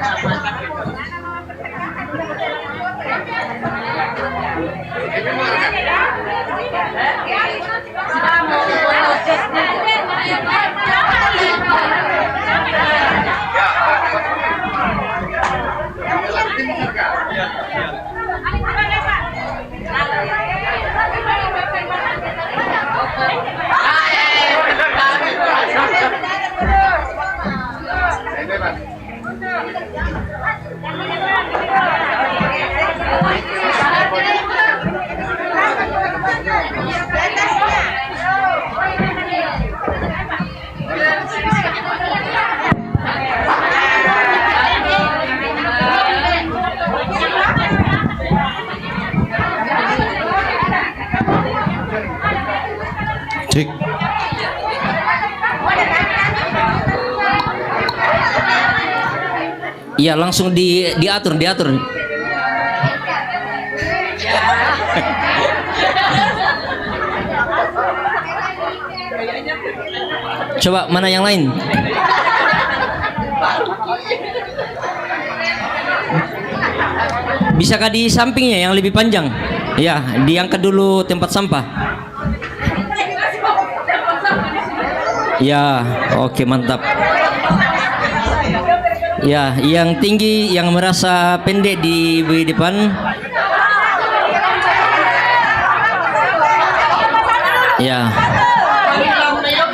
Cik. Iya, langsung diatur. Coba mana yang lain? Bisakah di sampingnya yang lebih panjang? Ya, diangkat dulu tempat sampah. Ya, oke, mantap. Ya, yang tinggi, yang merasa pendek di depan. Ya.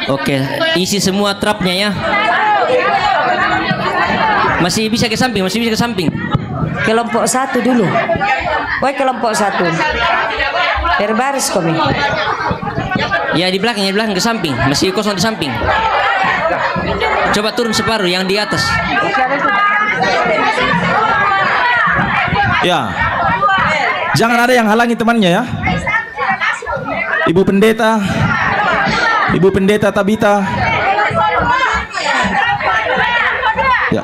Oke, isi semua trapnya ya. Masih bisa ke samping, Kelompok 1 dulu. Woi, kelompok 1. Berbaris kami. Ya di belakang ke samping, masih kosong di samping. Coba turun separuh yang di atas. Ya. Jangan ada yang halangi temannya ya. Ibu Pendeta Tabita. Ya.